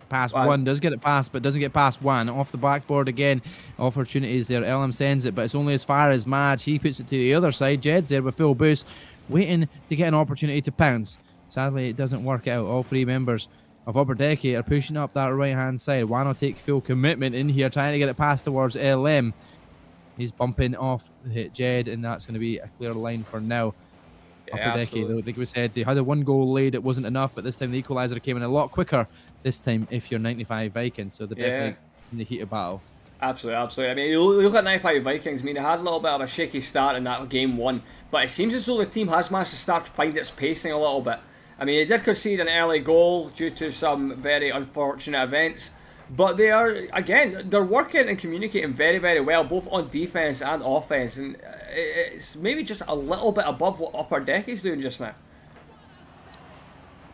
past one does get it past, but doesn't get past one. Off the backboard again. Opportunities there. LM sends it, but it's only as far as Madge. He puts it to the other side. Jed's there with full boost, waiting to get an opportunity to pounce. Sadly, it doesn't work out. All 3 members of Upper Decky are pushing up that right-hand side. Juan will take full commitment in here, trying to get it past towards LM. He's bumping off Jed, and that's going to be a clear line for now. Yeah, Upper Decky, though, like we said, they had a 1 goal lead. It wasn't enough, but this time the equaliser came in a lot quicker this time if you're 95 Vikings, so they're definitely in the heat of battle. Absolutely, absolutely. I mean, you look at 95 Vikings, I mean, they had a little bit of a shaky start in that game 1, but it seems as though the team has managed to start to find its pacing a little bit. I mean, they did concede an early goal due to some very unfortunate events, but they are, again, they're working and communicating very, very well, both on defence and offence, and it's maybe just a little bit above what Upper Decky's doing just now.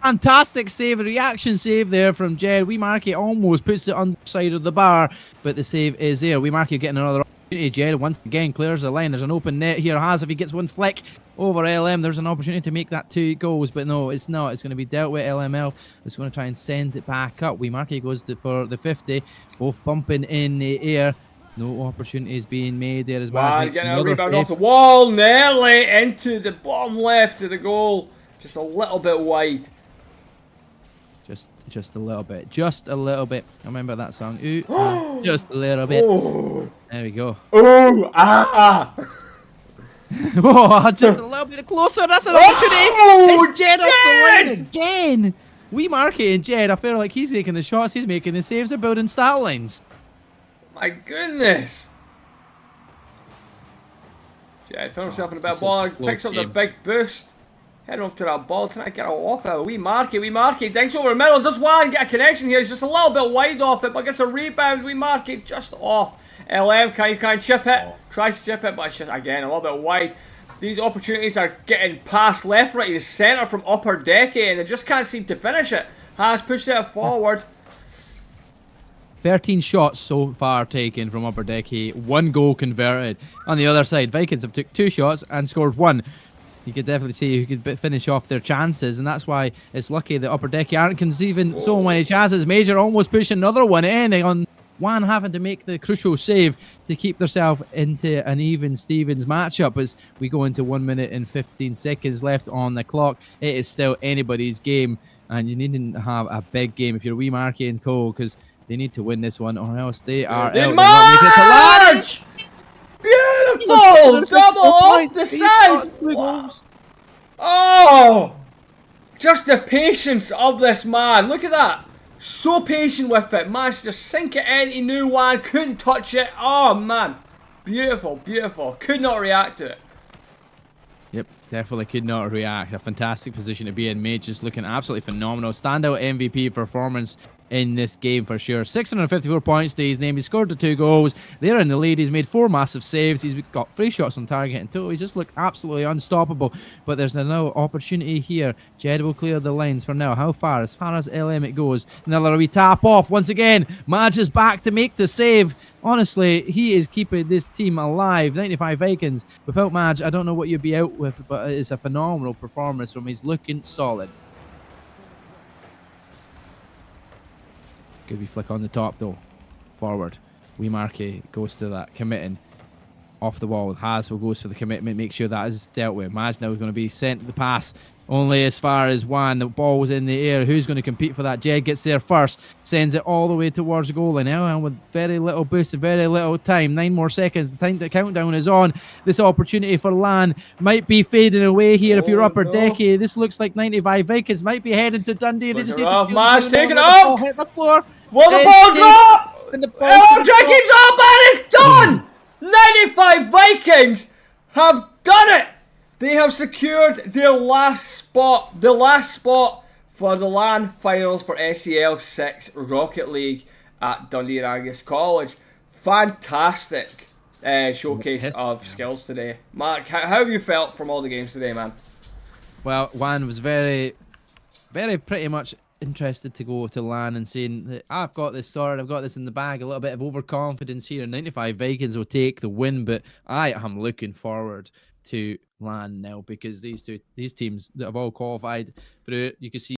Fantastic save, a reaction save there from Jed. Wee Marky almost puts it on the side of the bar, but the save is there. Wee Marky getting another opportunity. Jed once again clears the line. There's an open net here. If he gets one flick over LM, there's an opportunity to make that 2 goals, but no, it's not. It's going to be dealt with. LML is going to try and send it back up. Wee Marky goes for the 50, both bumping in the air. No opportunities being made there as well. Getting a rebound off the wall, nearly into the bottom left of the goal. Just a little bit wide. Just a little bit. Just a little bit. I remember that song. Ooh, just a little bit. Oh. There we go. Oh, ah! Oh, just a little bit closer. That's an opportunity. It's Jed off the line again. Wee Marky and Jed, I feel like he's taking the shots, he's making the saves, they're building stat lines. My goodness. Jed found himself in a bad ball, picks up the big boost. Head off to that ball, trying to get it off it. Wee Marky, dinks over the middle. Does one get a connection here? He's just a little bit wide off it, but gets a rebound. Wee Marky just off. LM can chip it. Tries to chip it, but it's just, again, a little bit wide. These opportunities are getting passed left, right, to centre from upper decky, and they just can't seem to finish it. Has pushed it forward. 13 shots so far taken from upper decky, 1 goal converted. On the other side, Vikings have took 2 shots and scored 1. You could definitely see who could finish off their chances, and that's why it's lucky that upper decky aren't conceiving so many chances. Major almost pushed another one in on Juan having to make the crucial save to keep themselves into an even Stevens matchup as we go into 1 minute and 15 seconds left on the clock. It is still anybody's game, and you needn't have a big game if you're Wee Marky and Co, because they need to win this one or else they are out. They're not making it to large. Beautiful! Double off the side! Oh! Just the patience of this man. Look at that. So patient with it. Managed to sink it in. He knew one. Couldn't touch it. Oh, man. Beautiful, beautiful. Could not react to it. Yep, definitely could not react. A fantastic position to be in. Mage just looking absolutely phenomenal. Standout MVP performance in this game for sure. 654 points to his name. He scored the 2 goals. They're in the lead. He's made 4 massive saves. He's got 3 shots on target in total. He's just looked absolutely unstoppable. But there's now opportunity here. Jed will clear the lines for now. How far? As far as LM it goes. Another wee tap off. Once again, Madge is back to make the save. Honestly, he is keeping this team alive. 95 Vikings. Without Madge, I don't know what you'd be out with, but it's a phenomenal performance from him. He's looking solid. Good wee flick on the top though. Forward. Wee Marky goes to that, committing. Off the wall. Haswell goes for the commitment, make sure that is dealt with. Madge now is going to be sent the pass only as far as Juan. The ball was in the air. Who's going to compete for that? Jed gets there first. Sends it all the way towards the goal line now, and with very little boost and very little time. 9 more seconds. The countdown is on. This opportunity for Lan might be fading away here if you're upper decky. This looks like 95 Vikings might be heading to Dundee. They just need to Madge taking it up. Hit the floor. Will the ball drop? And the ball keeps up, and it's done. 95 Vikings have done it! They have secured their last spot. The last spot for the LAN finals for SEL6 Rocket League at Dundee and Angus College. Fantastic showcase of skills today. Mark, how have you felt from all the games today, man? Well, Juan was very pretty much interested to go to LAN and saying that I've got this sorted, I've got this in the bag. A little bit of overconfidence here. 95 Vikings will take the win, but I am looking forward to LAN now because these teams that have all qualified through, you can see